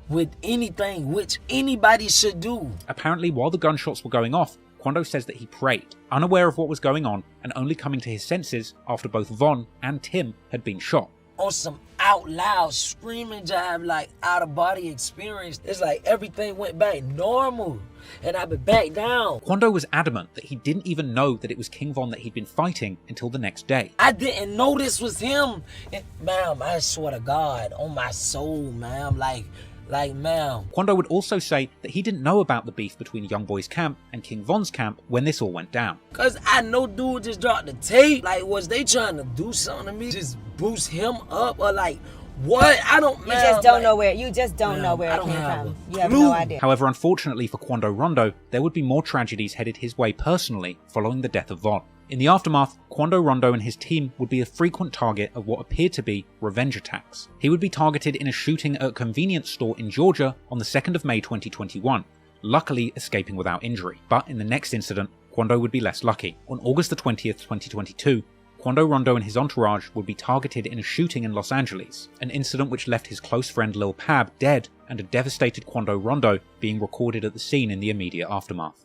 with anything, which anybody should do. Apparently, while the gunshots were going off, Quando says that he prayed, unaware of what was going on and only coming to his senses after both Von and Tim had been shot. On some out loud screaming jive, like out of body experience. It's like everything went back normal and I've been back down. Quando was adamant that he didn't even know that it was King Von that he'd been fighting until the next day. I didn't know this was him. Ma'am, I swear to God, on my soul, ma'am, like, ma'am. Quando would also say that he didn't know about the beef between Youngboy's camp and King Von's camp when this all went down. Cause I know dude just dropped the tape. Like, was they trying to do something to me? Just boost him up or like, what? I don't know. You just don't know where. You just don't know where it came from. You have no idea. However, unfortunately for Quando Rondo, there would be more tragedies headed his way personally following the death of Von. In the aftermath, Quando Rondo and his team would be a frequent target of what appeared to be revenge attacks. He would be targeted in a shooting at a convenience store in Georgia on the 2nd of May 2021, luckily escaping without injury. But in the next incident, Quando would be less lucky. On August the 20th, 2022, Quando Rondo and his entourage would be targeted in a shooting in Los Angeles, an incident which left his close friend Lil Pab dead and a devastated Quando Rondo being recorded at the scene in the immediate aftermath.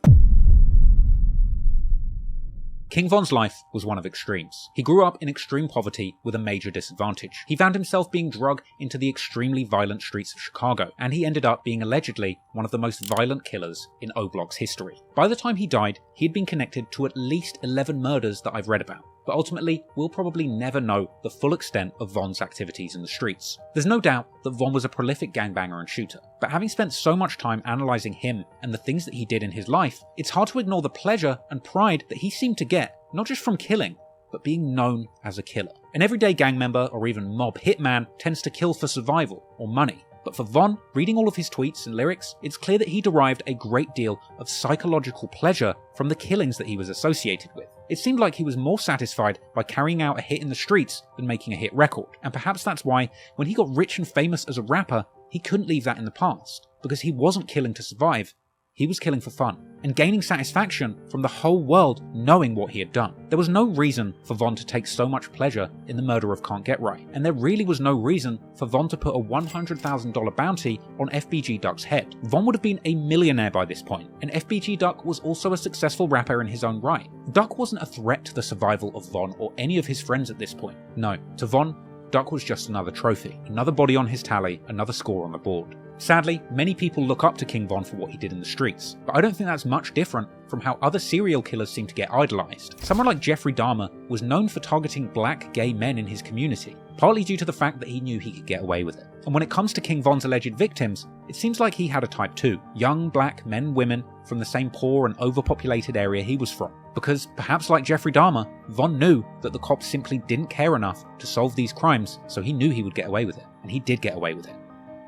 King Von's life was one of extremes. He grew up in extreme poverty with a major disadvantage. He found himself being drugged into the extremely violent streets of Chicago, and he ended up being allegedly one of the most violent killers in O-Block's history. By the time he died, he had been connected to at least 11 murders that I've read about, but ultimately we'll probably never know the full extent of Von's activities in the streets. There's no doubt that Von was a prolific gangbanger and shooter, but having spent so much time analysing him and the things that he did in his life, it's hard to ignore the pleasure and pride that he seemed to get, not just from killing, but being known as a killer. An everyday gang member or even mob hitman tends to kill for survival or money. But for Von, reading all of his tweets and lyrics, it's clear that he derived a great deal of psychological pleasure from the killings that he was associated with. It seemed like he was more satisfied by carrying out a hit in the streets than making a hit record. And perhaps that's why, when he got rich and famous as a rapper, he couldn't leave that in the past. Because he wasn't killing to survive, he was killing for fun, and gaining satisfaction from the whole world knowing what he had done. There was no reason for Von to take so much pleasure in the murder of Can't Get Right, and there really was no reason for Von to put a $100,000 bounty on FBG Duck's head. Von would have been a millionaire by this point, and FBG Duck was also a successful rapper in his own right. Duck wasn't a threat to the survival of Von or any of his friends at this point. No, to Von, Duck was just another trophy, another body on his tally, another score on the board. Sadly, many people look up to King Von for what he did in the streets, but I don't think that's much different from how other serial killers seem to get idolised. Someone like Jeffrey Dahmer was known for targeting black gay men in his community, partly due to the fact that he knew he could get away with it. And when it comes to King Von's alleged victims, it seems like he had a type too. Young black men and women from the same poor and overpopulated area he was from. Because, perhaps like Jeffrey Dahmer, Von knew that the cops simply didn't care enough to solve these crimes, so he knew he would get away with it. And he did get away with it.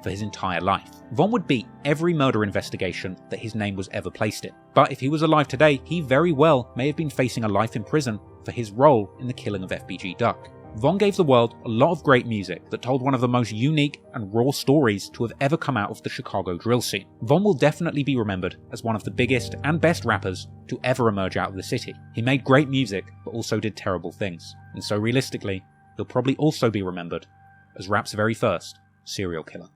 for his entire life. Von would beat every murder investigation that his name was ever placed in. But if he was alive today, he very well may have been facing a life in prison for his role in the killing of FBG Duck. Von gave the world a lot of great music that told one of the most unique and raw stories to have ever come out of the Chicago drill scene. Von will definitely be remembered as one of the biggest and best rappers to ever emerge out of the city. He made great music, but also did terrible things. And so realistically, he'll probably also be remembered as rap's very first serial killer.